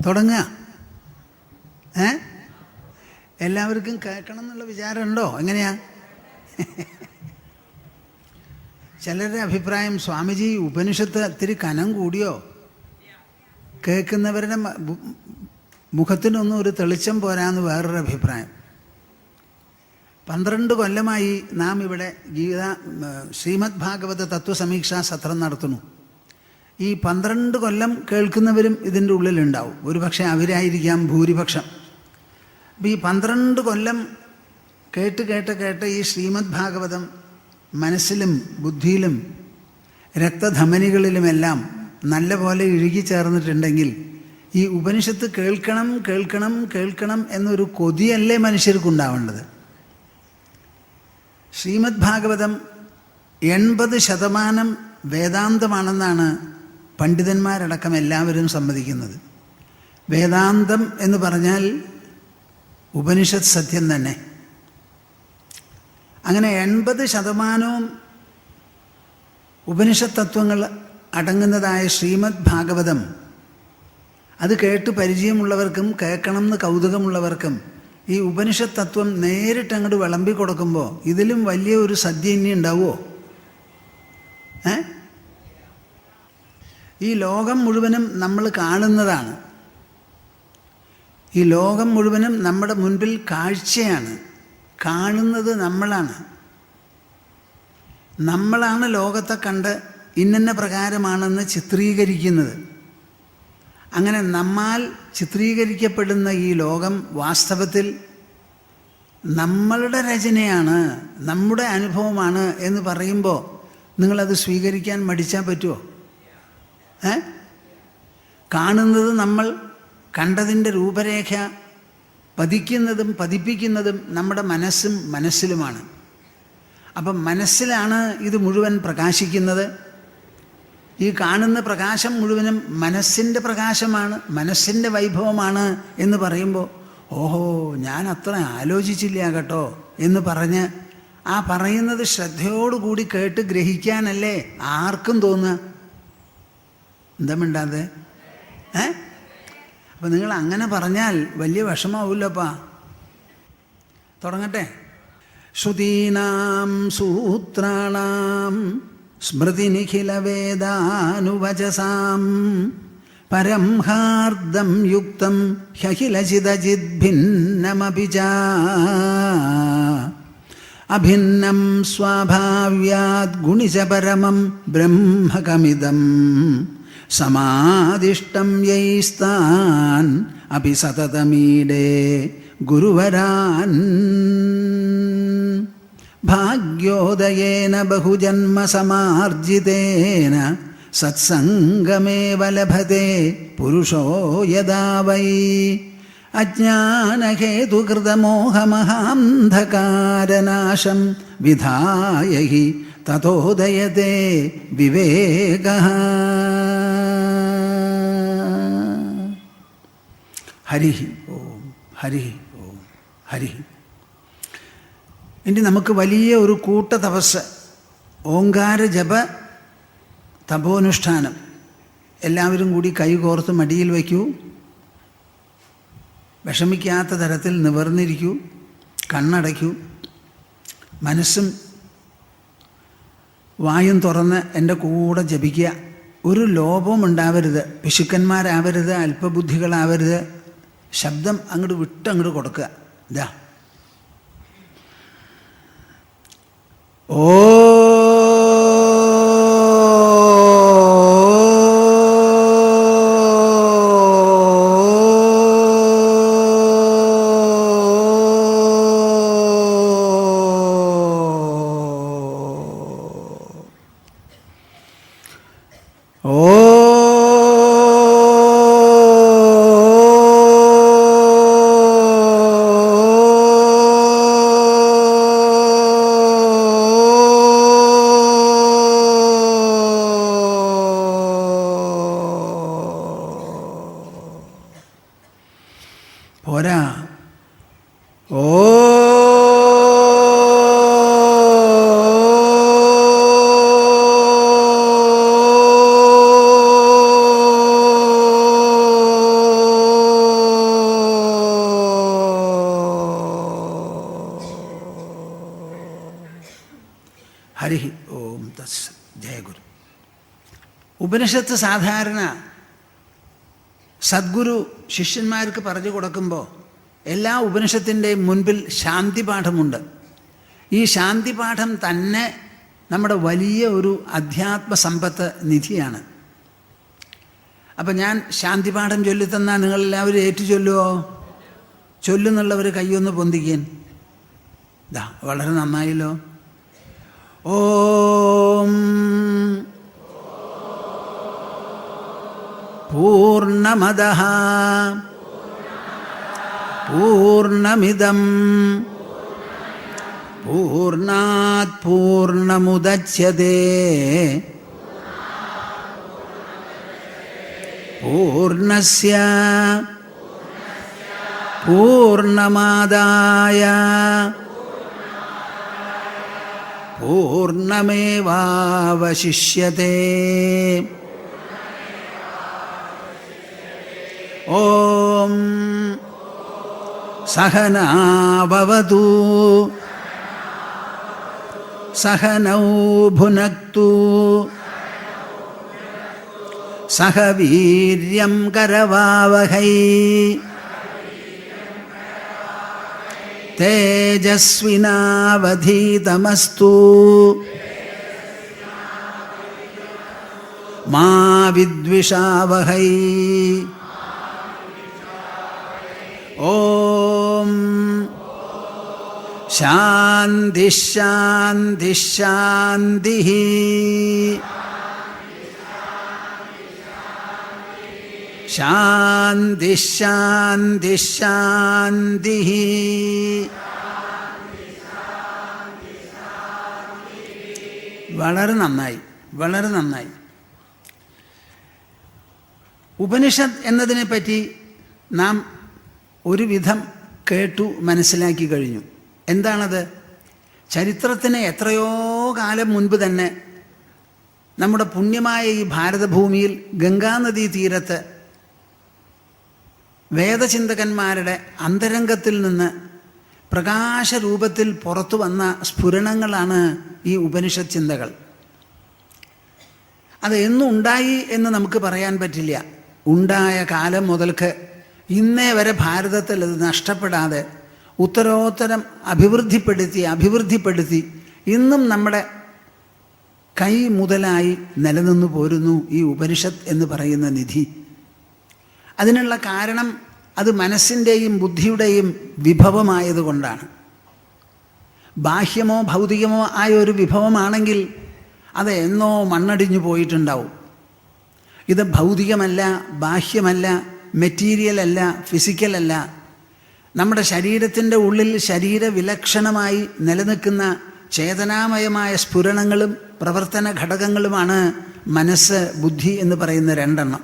തുടങ്ങുക. എല്ലാവർക്കും കേൾക്കണം എന്നുള്ള വിചാരമുണ്ടോ? എങ്ങനെയാ? ചിലരുടെ അഭിപ്രായം, സ്വാമിജി ഉപനിഷത്ത് ഇത്തിരി കനം കൂടിയോ? കേൾക്കുന്നവരുടെ മുഖത്തിനൊന്നും ഒരു തെളിച്ചം പോരാന്ന് വേറൊരു അഭിപ്രായം. 12 കൊല്ലമായി നാം ഇവിടെ ശ്രീമദ് ഭാഗവത തത്വസമീക്ഷാ സത്രം നടത്തുന്നു. ഈ 12 കൊല്ലം കേൾക്കുന്നവരും ഇതിൻ്റെ ഉള്ളിലുണ്ടാവും. ഒരുപക്ഷെ അവരായിരിക്കാം ഭൂരിപക്ഷം. അപ്പോൾ ഈ 12 കൊല്ലം കേട്ട് ഈ ശ്രീമദ് ഭാഗവതം മനസ്സിലും ബുദ്ധിയിലും രക്തധമനികളിലുമെല്ലാം നല്ല പോലെ ഇഴുകിച്ചേർന്നിട്ടുണ്ടെങ്കിൽ ഈ ഉപനിഷത്ത് കേൾക്കണം എന്നൊരു കൊതിയല്ലേ മനുഷ്യർക്കുണ്ടാവേണ്ടത്? ശ്രീമദ് ഭാഗവതം 80% വേദാന്തമാണെന്നാണ് പണ്ഡിതന്മാരടക്കം എല്ലാവരും സമ്മതിക്കുന്നത്. വേദാന്തം എന്ന് പറഞ്ഞാൽ ഉപനിഷത്ത് സത്യം തന്നെ. അങ്ങനെ 80% ഉപനിഷത്ത് തത്വങ്ങൾ അടങ്ങുന്നതായ ശ്രീമദ് ഭാഗവതം അത് കേട്ട് പരിചയമുള്ളവർക്കും കേൾക്കണം എന്ന് കൗതുകമുള്ളവർക്കും ഈ ഉപനിഷത്ത് തത്വം നേരിട്ട് അങ്ങോട്ട് വിളമ്പി കൊടുക്കുമ്പോൾ ഇതിലും വലിയ ഒരു സദ്യ ഇനി ഉണ്ടാവുമോ? ഈ ലോകം മുഴുവനും നമ്മൾ കാണുന്നതാണ്. ഈ ലോകം മുഴുവനും നമ്മുടെ മുൻപിൽ കാഴ്ചയാണ്. കാണുന്നത് നമ്മളാണ് ലോകത്തെ കണ്ട് ഇന്ന പ്രകാരമാണെന്ന് ചിത്രീകരിക്കുന്നത്. അങ്ങനെ നമ്മാൽ ചിത്രീകരിക്കപ്പെടുന്ന ഈ ലോകം വാസ്തവത്തിൽ നമ്മളുടെ രചനയാണ്, നമ്മുടെ അനുഭവമാണ് എന്ന് പറയുമ്പോൾ നിങ്ങളത് സ്വീകരിക്കാൻ മടിച്ചാൽ പറ്റുമോ? കാണുന്നത് നമ്മൾ, കണ്ടതിൻ്റെ രൂപരേഖ പതിക്കുന്നതും പതിപ്പിക്കുന്നതും നമ്മുടെ മനസ്സിലുമാണ്. അപ്പം മനസ്സിലാണ് ഇത് മുഴുവൻ പ്രകാശിക്കുന്നത്. ഈ കാണുന്ന പ്രകാശം മുഴുവനും മനസ്സിൻ്റെ പ്രകാശമാണ്, മനസ്സിൻ്റെ വൈഭവമാണ് എന്ന് പറയുമ്പോൾ ഓഹോ ഞാൻ അത്ര ആലോചിച്ചില്ല കേട്ടോ എന്ന് പറഞ്ഞ് ആ പറയുന്നത് ശ്രദ്ധയോടുകൂടി കേട്ട് ഗ്രഹിക്കാനല്ലേ ആർക്കും തോന്നുക? എന്താ മിണ്ടാതെ? അപ്പം നിങ്ങൾ അങ്ങനെ പറഞ്ഞാൽ വലിയ വിഷമാവില്ലപ്പാ. തുടങ്ങട്ടെ. ശ്രുതീനാം സൂത്രാണാം സ്മൃതിനിഖിലവേദാനുവചസാം പരം ഹാർദം യുക്തം ഹ്യഖിലചിദചിദ്ഭിന്നമപി ച അഭിന്നം സ്വാഭാവ്യാദ് ഗുണിച പരമം ബ്രഹ്മകമിദം സമാദിഷ്ടം യൈസ്താൻ അപി സതതമീഡേ ഗുരുവരാൻ ഭാഗ്യോദയേന ബഹുജന്മസമാർജിതേന സത്സംഗമേവ ലഭത്തെ പുരുഷോ യദാ വൈ അജ്ഞാനഹേതുകൃതമോഹമഹാന്ധകാരനാശം വിധായ ഹി തതോദയത്തെ വിവേകഃ. ഹരി ഓം ഹരി ഓം ഹരി. ഇനി നമുക്ക് വലിയ ഒരു കൂട്ട തപസ്, ഓങ്കാര ജപ തപോനുഷ്ഠാനം. എല്ലാവരും കൂടി കൈകോർത്ത് മടിയിൽ വയ്ക്കൂ. വിഷമിക്കാത്ത തരത്തിൽ നിവർന്നിരിക്കൂ. കണ്ണടയ്ക്കൂ. മനസ്സും വായും തുറന്ന് എൻ്റെ കൂടെ ജപിക്കുക. ഒരു ലോപവും ഉണ്ടാവരുത്. പിശുക്കന്മാരാവരുത്, അല്പബുദ്ധികളാവരുത്. ശബ്ദം അങ്ങോട്ട് വിട്ടങ്ങോട്ട് കൊടുക്കുക. ഇതാ ഓ പോരാ. ഓ ഹരി ഓം തസ്. ജയഗുരു. ഉപനിഷത്ത് സാധാരണ സദ്ഗുരു ശിഷ്യന്മാർക്ക് പറഞ്ഞു കൊടുക്കുമ്പോൾ എല്ലാ ഉപനിഷത്തിൻ്റെയും മുൻപിൽ ശാന്തിപാഠമുണ്ട്. ഈ ശാന്തിപാഠം തന്നെ നമ്മുടെ വലിയ ഒരു അധ്യാത്മ സമ്പത്ത് നിധിയാണ്. അപ്പം ഞാൻ ശാന്തിപാഠം ചൊല്ലിത്തന്നാൽ നിങ്ങളെല്ലാവരും ഏറ്റു ചൊല്ലുമോ? ചൊല്ലുന്നുള്ളവർ കൈയൊന്ന് പൊന്തിക്കാൻ. ദാ വളരെ നന്നായല്ലോ. ഓം പൂർണ്ണമദഃ പൂർണ്ണമിദം പൂർണ്ണാത് പൂർണ്ണമുദച്യതേ പൂർണ്ണസ്യ പൂർണ്ണമാദായ പൂർണ്ണമേവാവശിഷ്യതേ. ഓം സഹനാവവതു സഹനൗ ഭുനക്തു സഹ വീര്യം കരവാവഹൈ തേജസ്വിനാവധീതമസ്തു മാ വിദ്വിഷാവഹൈ. ഓം ശാന്തി ശാന്തി ശാന്തി. ശാന്തി ശാന്തി ശാന്തി. വളരെ നന്നായി, വളരെ നന്നായി. ഉപനിഷത്ത് എന്നതിനെപ്പറ്റി നാം ഒരുവിധം കേട്ടു മനസ്സിലാക്കി കഴിഞ്ഞു. എന്താണത്? ചരിത്രത്തിന് എത്രയോ കാലം മുൻപ് തന്നെ നമ്മുടെ പുണ്യമായ ഈ ഭാരതഭൂമിയിൽ ഗംഗാനദീ തീരത്ത് വേദചിന്തകന്മാരുടെ അന്തരംഗത്തിൽ നിന്ന് പ്രകാശരൂപത്തിൽ പുറത്തു വന്ന സ്ഫുരണങ്ങളാണ് ഈ ഉപനിഷത്ത് ചിന്തകൾ. അത് എന്നും ഉണ്ടായി എന്ന് നമുക്ക് പറയാൻ പറ്റില്ല. ഉണ്ടായ കാലം മുതൽക്ക് ഇന്നേ വരെ ഭാരതത്തിൽ അത് നഷ്ടപ്പെടാതെ ഉത്തരോത്തരം അഭിവൃദ്ധിപ്പെടുത്തി ഇന്നും നമ്മുടെ കൈ മുതലായി നിലനിന്നു പോരുന്നു ഈ ഉപനിഷത്ത് എന്ന് പറയുന്ന നിധി. അതിനുള്ള കാരണം അത് മനസ്സിൻ്റെയും ബുദ്ധിയുടെയും വിഭവമായതുകൊണ്ടാണ്. ബാഹ്യമോ ഭൗതികമോ ആയ ഒരു വിഭവമാണെങ്കിൽ അത് എന്നോ മണ്ണടിഞ്ഞു പോയിട്ടുണ്ടാവും. ഇത് ഭൗതികമല്ല, ബാഹ്യമല്ല, മെറ്റീരിയലല്ല, ഫിസിക്കലല്ല. നമ്മുടെ ശരീരത്തിൻ്റെ ഉള്ളിൽ ശരീരവിലക്ഷണമായി നിലനിൽക്കുന്ന ചേതനാമയമായ സ്ഫുരണങ്ങളും പ്രവർത്തന ഘടകങ്ങളുമാണ് മനസ്സ്, ബുദ്ധി എന്ന് പറയുന്ന രണ്ടെണ്ണം.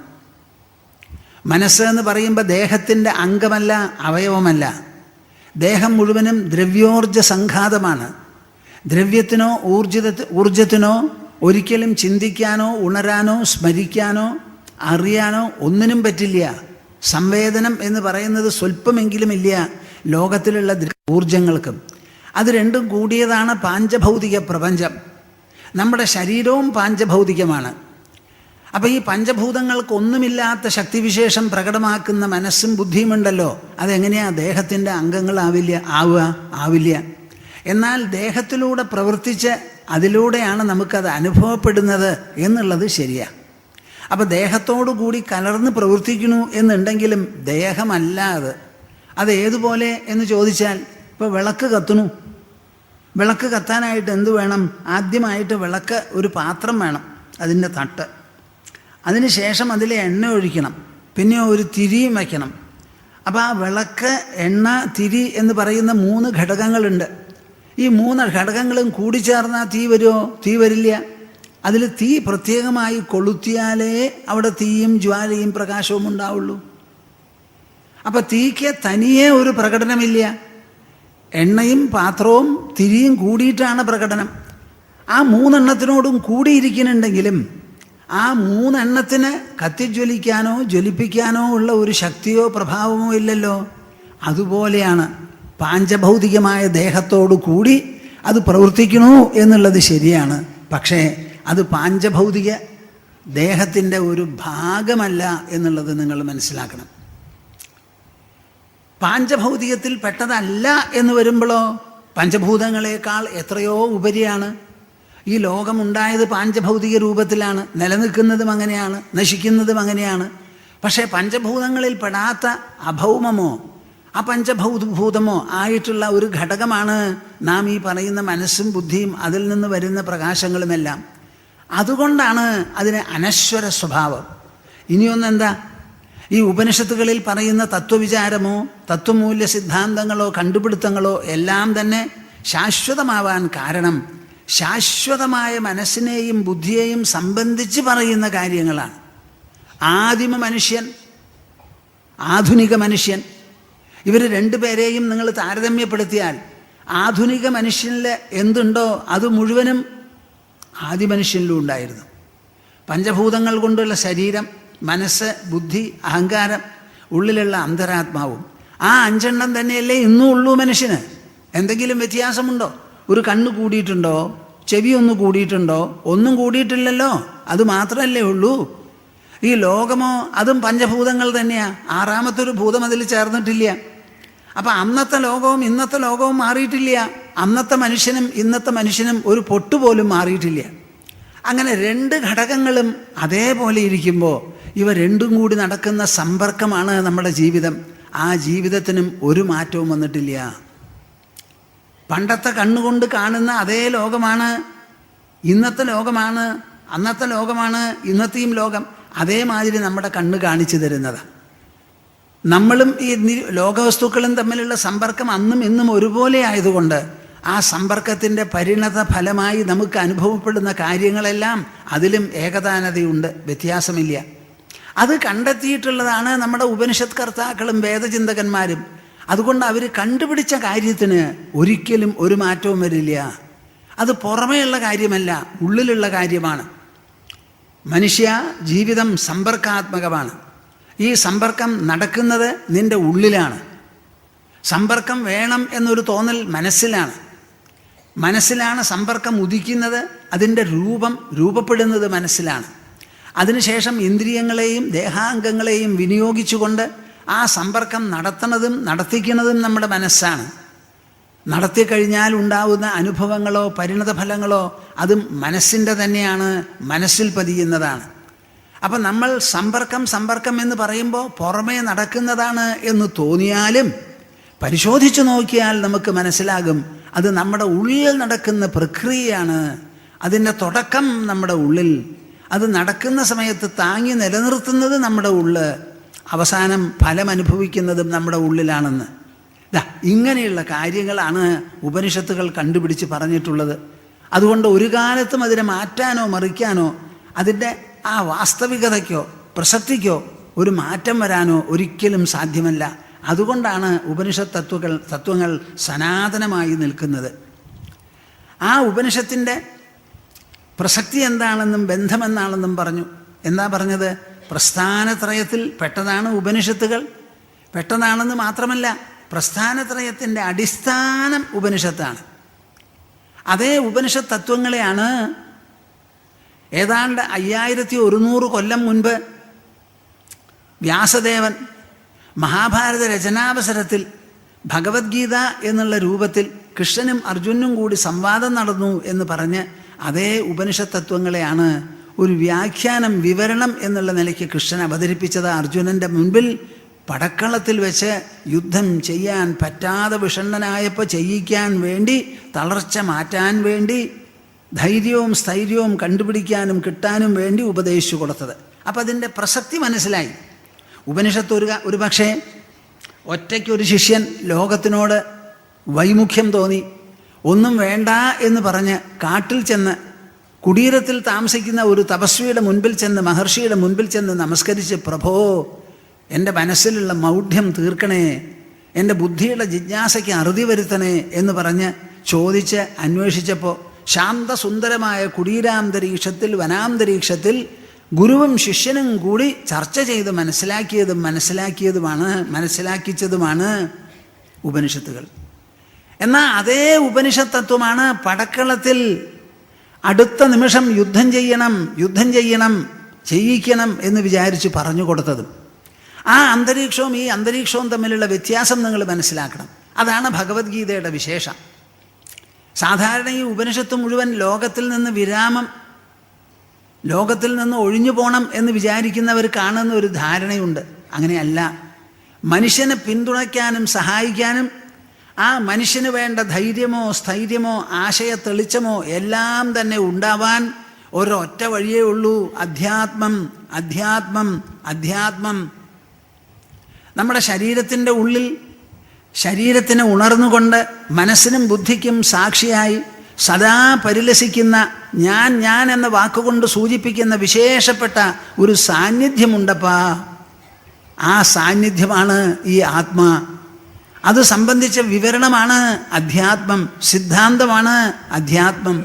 മനസ്സ് എന്ന് പറയുമ്പോൾ ദേഹത്തിൻ്റെ അംഗമല്ല, അവയവമല്ല. ദേഹം മുഴുവനും ദ്രവ്യോർജ സംഘാതമാണ്. ദ്രവ്യത്തിനോ ഊർജത്തിനോ ഒരിക്കലും ചിന്തിക്കാനോ ഉണരാനോ സ്മരിക്കാനോ അറിയാനോ ഒന്നിനും പറ്റില്ല. സംവേദനം എന്ന് പറയുന്നത് സ്വല്പമെങ്കിലും ഇല്ല ലോകത്തിലുള്ള ഊർജങ്ങൾക്കും. അത് രണ്ടും കൂടിയതാണ് പാഞ്ചഭൗതിക പ്രപഞ്ചം. നമ്മുടെ ശരീരവും പാഞ്ചഭൗതികമാണ്. അപ്പോൾ ഈ പഞ്ചഭൂതങ്ങൾക്കൊന്നുമില്ലാത്ത ശക്തിവിശേഷം പ്രകടമാക്കുന്ന മനസ്സും ബുദ്ധിയുമുണ്ടല്ലോ, അതെങ്ങനെയാണ് ദേഹത്തിൻ്റെ ആവില്ല. എന്നാൽ ദേഹത്തിലൂടെ പ്രവർത്തിച്ച് അതിലൂടെയാണ് നമുക്കത് അനുഭവപ്പെടുന്നത് എന്നുള്ളത് ശരിയാണ്. അപ്പോൾ ദേഹത്തോടു കൂടി കലർന്ന് പ്രവർത്തിക്കുന്നു എന്നുണ്ടെങ്കിലും ദേഹമല്ല അത് ഏതുപോലെ എന്ന് ചോദിച്ചാൽ, ഇപ്പോൾ വിളക്ക് കത്തുന്നു. വിളക്ക് കത്താനായിട്ട് എന്ത് വേണം? ആദ്യമായിട്ട് വിളക്ക് ഒരു പാത്രം വേണം, അതിൻ്റെ തട്ട്. അതിന് ശേഷം അതിൽ എണ്ണ ഒഴിക്കണം, പിന്നെ ഒരു തിരിയും വയ്ക്കണം. അപ്പോൾ ആ വിളക്ക്, എണ്ണ, തിരി എന്ന് പറയുന്ന 3 ഘടകങ്ങളുണ്ട്. ഈ 3 ഘടകങ്ങളും കൂടിച്ചേർന്നാൽ തീ വരുമോ? തീ വരില്ല. അതിൽ തീ പ്രത്യേകമായി കൊളുത്തിയാലേ അവിടെ തീയും ജ്വാലയും പ്രകാശവും ഉണ്ടാവുള്ളൂ. അപ്പം തീക്ക് തനിയെ ഒരു പ്രകടനമില്ല. എണ്ണയും പാത്രവും തിരിയും കൂടിയിട്ടാണ് പ്രകടനം. ആ 3 എണ്ണത്തിനോടും കൂടിയിരിക്കുന്നുണ്ടെങ്കിലും ആ 3 എണ്ണത്തിന് കത്തിജ്വലിക്കാനോ ജ്വലിപ്പിക്കാനോ ഉള്ള ഒരു ശക്തിയോ പ്രഭാവമോ ഇല്ലല്ലോ. അതുപോലെയാണ് പാഞ്ചഭൗതികമായ ദേഹത്തോടു കൂടി അത് പ്രവർത്തിക്കണു എന്നുള്ളത് ശരിയാണ്. പക്ഷേ അത് പാഞ്ചഭൗതിക ദേഹത്തിൻ്റെ ഒരു ഭാഗമല്ല എന്നുള്ളത് നിങ്ങൾ മനസ്സിലാക്കണം. പാഞ്ചഭൗതികത്തിൽ പെട്ടതല്ല എന്ന് വരുമ്പോഴോ പഞ്ചഭൂതങ്ങളെക്കാൾ എത്രയോ ഉപരിയാണ്. ഈ ലോകമുണ്ടായത് പാഞ്ചഭൗതിക രൂപത്തിലാണ്, നിലനിൽക്കുന്നതും അങ്ങനെയാണ്, നശിക്കുന്നതും അങ്ങനെയാണ്. പക്ഷേ പഞ്ചഭൂതങ്ങളിൽ പെടാത്ത അഭൗമമോ അപഞ്ചഭൂതമോ ആയിട്ടുള്ള ഒരു ഘടകമാണ് നാം ഈ പറയുന്ന മനസ്സും ബുദ്ധിയും അതിൽ നിന്ന് വരുന്ന പ്രകാശങ്ങളുമെല്ലാം. അതുകൊണ്ടാണ് അതിന് അനശ്വര സ്വഭാവം. ഇനിയൊന്നെന്താ, ഈ ഉപനിഷത്തുകളിൽ പറയുന്ന തത്വവിചാരമോ തത്വമൂല്യ സിദ്ധാന്തങ്ങളോ കണ്ടുപിടുത്തങ്ങളോ എല്ലാം തന്നെ ശാശ്വതമാവാൻ കാരണം ശാശ്വതമായ മനസ്സിനെയും ബുദ്ധിയെയും സംബന്ധിച്ച് പറയുന്ന കാര്യങ്ങളാണ്. ആദിമ മനുഷ്യൻ, ആധുനിക മനുഷ്യൻ, ഇവർ രണ്ടുപേരെയും നിങ്ങൾ താരതമ്യപ്പെടുത്തിയാൽ ആധുനിക മനുഷ്യനിൽ എന്തുണ്ടോ അത് മുഴുവനും ആദിമനുഷ്യനിലും ഉണ്ടായിരുന്നു. പഞ്ചഭൂതങ്ങൾ കൊണ്ടുള്ള ശരീരം, മനസ്സ്, ബുദ്ധി, അഹങ്കാരം, ഉള്ളിലുള്ള അന്തരാത്മാവും, ആ അഞ്ചെണ്ണം തന്നെയല്ലേ ഇന്നും ഉള്ളൂ മനുഷ്യന്. എന്തെങ്കിലും വ്യത്യാസമുണ്ടോ? ഒരു കണ്ണ് കൂടിയിട്ടുണ്ടോ? ചെവി ഒന്ന് കൂടിയിട്ടുണ്ടോ? ഒന്നും കൂടിയിട്ടില്ലല്ലോ. അത് മാത്രമല്ലേ ഉള്ളൂ. ഈ ലോകമോ അതും പഞ്ചഭൂതങ്ങൾ തന്നെയാണ്. ആറാമത്തൊരു ഭൂതം അതിൽ ചേർന്നിട്ടില്ല. അപ്പം അന്നത്തെ ലോകവും ഇന്നത്തെ ലോകവും മാറിയിട്ടില്ല. അന്നത്തെ മനുഷ്യനും ഇന്നത്തെ മനുഷ്യനും ഒരു പൊട്ടുപോലും മാറിയിട്ടില്ല. അങ്ങനെ രണ്ട് ഘടകങ്ങളും അതേപോലെ ഇരിക്കുമ്പോൾ ഇവ രണ്ടും കൂടി നടക്കുന്ന സമ്പർക്കമാണ് നമ്മുടെ ജീവിതം. ആ ജീവിതത്തിനും ഒരു മാറ്റവും വന്നിട്ടില്ല. പണ്ടത്തെ കണ്ണുകൊണ്ട് കാണുന്ന അതേ ലോകമാണ് ഇന്നത്തെ ലോകമാണ്, അന്നത്തെ ലോകമാണ് ഇന്നത്തെയും ലോകം. അതേമാതിരി നമ്മുടെ കണ്ണ് കാണിച്ചു തരുന്നതാണ്. നമ്മളും ഈ ലോകവസ്തുക്കളും തമ്മിലുള്ള സമ്പർക്കം അന്നും ഇന്നും ഒരുപോലെ ആയതുകൊണ്ട് ആ സമ്പർക്കത്തിൻ്റെ പരിണത ഫലമായി നമുക്ക് അനുഭവപ്പെടുന്ന കാര്യങ്ങളെല്ലാം അതിലും ഏകതാനതയുണ്ട്, വ്യത്യാസമില്ല. അത് കണ്ടെത്തിയിട്ടുള്ളതാണ് നമ്മുടെ ഉപനിഷത്ത് കർത്താക്കളും വേദചിന്തകന്മാരും. അതുകൊണ്ട് അവർ കണ്ടുപിടിച്ച കാര്യത്തിന് ഒരിക്കലും ഒരു മാറ്റവും വരില്ല. അത് പുറമേയുള്ള കാര്യമല്ല, ഉള്ളിലുള്ള കാര്യമാണ്. മനുഷ്യ ജീവിതം സമ്പർക്കാത്മകമാണ്. ഈ സമ്പർക്കം നടക്കുന്നത് നിൻ്റെ ഉള്ളിലാണ്. സമ്പർക്കം വേണം എന്നൊരു തോന്നൽ മനസ്സിലാണ്. മനസ്സിലാണ് സമ്പർക്കം ഉദിക്കുന്നത്, അതിൻ്റെ രൂപപ്പെടുന്നത് മനസ്സിലാണ്. അതിനുശേഷം ഇന്ദ്രിയങ്ങളെയും ദേഹാംഗങ്ങളെയും വിനിയോഗിച്ചുകൊണ്ട് ആ സമ്പർക്കം നടത്തുന്നതും നടത്തിക്കുന്നതും നമ്മുടെ മനസ്സാണ്. നടത്തിക്കഴിഞ്ഞാൽ ഉണ്ടാവുന്ന അനുഭവങ്ങളോ പരിണത ഫലങ്ങളോ അതും മനസ്സിൻ്റെ തന്നെയാണ്, മനസ്സിൽ പതിയുന്നതാണ്. അപ്പം നമ്മൾ സമ്പർക്കം എന്ന് പറയുമ്പോൾ പുറമേ നടക്കുന്നതാണ് എന്ന് തോന്നിയാലും പരിശോധിച്ചു നോക്കിയാൽ നമുക്ക് മനസ്സിലാകും അത് നമ്മുടെ ഉള്ളിൽ നടക്കുന്ന പ്രക്രിയയാണ്. അതിൻ്റെ തുടക്കം നമ്മുടെ ഉള്ളിൽ, അത് നടക്കുന്ന സമയത്ത് താങ്ങി നിലനിർത്തുന്നത് നമ്മുടെ ഉള്ളിൽ, അവസാനം ഫലം അനുഭവിക്കുന്നതും നമ്മുടെ ഉള്ളിലാണെന്ന്. ഇങ്ങനെയുള്ള കാര്യങ്ങളാണ് ഉപനിഷത്തുകൾ കണ്ടുപിടിച്ച് പറഞ്ഞിട്ടുള്ളത്. അതുകൊണ്ട് ഒരു കാലത്തും അതിനെ മാറ്റാനോ മറിക്കാനോ അതിൻ്റെ ആ വാസ്തവികതയ്ക്കോ പ്രസക്തിക്കോ ഒരു മാറ്റം വരാനോ ഒരിക്കലും സാധ്യമല്ല. അതുകൊണ്ടാണ് ഉപനിഷത്ത് തത്വങ്ങൾ സനാതനമായി നിൽക്കുന്നത്. ആ ഉപനിഷത്തിൻ്റെ പ്രസക്തി എന്താണെന്നും ബന്ധമെന്നാണെന്നും പറഞ്ഞു. എന്താ പറഞ്ഞത്? പ്രസ്ഥാനത്രയത്തിൽ പെട്ടതാണ് ഉപനിഷത്തുകൾ. പെട്ടതാണെന്ന് മാത്രമല്ല, പ്രസ്ഥാനത്രയത്തിൻ്റെ അടിസ്ഥാനം ഉപനിഷത്താണ്. അതേ ഉപനിഷത്ത് തത്വങ്ങളെയാണ് ഏതാണ്ട് 5100 കൊല്ലം മുൻപ് വ്യാസദേവൻ മഹാഭാരത രചനാവസരത്തിൽ ഭഗവത്ഗീത എന്നുള്ള രൂപത്തിൽ കൃഷ്ണനും അർജുനും കൂടി സംവാദം നടന്നു എന്ന് പറഞ്ഞ് അതേ ഉപനിഷത്ത് തത്വങ്ങളെയാണ് ഒരു വ്യാഖ്യാനം, വിവരണം എന്നുള്ള നിലയ്ക്ക് കൃഷ്ണൻ അവതരിപ്പിച്ചത്. അർജുനൻ്റെ മുൻപിൽ പടക്കളത്തിൽ വെച്ച് യുദ്ധം ചെയ്യാൻ പറ്റാതെ വിഷണ്ണനായപ്പോൾ ചെയ്യിക്കാൻ വേണ്ടി, തളർച്ച മാറ്റാൻ വേണ്ടി, ധൈര്യവും സ്ഥൈര്യവും കണ്ടുപിടിക്കാനും കിട്ടാനും വേണ്ടി ഉപദേശിച്ചു കൊടുത്തത്. അപ്പം അതിൻ്റെ പ്രസക്തി മനസ്സിലായി. ഉപനിഷത്ത് ഒരു പക്ഷേ ഒറ്റയ്ക്കൊരു ശിഷ്യൻ ലോകത്തിനോട് വൈമുഖ്യം തോന്നി ഒന്നും വേണ്ട എന്ന് പറഞ്ഞ് കാട്ടിൽ ചെന്ന് കുടീരത്തിൽ താമസിക്കുന്ന ഒരു തപസ്വിയുടെ മുൻപിൽ ചെന്ന്, മഹർഷിയുടെ മുൻപിൽ ചെന്ന് നമസ്കരിച്ച്, പ്രഭോ എൻ്റെ മനസ്സിലുള്ള മൗഢ്യം തീർക്കണേ, എൻ്റെ ബുദ്ധിയുടെ ജിജ്ഞാസയ്ക്ക് അറുതി വരുത്തണേ എന്ന് പറഞ്ഞ് ചോദിച്ച് അന്വേഷിച്ചപ്പോൾ ശാന്തസുന്ദരമായ കുടീരാന്തരീക്ഷത്തിൽ, വനാന്തരീക്ഷത്തിൽ ഗുരുവും ശിഷ്യനും കൂടി ചർച്ച ചെയ്ത് മനസ്സിലാക്കിച്ചതുമാണ് ഉപനിഷത്തുകൾ. എന്നാൽ അതേ ഉപനിഷത്ത് തത്വമാണ് പടക്കളത്തിൽ അടുത്ത നിമിഷം യുദ്ധം ചെയ്യണം ചെയ്യിക്കണം എന്ന് വിചാരിച്ച് പറഞ്ഞു കൊടുത്തത്. ആ അന്തരീക്ഷവും ഈ അന്തരീക്ഷവും തമ്മിലുള്ള വ്യത്യാസം നിങ്ങൾ മനസ്സിലാക്കണം. അതാണ് ഭഗവത്ഗീതയുടെ വിശേഷം. സാധാരണ ഈ ഉപനിഷത്ത് മുഴുവൻ ലോകത്തിൽ നിന്ന് വിരാമം, ലോകത്തിൽ നിന്ന് ഒഴിഞ്ഞു പോകണം എന്ന് വിചാരിക്കുന്നവർ കാണുന്ന ഒരു ധാരണയുണ്ട്. അങ്ങനെയല്ല. മനുഷ്യനെ പിന്തുണയ്ക്കാനും സഹായിക്കാനും ആ മനുഷ്യന് വേണ്ട ധൈര്യമോ സ്ഥൈര്യമോ ആശയ തെളിച്ചമോ എല്ലാം തന്നെ ഉണ്ടാവാൻ ഒരൊറ്റ വഴിയേ ഉള്ളൂ. അധ്യാത്മം. നമ്മുടെ ശരീരത്തിൻ്റെ ഉള്ളിൽ ശരീരത്തിനെ ഉണർന്നുകൊണ്ട് മനസ്സിനും ബുദ്ധിക്കും സാക്ഷിയായി സദാ പരിലസിക്കുന്ന ഞാൻ എന്ന വാക്കുകൊണ്ട് സൂചിപ്പിക്കുന്ന വിശേഷപ്പെട്ട ഒരു സാന്നിധ്യമുണ്ടപ്പാ. ആ സാന്നിധ്യമാണ് ഈ ആത്മാ. അത് സംബന്ധിച്ച വിവരണമാണ് അധ്യാത്മം, സിദ്ധാന്തമാണ് അധ്യാത്മം.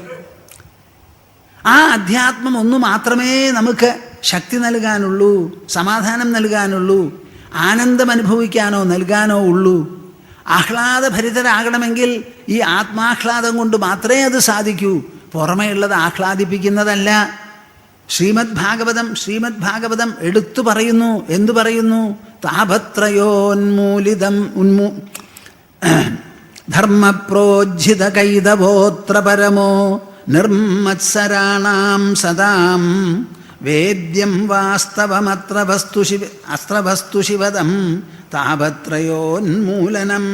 ആ അധ്യാത്മം ഒന്നു മാത്രമേ നമുക്ക് ശക്തി നൽകാനുള്ളൂ, സമാധാനം നൽകാനുള്ളൂ, ആനന്ദം അനുഭവിക്കാനോ നൽകാനോ ഉള്ളൂ. ആഹ്ലാദഭരിതരാകണമെങ്കിൽ ഈ ആത്മാഹ്ലാദം കൊണ്ട് മാത്രമേ അത് സാധിക്കൂ. പുറമേയുള്ളത് ആഹ്ലാദിപ്പിക്കുന്നതല്ല. ശ്രീമദ് ഭാഗവതം എടുത്തു പറയുന്നു. എന്തു പറയുന്നു? താപത്രയോന്മൂലിതം ധർമ്മപ്രോജ്ജിത കൈതവോത്ര പരമോ നിർമ്മത്സരാണാം സദാം വേദ്യം വാസ്തവമത്ര വസ്തു ശിവദം താപത്രയോന്മൂലനം.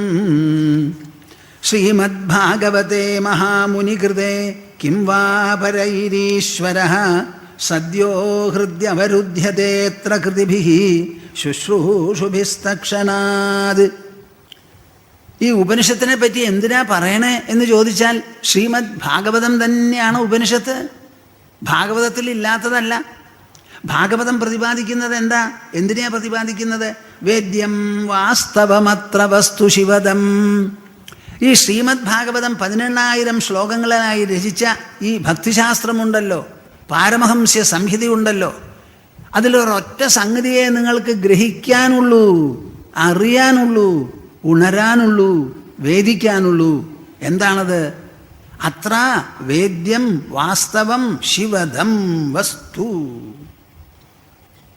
ശ്രീമദ്ഭാഗവതേ മഹാമുനികൃതേ കിം വാ പരൈരീശ്വരഃ സദ്യോ ഹൃദ്യവരുധ്യതേത്ര കൃതിഭിഃ ശുശ്രൂഷുഭിസ്തക്ഷണാത്. ഈ ഉപനിഷത്തിനെ പറ്റി എന്തിനാ പറയണേ എന്ന് ചോദിച്ചാൽ ശ്രീമദ് ഭാഗവതം തന്നെയാണ് ഉപനിഷത്ത്. ഭാഗവതത്തിൽ ഇല്ലാത്തതല്ല. ഭാഗവതം പ്രതിപാദിക്കുന്നത് എന്താ? എന്തിനാ പ്രതിപാദിക്കുന്നത്? വേദ്യം വാസ്തവമത്ര വസ്തു ശിവദം. ഈ ശ്രീമദ് ഭാഗവതം 18,000 ശ്ലോകങ്ങളായി രചിച്ച ഈ ഭക്തിശാസ്ത്രമുണ്ടല്ലോ, പാരമഹംസ്യ സംഹിതയുണ്ടല്ലോ, അതിലൊരൊറ്റ സംഗതിയെ നിങ്ങൾക്ക് ഗ്രഹിക്കാനുള്ളൂ, അറിയാനുള്ളൂ, ഉണരാനുള്ളൂ, വേദിക്കാനുള്ളൂ. എന്താണത്? അത്ര വേദ്യം വാസ്തവം ശിവദം വസ്തു.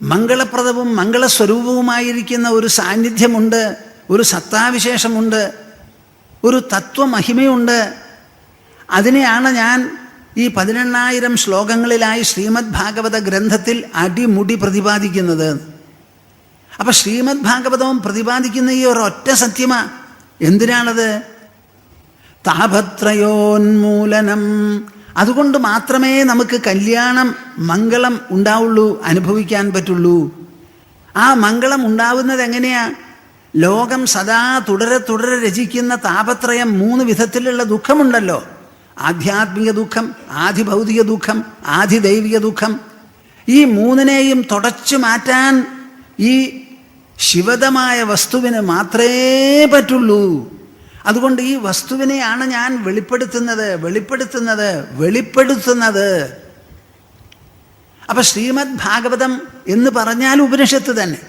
മംഗളപ്രദവും മംഗളസ്വരൂപവുമായിരിക്കുന്ന ഒരു സാന്നിധ്യമുണ്ട്, ഒരു സത്താവിശേഷമുണ്ട്, ഒരു തത്വമഹിമയുണ്ട്. അതിനെയാണ് ഞാൻ ഈ 18,000 ശ്ലോകങ്ങളിലായി ശ്രീമദ് ഭാഗവത ഗ്രന്ഥത്തിൽ അടിമുടി പ്രതിപാദിക്കുന്നത്. അപ്പം ശ്രീമദ് ഭാഗവതവും പ്രതിപാദിക്കുന്ന ഈ ഒരൊറ്റ സത്യമാ. എന്തിനാണത്? താപത്രയോന്മൂലനം. അതുകൊണ്ട് മാത്രമേ നമുക്ക് കല്യാണം, മംഗളം ഉണ്ടാവുള്ളൂ, അനുഭവിക്കാൻ പറ്റുള്ളൂ. ആ മംഗളം ഉണ്ടാവുന്നത് എങ്ങനെയാ? ലോകം സദാ തുടരെ രചിക്കുന്ന താപത്രയം. 3 വിധത്തിലുള്ള ദുഃഖമുണ്ടല്ലോ. ആധ്യാത്മിക ദുഃഖം, ആധിഭൗതിക ദുഃഖം, ആധിദൈവിക ദുഃഖം. ഈ 3നെയും തുടച്ചു മാറ്റാൻ ഈ ശിവദമായ വസ്തുവിന് മാത്രമേ പറ്റുള്ളൂ. അതുകൊണ്ട് ഈ വസ്തുവിനെയാണ് ഞാൻ വെളിപ്പെടുത്തുന്നത്. അപ്പം ശ്രീമദ് ഭാഗവതം എന്ന് പറഞ്ഞാൽ ഉപനിഷത്ത് തന്നെ.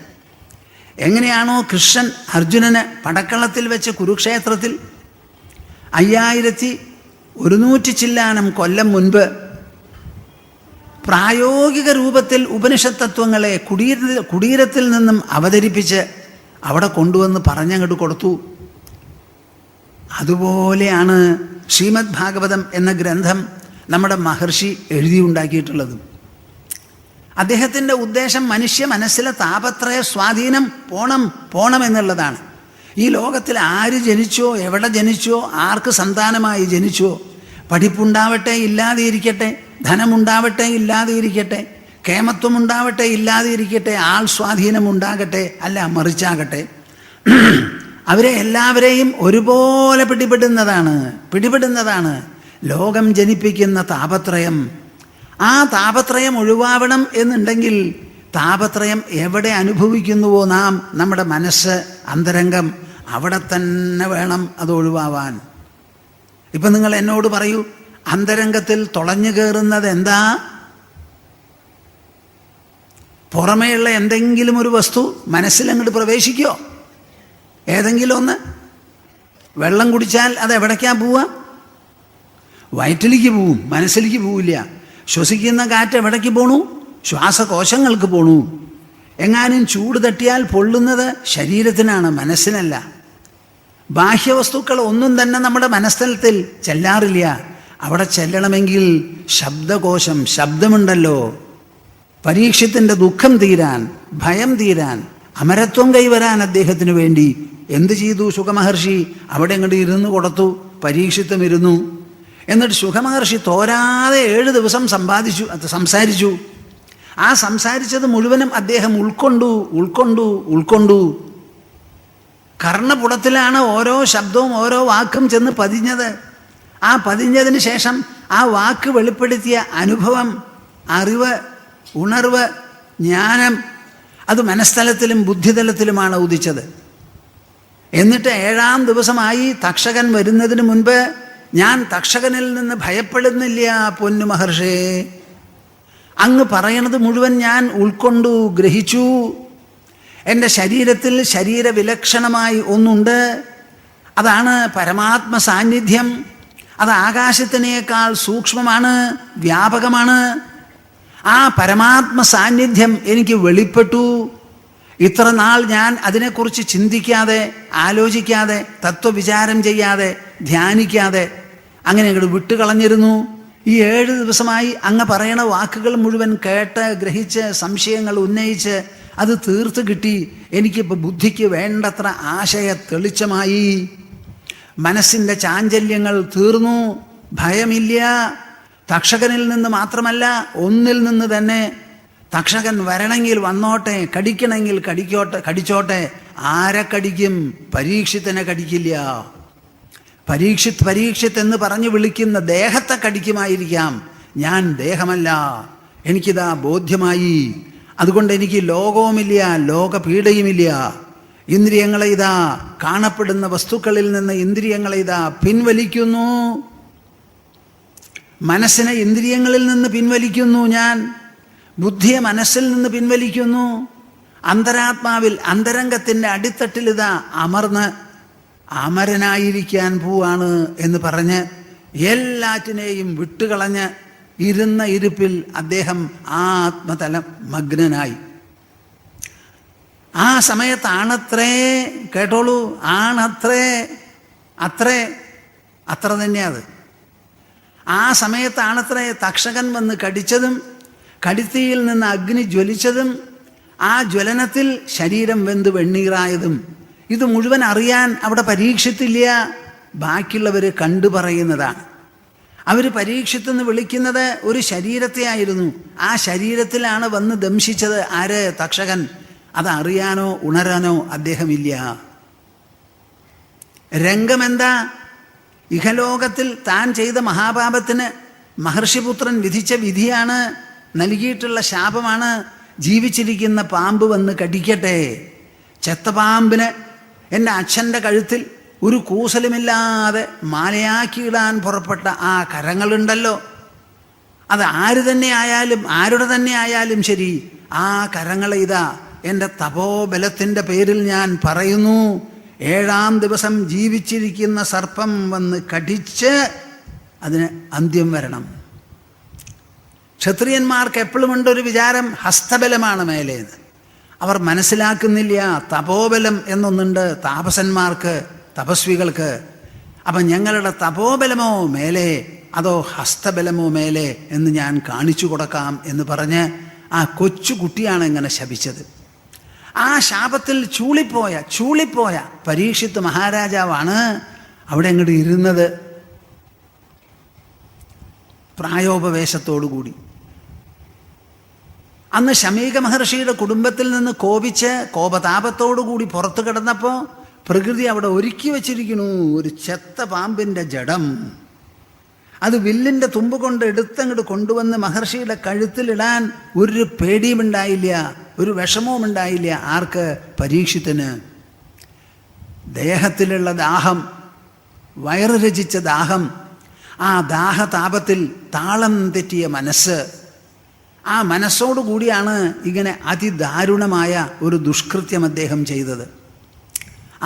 എങ്ങനെയാണോ കൃഷ്ണൻ അർജുനന് പടക്കളത്തിൽ വെച്ച് കുരുക്ഷേത്രത്തിൽ 5100 ചില്ലാനം കൊല്ലം മുൻപ് പ്രായോഗിക രൂപത്തിൽ ഉപനിഷത്ത് തത്വങ്ങളെ കുടീരത്തിൽ നിന്നും അവതരിപ്പിച്ച് അവിടെ കൊണ്ടുവന്ന് പറഞ്ഞങ്ങോട്ട് കൊടുത്തു. അതുപോലെയാണ് ശ്രീമദ് ഭാഗവതം എന്ന ഗ്രന്ഥം നമ്മുടെ മഹർഷി എഴുതിയുണ്ടാക്കിയിട്ടുള്ളത്. അദ്ദേഹത്തിൻ്റെ ഉദ്ദേശം മനുഷ്യ മനസ്സിലെ താപത്രയ സ്വാധീനം പോണം എന്നുള്ളതാണ്. ഈ ലോകത്തിൽ ആര് ജനിച്ചോ, എവിടെ ജനിച്ചോ, ആർക്ക് സന്താനമായി ജനിച്ചോ, പഠിപ്പുണ്ടാവട്ടെ ഇല്ലാതെ ഇരിക്കട്ടെ, ധനമുണ്ടാവട്ടെ ഇല്ലാതെ ഇരിക്കട്ടെ, കേമത്വമുണ്ടാവട്ടെ ഇല്ലാതെ ഇരിക്കട്ടെ, ആൾ സ്വാധീനം ഉണ്ടാകട്ടെ അല്ല മറിച്ചാകട്ടെ, അവരെ എല്ലാവരെയും ഒരുപോലെ പിടിപെടുന്നതാണ് ലോകം ജനിപ്പിക്കുന്ന താപത്രയം. ആ താപത്രയം ഒഴിവാവണം എന്നുണ്ടെങ്കിൽ താപത്രയം എവിടെ അനുഭവിക്കുന്നുവോ നാം, നമ്മുടെ മനസ്സ്, അന്തരംഗം, അവിടെ തന്നെ വേണം അത് ഒഴിവാവാൻ. ഇപ്പം നിങ്ങൾ എന്നോട് പറയൂ, അന്തരംഗത്തിൽ തുളഞ്ഞു കയറുന്നത് എന്താ? പുറമേയുള്ള എന്തെങ്കിലും ഒരു വസ്തു മനസ്സിലങ്ങോട്ട് പ്രവേശിക്കോ? ഏതെങ്കിലും ഒന്ന്? വെള്ളം കുടിച്ചാൽ അത് എവിടേക്കാ പോവുക? വയറ്റിലേക്ക് പോവും, മനസ്സിലേക്ക് പോവില്ല. ശ്വസിക്കുന്ന കാറ്റ് എവിടേക്ക് പോണു? ശ്വാസകോശങ്ങൾക്ക് പോണു. എങ്ങാനും ചൂട് തട്ടിയാൽ പൊള്ളുന്നത് ശരീരത്തിനാണ്, മനസ്സിനല്ല. ബാഹ്യവസ്തുക്കൾ ഒന്നും തന്നെ നമ്മുടെ മനസ്ഥലത്തിൽ ചെല്ലാറില്ല. അവിടെ ചെല്ലണമെങ്കിൽ ശബ്ദകോശം, ശബ്ദമുണ്ടല്ലോ. പരീക്ഷത്തിൻ്റെ ദുഃഖം തീരാൻ, ഭയം തീരാൻ, അമരത്വം കൈവരാൻ അദ്ദേഹത്തിന് വേണ്ടി എന്ത് ചെയ്തു ശുഖമഹർഷി? അവിടെ അങ്ങോട്ട് ഇരുന്ന് കൊടുത്തു. പരീക്ഷിത്തും ഇരുന്നു. എന്നിട്ട് ശുഖമഹർഷി തോരാതെ 7 ദിവസം സംസാരിച്ചു. ആ സംസാരിച്ചത് മുഴുവനും അദ്ദേഹം ഉൾക്കൊണ്ടു. കർണപുടത്തിലാണ് ഓരോ ശബ്ദവും ഓരോ വാക്കും ചെന്ന് പതിഞ്ഞത്. ആ പതിഞ്ഞതിന് ശേഷം ആ വാക്ക് വെളിപ്പെടുത്തിയ അനുഭവം, അറിവ്, ഉണർവ്, ജ്ഞാനം അത് മനസ്ഥലത്തിലും ബുദ്ധിതലത്തിലുമാണ് ഉദിച്ചത്. എന്നിട്ട് 7-ാം ദിവസമായി തക്ഷകൻ വരുന്നതിന് മുൻപ് ഞാൻ തക്ഷകനിൽ നിന്ന് ഭയപ്പെടുന്നില്ല പൊന്നു മഹർഷേ. അങ്ങ് പറയണത് മുഴുവൻ ഞാൻ ഉൾക്കൊണ്ടു, ഗ്രഹിച്ചു. എൻ്റെ ശരീരത്തിൽ ശരീരവിലക്ഷണമായി ഒന്നുണ്ട്. അതാണ് പരമാത്മ സാന്നിധ്യം. അത് ആകാശത്തിനേക്കാൾ സൂക്ഷ്മമാണ്, വ്യാപകമാണ്. ആ പരമാത്മ സാന്നിധ്യം എനിക്ക് വെളിപ്പെട്ടു. ഇത്ര നാൾ ഞാൻ അതിനെക്കുറിച്ച് ചിന്തിക്കാതെ, ആലോചിക്കാതെ, തത്വവിചാരം ചെയ്യാതെ, ധ്യാനിക്കാതെ അങ്ങനെ അങ്ങോട്ട് വിട്ടുകളഞ്ഞിരുന്നു. ഈ 7 ദിവസമായി അങ്ങ് പറയണ വാക്കുകൾ മുഴുവൻ കേട്ട്, ഗ്രഹിച്ച്, സംശയങ്ങൾ ഉന്നയിച്ച് അത് തീർത്ത് കിട്ടി. എനിക്കിപ്പോൾ ബുദ്ധിക്ക് വേണ്ടത്ര ആശയ തെളിച്ചമായി. മനസ്സിൻ്റെ ചാഞ്ചല്യങ്ങൾ തീർന്നു. ഭയമില്ല. തക്ഷകനിൽ നിന്ന് മാത്രമല്ല, ഒന്നിൽ നിന്ന് തന്നെ. തക്ഷകൻ വരണമെങ്കിൽ വന്നോട്ടെ, കടിക്കണമെങ്കിൽ കടിച്ചോട്ടെ. ആരെ കടിക്കും? പരീക്ഷിത്തിനെ കടിക്കില്ല. പരീക്ഷിത്ത് എന്ന് പറഞ്ഞു വിളിക്കുന്ന ദേഹത്തെ കടിക്കുമായിരിക്കാം. ഞാൻ ദേഹമല്ല, എനിക്കിതാ ബോധ്യമായി. അതുകൊണ്ട് എനിക്ക് ലോകവുമില്ല, ലോകപീഡയുമില്ല. ഇന്ദ്രിയങ്ങളെ ഇതാ, കാണപ്പെടുന്ന വസ്തുക്കളിൽ നിന്ന് ഇന്ദ്രിയങ്ങളെ ഇതാ പിൻവലിക്കുന്നു. മനസ്സിനെ ഇന്ദ്രിയങ്ങളിൽ നിന്ന് പിൻവലിക്കുന്നു ഞാൻ. ബുദ്ധിയെ മനസ്സിൽ നിന്ന് പിൻവലിക്കുന്നു. അന്തരാത്മാവിൽ, അന്തരംഗത്തിൻ്റെ അടിത്തട്ടിൽ ഇതാ അമർന്ന് അമരനായിരിക്കാൻ പോവാണ് എന്ന് പറഞ്ഞ് എല്ലാറ്റിനെയും വിട്ടുകളഞ്ഞ് ഇരുന്ന ഇരുപ്പിൽ അദ്ദേഹം ആത്മതലം മഗ്നനായി. ആ സമയത്താണത്രേ, കേട്ടോളൂ, അത്ര തന്നെയത്. ആ സമയത്താണത്രേ തക്ഷകൻ വന്ന് കടിച്ചതും, കടിത്തീയിൽ നിന്ന് അഗ്നി ജ്വലിച്ചതും, ആ ജ്വലനത്തിൽ ശരീരം വെന്ത് വെണ്ണീറായതും. ഇത് മുഴുവൻ അറിയാൻ അവിടെ പരീക്ഷത്തില്ല. ബാക്കിയുള്ളവർ കണ്ടു പറയുന്നതാണ്. അവർ പരീക്ഷത്തെന്ന് വിളിക്കുന്നത് ഒരു ശരീരത്തെ ആയിരുന്നു. ആ ശരീരത്തിലാണ് വന്ന് ദംശിച്ചത് ആര്? തക്ഷകൻ. അതറിയാനോ ഉണരാനോ അദ്ദേഹമില്ല. രംഗമെന്താ? ഇഹലോകത്തിൽ താൻ ചെയ്ത മഹാപാപത്തിന് മഹർഷിപുത്രൻ വിധിച്ച വിധിയാണ്, നൽകിയിട്ടുള്ള ശാപമാണ്. ജീവിച്ചിരിക്കുന്ന പാമ്പ് വന്ന് കടിക്കട്ടെ. ചെത്തപാമ്പിന് എൻ്റെ അച്ഛൻ്റെ കഴുത്തിൽ ഒരു കൂസലുമില്ലാതെ മാലയാക്കിയിടാൻ പുറപ്പെട്ട ആ കരങ്ങളുണ്ടല്ലോ, അത് ആര് തന്നെ ആയാലും, ആരുടെ തന്നെ ആയാലും ശരി, ആ കരങ്ങളെ ഇതാ എൻ്റെ തപോബലത്തിൻ്റെ പേരിൽ ഞാൻ പറയുന്നു. 7-ാം ദിവസം ജീവിച്ചിരിക്കുന്ന സർപ്പം വന്ന് കടിച്ച് അതിന് അന്ത്യം വരണം. ക്ഷത്രിയന്മാർക്ക് എപ്പോഴുമുണ്ടൊരു വിചാരം, ഹസ്തബലമാണ് മേലേന്ന്. അവർ മനസ്സിലാക്കുന്നില്ല തപോബലം എന്നൊന്നുണ്ട് താപസന്മാർക്ക്, തപസ്വികൾക്ക്. അപ്പം ഞങ്ങളുടെ തപോബലമോ മേലെ അതോ ഹസ്തബലമോ മേലെ എന്ന് ഞാൻ കാണിച്ചു കൊടുക്കാം എന്ന് പറഞ്ഞ് ആ കൊച്ചു കുട്ടിയാണ് ഇങ്ങനെ ശപിച്ചത്. ആ ശാപത്തിൽ ചൂളിപ്പോയ പരീക്ഷിത്ത് മഹാരാജാവാണ് അവിടെ അങ്ങോട്ട് ഇരുന്നത്, പ്രായോപവേശത്തോടുകൂടി. അന്ന് ശമീക മഹർഷിയുടെ കുടുംബത്തിൽ നിന്ന് കോപതാപത്തോടുകൂടി പുറത്തു കിടന്നപ്പോൾ പ്രകൃതി അവിടെ ഒരുക്കി വച്ചിരിക്കണു ഒരു ചെത്ത പാമ്പിൻ്റെ ജഡം. അത് വില്ലിൻ്റെ തുമ്പ് കൊണ്ട് എടുത്തങ്ങോട്ട് കൊണ്ടുവന്ന് മഹർഷിയുടെ കഴുത്തിലിടാൻ ഒരു പേടിയുമുണ്ടായില്ല, ഒരു വിഷമവുമുണ്ടായില്ല. ആർക്ക്? പരീക്ഷത്തിന്. ദേഹത്തിലുള്ള ദാഹം, വയറ് രചിച്ച ദാഹം, ആ ദാഹതാപത്തിൽ താളം തെറ്റിയ മനസ്സ്, ആ മനസ്സോടുകൂടിയാണ് ഇങ്ങനെ അതിദാരുണമായ ഒരു ദുഷ്കൃത്യം അദ്ദേഹം ചെയ്തത്.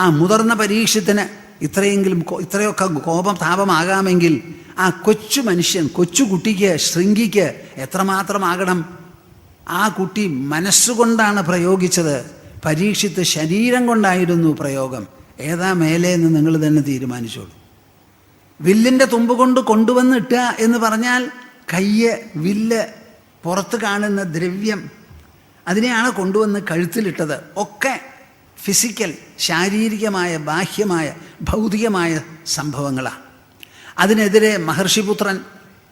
ആ മുതിർന്ന പരീക്ഷത്തിന് ഇത്രയൊക്കെ കോപം താപമാകാമെങ്കിൽ ആ കൊച്ചു മനുഷ്യൻ, കൊച്ചു കുട്ടിക്ക്, ശൃംഗിക്ക് എത്രമാത്രമാകണം? ആ കുട്ടി മനസ്സുകൊണ്ടാണ് പ്രയോഗിച്ചത്. പരീക്ഷിത്ത് ശരീരം കൊണ്ടായിരുന്നു പ്രയോഗം. ഏതാ മേലെ എന്ന് നിങ്ങൾ തന്നെ തീരുമാനിച്ചോളൂ. വില്ലിൻ്റെ തുമ്പ് കൊണ്ട് കൊണ്ടുവന്നിട്ടുക എന്ന് പറഞ്ഞാൽ കയ്യ്, വില്ല്, പുറത്ത് കാണുന്ന ദ്രവ്യം, അതിനെയാണ് കൊണ്ടുവന്ന് കഴുത്തിലിട്ടത്. ഒക്കെ ഫിസിക്കൽ, ശാരീരികമായ, ബാഹ്യമായ, ഭൗതികമായ സംഭവങ്ങളാണ്. അതിനെതിരെ മഹർഷിപുത്രൻ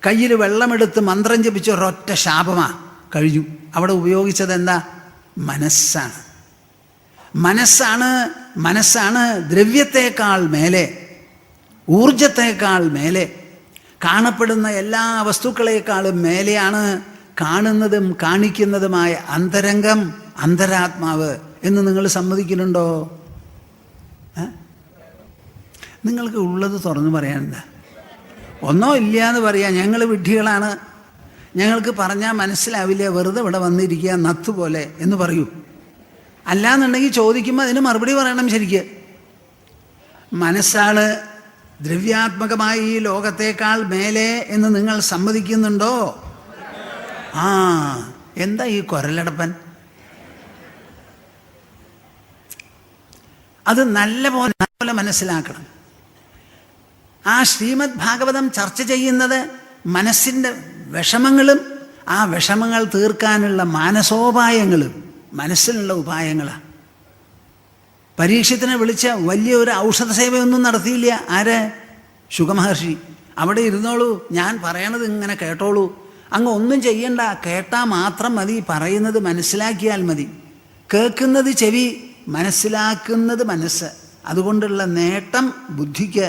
കയ്യിൽ വെള്ളമെടുത്ത് മന്ത്രം ജപിച്ച ഒരൊറ്റ ശാപമാണ്, കഴിഞ്ഞു. അവിടെ ഉപയോഗിച്ചത് എന്താ? മനസ്സാണ്. മനസ്സാണ് ദ്രവ്യത്തേക്കാൾ മേലെ, ഊർജത്തേക്കാൾ മേലെ, കാണപ്പെടുന്ന എല്ലാ വസ്തുക്കളെക്കാളും മേലെയാണ് കാണുന്നതും കാണിക്കുന്നതുമായ അന്തരംഗം, അന്തരാത്മാവ് എന്ന് നിങ്ങൾ സമ്മതിക്കുന്നുണ്ടോ? നിങ്ങൾക്ക് ഉള്ളത് തുറന്നു പറയാനെന്താ? ഒന്നോ ഇല്ല എന്ന് പറയാം. ഞങ്ങൾ വിഡ്ഢികളാണ്, ഞങ്ങൾക്ക് പറഞ്ഞാൽ മനസ്സിലാവില്ല, വെറുതെ ഇവിടെ വന്നിരിക്കുക നത്തുപോലെ എന്ന് പറയൂ. അല്ലാന്നുണ്ടെങ്കിൽ ചോദിക്കുമ്പോൾ അതിന് മറുപടി പറയണം. ശരിക്ക് മനസ്സാണ് ദ്രവ്യാത്മകമായ ഈ ലോകത്തേക്കാൾ മേലെ എന്ന് നിങ്ങൾ സമ്മതിക്കുന്നുണ്ടോ? ആ, എന്താ ഈ കൊരലടപ്പൻ? അത് നല്ല പോലെ മനസ്സിലാക്കണം. ആ ശ്രീമദ് ഭാഗവതം ചർച്ച ചെയ്യുന്നത് മനസ്സിൻ്റെ വിഷമങ്ങളും ആ വിഷമങ്ങൾ തീർക്കാനുള്ള മാനസോപായങ്ങളും, മനസ്സിലുള്ള ഉപായങ്ങളാണ്. പരീക്ഷത്തിനെ വിളിച്ച വലിയൊരു ഔഷധ സേവയൊന്നും നടത്തിയില്ല. ആര്? ശുകമഹർഷി. അവിടെ ഇരുന്നോളൂ, ഞാൻ പറയണത് ഇങ്ങനെ കേട്ടോളൂ, അങ്ങ് ഒന്നും ചെയ്യണ്ട, കേട്ടാൽ മാത്രം മതി, പറയുന്നത് മനസ്സിലാക്കിയാൽ മതി. കേൾക്കുന്നത് ചെവി, മനസ്സിലാക്കുന്നത് മനസ്സ്. അതുകൊണ്ടുള്ള നേട്ടം ബുദ്ധിക്ക്,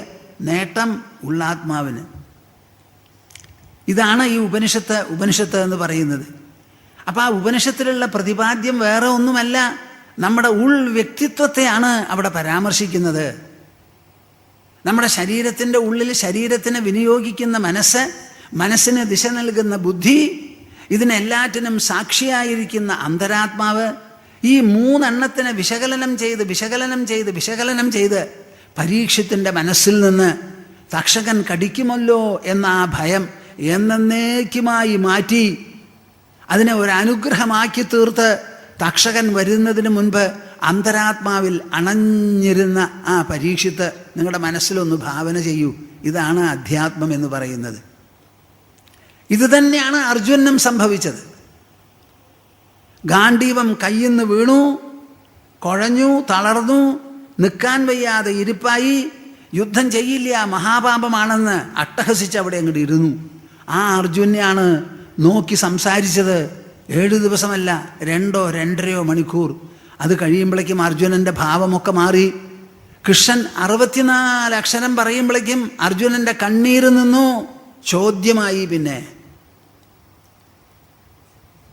നേട്ടം ഉള്ളാത്മാവിന്. ഇതാണ് ഈ ഉപനിഷത്ത് എന്ന് പറയുന്നത്. അപ്പം ആ ഉപനിഷത്തിലുള്ള പ്രതിപാദ്യം വേറെ ഒന്നുമല്ല, നമ്മുടെ വ്യക്തിത്വത്തെയാണ് അവിടെ പരാമർശിക്കുന്നത്. നമ്മുടെ ശരീരത്തിൻ്റെ ഉള്ളിൽ ശരീരത്തിനെ വിനിയോഗിക്കുന്ന മനസ്സ്, മനസ്സിന് ദിശ നൽകുന്ന ബുദ്ധി, ഇതിനെല്ലാറ്റിനും സാക്ഷിയായിരിക്കുന്ന അന്തരാത്മാവ്, ഈ മൂന്നെണ്ണത്തിനെ വിശകലനം ചെയ്ത് പരീക്ഷത്തിൻ്റെ മനസ്സിൽ നിന്ന് തക്ഷകൻ കടിക്കുമല്ലോ എന്ന ആ ഭയം എന്നേക്കുമായി മാറ്റി അതിനെ ഒരു അനുഗ്രഹമാക്കി തീർത്ത് തക്ഷകൻ വരുന്നതിന് മുൻപ് അന്തരാത്മാവിൽ അണഞ്ഞിരുന്ന ആ പരീക്ഷിത്ത് നിങ്ങളുടെ മനസ്സിലൊന്ന് ഭാവന ചെയ്യൂ. ഇതാണ് അധ്യാത്മം എന്ന് പറയുന്നത്. ഇത് തന്നെയാണ് അർജുനനും സംഭവിച്ചത്. ഗാണ്ഡീവം കയ്യിൽ നിന്ന് വീണു, കുഴഞ്ഞു, തളർന്നു, നിൽക്കാൻ വയ്യാതെ ഇരിപ്പായി. യുദ്ധം ചെയ്യില്ല, മഹാപാപമാണെന്ന് അട്ടഹസിച്ച് അവിടെ അങ്ങോട്ട് ഇരുന്നു. ആ അർജുനെയാണ് നോക്കി സംസാരിച്ചത്. 7 ദിവസമല്ല, 2-2.5 മണിക്കൂർ. അത് കഴിയുമ്പോഴേക്കും അർജുനൻ്റെ ഭാവമൊക്കെ മാറി. കൃഷ്ണൻ 64 അക്ഷരം പറയുമ്പോഴേക്കും അർജുനൻ്റെ കണ്ണീര് നിന്നു. ചോദ്യമായി. പിന്നെ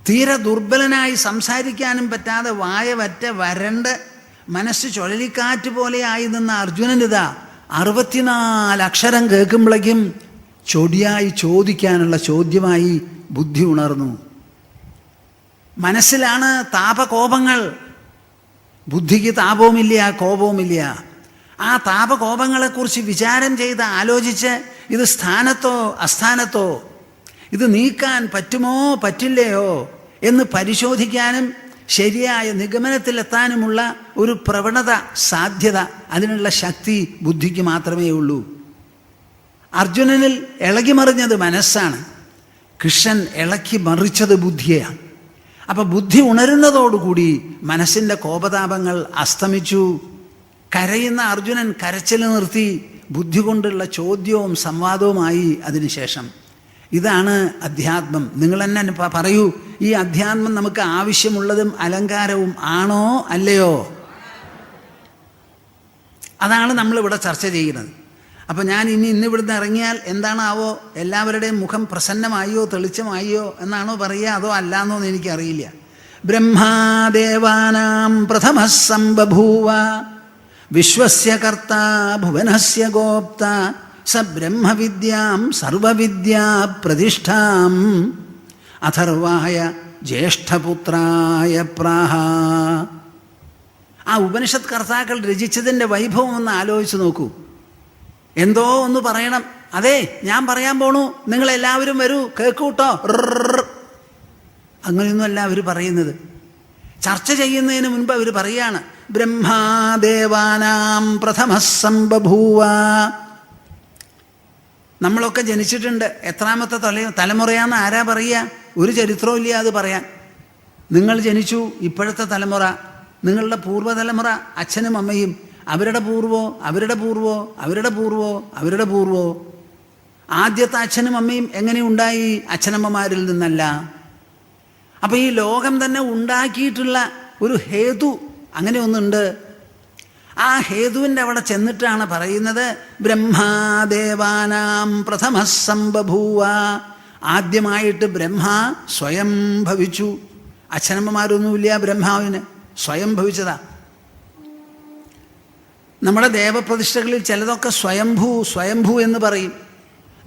തീരെ ദുർബലനായി, സംസാരിക്കാനും പറ്റാതെ, വായ വരണ്ട്, മനസ്സ് ചുഴലിക്കാറ്റ് പോലെ ആയി നിന്ന അർജുനനിതാ 64 അക്ഷരം കേൾക്കുമ്പോഴേക്കും ചൊടിയായി ചോദിക്കാനുള്ള ചോദ്യമായി ബുദ്ധി ഉണർന്നു. മനസ്സിലാണ് താപകോപങ്ങൾ, ബുദ്ധിക്ക് താപവുമില്ല, കോപവുമില്ല. ആ താപകോപങ്ങളെക്കുറിച്ച് വിചാരം ചെയ്ത് ആലോചിച്ച് ഇത് സ്ഥാനത്തോ അസ്ഥാനത്തോ, ഇത് നീക്കാൻ പറ്റുമോ പറ്റില്ലയോ എന്ന് പരിശോധിക്കാനും ശരിയായ നിഗമനത്തിലെത്താനുമുള്ള ഒരു പ്രവണത, സാധ്യത, അതിനുള്ള ശക്തി ബുദ്ധിക്ക് മാത്രമേ ഉള്ളൂ. അർജുനനിൽ ഇളകിമറിഞ്ഞത് മനസ്സാണ്, കൃഷ്ണൻ ഇളക്കി മറിച്ചത് ബുദ്ധിയെയാണ്. അപ്പം ബുദ്ധി ഉണരുന്നതോടുകൂടി മനസ്സിൻ്റെ കോപതാപങ്ങൾ അസ്തമിച്ചു. കരയുന്ന അർജുനൻ കരച്ചിൽ നിർത്തി. ബുദ്ധി കൊണ്ടുള്ള ചോദ്യവും സംവാദവുമായി അതിനുശേഷം. ഇതാണ് അധ്യാത്മം. നിങ്ങൾ തന്നെ പറയൂ, ഈ അധ്യാത്മം നമുക്ക് ആവശ്യമുള്ളതും അലങ്കാരവും ആണോ അല്ലയോ? അതാണ് നമ്മളിവിടെ ചർച്ച ചെയ്യുന്നത്. അപ്പം ഞാൻ ഇന്നിവിടുന്ന് ഇറങ്ങിയാൽ എന്താണാവോ, എല്ലാവരുടെയും മുഖം പ്രസന്നമായോ തെളിച്ചമായോ എന്നാണോ പറയുക, അതോ അല്ലാന്നോ എന്ന് എനിക്കറിയില്ല. ബ്രഹ്മാദേവാനാം പ്രഥമഃ സംബഭൂവ വിശ്വസ്യ കർത്താ ഭുവനസ്യ ഗോപ്ത സ ബ്രഹ്മവിദ്യാം സർവവിദ്യാ പ്രതിഷ്ഠാം അഥർവായ ജ്യേഷ്ഠപുത്രായ പ്രാഹ. ആ ഉപനിഷത്ത് കർത്താക്കൾ രചിച്ചതിൻ്റെ വൈഭവം ഒന്ന് ആലോചിച്ച് നോക്കൂ. എന്തോ ഒന്ന് പറയണം. അതെ, ഞാൻ പറയാൻ പോണു, നിങ്ങളെല്ലാവരും വരൂ, കേൾക്കൂട്ടോ. അങ്ങനെയൊന്നുമല്ല അവർ പറയുന്നത്. ചർച്ച ചെയ്യുന്നതിന് മുൻപ് അവർ പറയാണ്, ബ്രഹ്മാദേവാനാം പ്രഥമ സംബഭൂവ. നമ്മളൊക്കെ ജനിച്ചിട്ടുണ്ട്. എത്രാമത്തെ തലമുറയാന്ന് ആരാ പറയുക? ഒരു ചരിത്രവും ഇല്ല അത് പറയാൻ. നിങ്ങൾ ജനിച്ചു, ഇപ്പോഴത്തെ തലമുറ, നിങ്ങളുടെ പൂർവ്വതലമുറ, അച്ഛനും അമ്മയും, അവരുടെ പൂർവ്വോ, അവരുടെ പൂർവ്വോ, അവരുടെ പൂർവ്വോ, അവരുടെ പൂർവ്വോ. ആദ്യത്തെ അച്ഛനും അമ്മയും എങ്ങനെ ഉണ്ടായി? അച്ഛനമ്മമാരിൽ നിന്നല്ല. അപ്പം ഈ ലോകം തന്നെ ഉണ്ടാക്കിയിട്ടുള്ള ഒരു ഹേതു അങ്ങനെ ഒന്നുണ്ട്. ആ ഹേതുവിൻ്റെ അവിടെ ചെന്നിട്ടാണ് പറയുന്നത്, ബ്രഹ്മാദേവാനാം പ്രഥമ സംബഭൂവ. ആദ്യമായിട്ട് ബ്രഹ്മ സ്വയം ഭവിച്ചു. അച്ഛനമ്മമാരൊന്നുമില്ല ബ്രഹ്മാവിന്, സ്വയം ഭവിച്ചതാ. നമ്മുടെ ദേവപ്രതിഷ്ഠകളിൽ ചിലതൊക്കെ സ്വയംഭൂ സ്വയംഭൂ എന്ന് പറയും.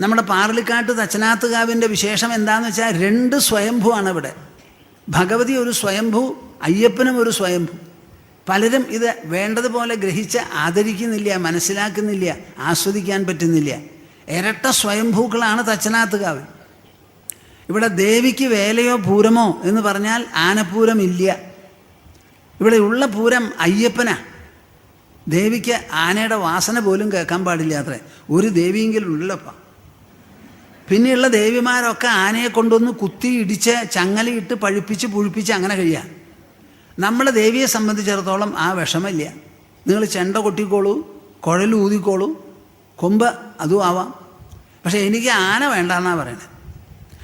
നമ്മുടെ പാറളിക്കാട്ട് തച്ചനാത്തുകാവിൻ്റെ വിശേഷം എന്താണെന്ന് വെച്ചാൽ 2 സ്വയംഭൂ ആണ് ഇവിടെ. ഭഗവതി ഒരു സ്വയംഭൂ, അയ്യപ്പനും ഒരു സ്വയംഭൂ. പലരും ഇത് വേണ്ടതുപോലെ ഗ്രഹിച്ച് ആദരിക്കുന്നില്ല, മനസ്സിലാക്കുന്നില്ല, ആസ്വദിക്കാൻ പറ്റുന്നില്ല. ഇരട്ട സ്വയംഭൂക്കളാണ് തച്ചനാത്തുകാവ്. ഇവിടെ ദേവിക്ക് വേലയോ പൂരമോ എന്ന് പറഞ്ഞാൽ ആനപ്പൂരം ഇല്ല. ഇവിടെ ഉള്ള പൂരം അയ്യപ്പനാ. ദേവിക്ക് ആനയുടെ വാസന പോലും കേൾക്കാൻ പാടില്ല അത്രേ. ഒരു ദേവിയെങ്കിലും ഉള്ളപ്പ. പിന്നെയുള്ള ദേവിമാരൊക്കെ ആനയെ കൊണ്ടുവന്ന് കുത്തി ഇടിച്ച് ചങ്ങലയിട്ട് പഴുപ്പിച്ച് പുഴിപ്പിച്ച് അങ്ങനെ കഴിയാം. നമ്മുടെ ദേവിയെ സംബന്ധിച്ചിടത്തോളം ആ വിഷമില്ല. നിങ്ങൾ ചെണ്ട കൊട്ടിക്കോളൂ, കുഴലൂതിക്കോളൂ, കൊമ്പ് അതും ആവാം. പക്ഷേ എനിക്ക് ആന വേണ്ടെന്നാണ് പറയണത്.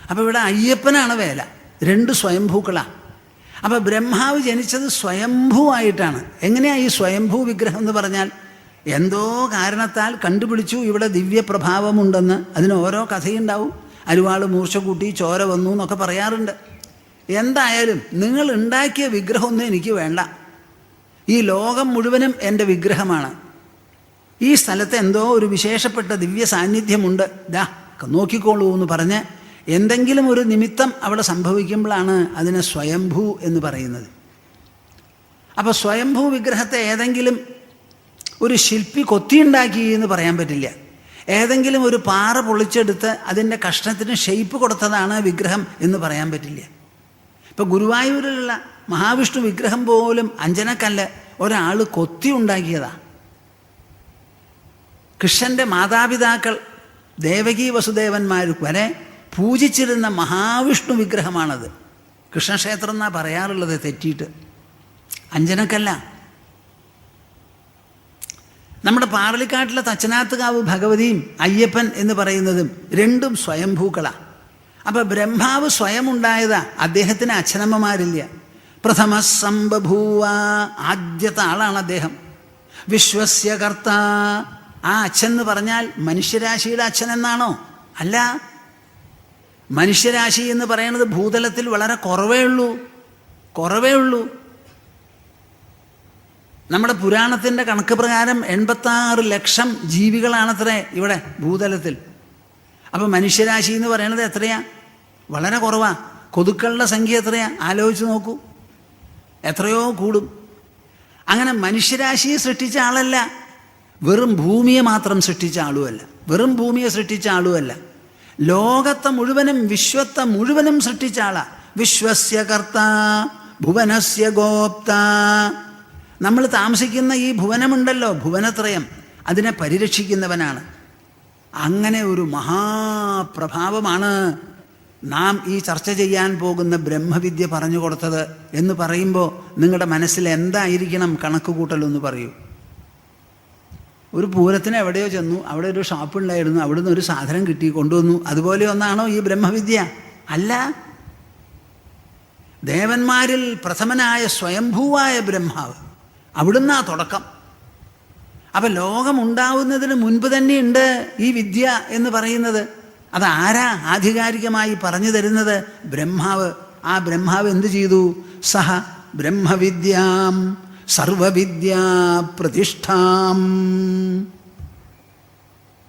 അപ്പോൾ ഇവിടെ അയ്യപ്പനാണ് വേല. 2 സ്വയംഭൂക്കളാണ്. അപ്പോൾ ബ്രഹ്മാവ് ജനിച്ചത് സ്വയംഭൂവായിട്ടാണ്. എങ്ങനെയാണ് ഈ സ്വയംഭൂ വിഗ്രഹം എന്ന് പറഞ്ഞാൽ? എന്തോ കാരണത്താൽ കണ്ടുപിടിച്ചു ഇവിടെ ദിവ്യപ്രഭാവമുണ്ടെന്ന്. അതിന് ഓരോ കഥയുണ്ടാവും. അരുവാൾ മൂർച്ച കൂട്ടി ചോര വന്നു എന്നൊക്കെ പറയാറുണ്ട്. എന്തായാലും നിങ്ങൾ ഉണ്ടാക്കിയ വിഗ്രഹമൊന്നും എനിക്ക് വേണ്ട. ഈ ലോകം മുഴുവനും എൻ്റെ വിഗ്രഹമാണ്. ഈ സ്ഥലത്ത് എന്തോ ഒരു വിശേഷപ്പെട്ട ദിവ്യ സാന്നിധ്യമുണ്ട്, ദാ നോക്കിക്കോളൂ എന്ന് പറഞ്ഞ് എന്തെങ്കിലും ഒരു നിമിത്തം അവിടെ സംഭവിക്കുമ്പോഴാണ് അതിനെ സ്വയംഭൂ എന്ന് പറയുന്നത്. അപ്പോൾ സ്വയംഭൂ വിഗ്രഹത്തെ ഏതെങ്കിലും ഒരു ശില്പി കൊത്തിയുണ്ടാക്കി എന്ന് പറയാൻ പറ്റില്ല. ഏതെങ്കിലും ഒരു പാറ പൊളിച്ചെടുത്ത് അതിൻ്റെ കഷ്ണത്തിന് ഷെയ്പ്പ് കൊടുത്തതാണ് വിഗ്രഹം എന്ന് പറയാൻ പറ്റില്ല. ഇപ്പോൾ ഗുരുവായൂരിലുള്ള മഹാവിഷ്ണു വിഗ്രഹം പോലും അഞ്ജനക്കല്ല് ഒരാൾ കൊത്തി ഉണ്ടാക്കിയതാണ്. കൃഷ്ണൻ്റെ മാതാപിതാക്കൾ ദേവകീ വസുദേവന്മാർ വരെ പൂജിച്ചിരുന്ന മഹാവിഷ്ണു വിഗ്രഹമാണത്. കൃഷ്ണക്ഷേത്രം എന്നാണ് പറയാറുള്ളത് തെറ്റിയിട്ട്. അഞ്ജനക്കല്ല. നമ്മുടെ പാറളിക്കാട്ടിലെ തച്ചനാത്തുകാവ് ഭഗവതിയും അയ്യപ്പൻ എന്ന് പറയുന്നതും 2 സ്വയംഭൂക്കളാണ്. അപ്പോൾ ബ്രഹ്മാവ് സ്വയം ഉണ്ടായതാ. അദ്ദേഹത്തിന് അച്ഛനമ്മമാരില്ല. പ്രഥമ സംബഭൂവ, ആദ്യത്തെ ആളാണ് അദ്ദേഹം. വിശ്വസ്യ കർത്ത. ആ അച്ഛൻ എന്ന് പറഞ്ഞാൽ മനുഷ്യരാശിയുടെ അച്ഛൻ എന്നാണോ? അല്ല. മനുഷ്യരാശി എന്ന് പറയുന്നത് ഭൂതലത്തിൽ വളരെ കുറവേ ഉള്ളൂ. നമ്മുടെ പുരാണത്തിൻ്റെ കണക്ക് പ്രകാരം 86 ലക്ഷം ജീവികളാണത്രേ ഇവിടെ ഭൂതലത്തിൽ. അപ്പം മനുഷ്യരാശി എന്ന് പറയുന്നത് എത്രയാ? വളരെ കുറവാണ്. കൊതുക്കളുടെ സംഖ്യ എത്രയാ? ആലോചിച്ച് നോക്കൂ, എത്രയോ കൂടും. അങ്ങനെ മനുഷ്യരാശിയെ സൃഷ്ടിച്ച ആളല്ല, വെറും ഭൂമിയെ മാത്രം സൃഷ്ടിച്ച ആളുമല്ല, ലോകത്തെ മുഴുവനും വിശ്വത്തെ മുഴുവനും സൃഷ്ടിച്ച ആളാ. വിശ്വസ്യ കർത്ത ഭുവനസ്യ ഗോപ്ത. നമ്മൾ താമസിക്കുന്ന ഈ ഭുവനമുണ്ടല്ലോ, ഭുവനത്രയം, അതിനെ പരിരക്ഷിക്കുന്നവനാണ്. അങ്ങനെ ഒരു മഹാപ്രഭാവമാണ് നാം ഈ ചർച്ച ചെയ്യാൻ പോകുന്ന ബ്രഹ്മവിദ്യ പറഞ്ഞു കൊടുത്തത് എന്ന് പറയുമ്പോൾ നിങ്ങളുടെ മനസ്സിൽ എന്തായിരിക്കണം കണക്ക് കൂട്ടലൊന്ന് പറയൂ. ഒരു പൂരത്തിന് എവിടെയോ ചെന്നു, അവിടെ ഒരു ഷോപ്പുണ്ടായിരുന്നു, അവിടുന്ന് ഒരു സാധനം കിട്ടി കൊണ്ടുവന്നു, അതുപോലെ ഒന്നാണോ ഈ ബ്രഹ്മവിദ്യ? അല്ല. ദേവന്മാരിൽ പ്രഥമനായ സ്വയംഭൂവായ ബ്രഹ്മാവ്, അവിടുന്നാ തുടക്കം. അപ്പം ലോകമുണ്ടാവുന്നതിന് മുൻപ് തന്നെയുണ്ട് ഈ വിദ്യ എന്ന് പറയുന്നത്. അതാരാ ആധികാരികമായി പറഞ്ഞു തരുന്നത്? ബ്രഹ്മാവ്. ആ ബ്രഹ്മാവ് എന്ത് ചെയ്തു? സഹ ബ്രഹ്മവിദ്യാം സർവവിദ്യാ പ്രതിഷ്ഠാം.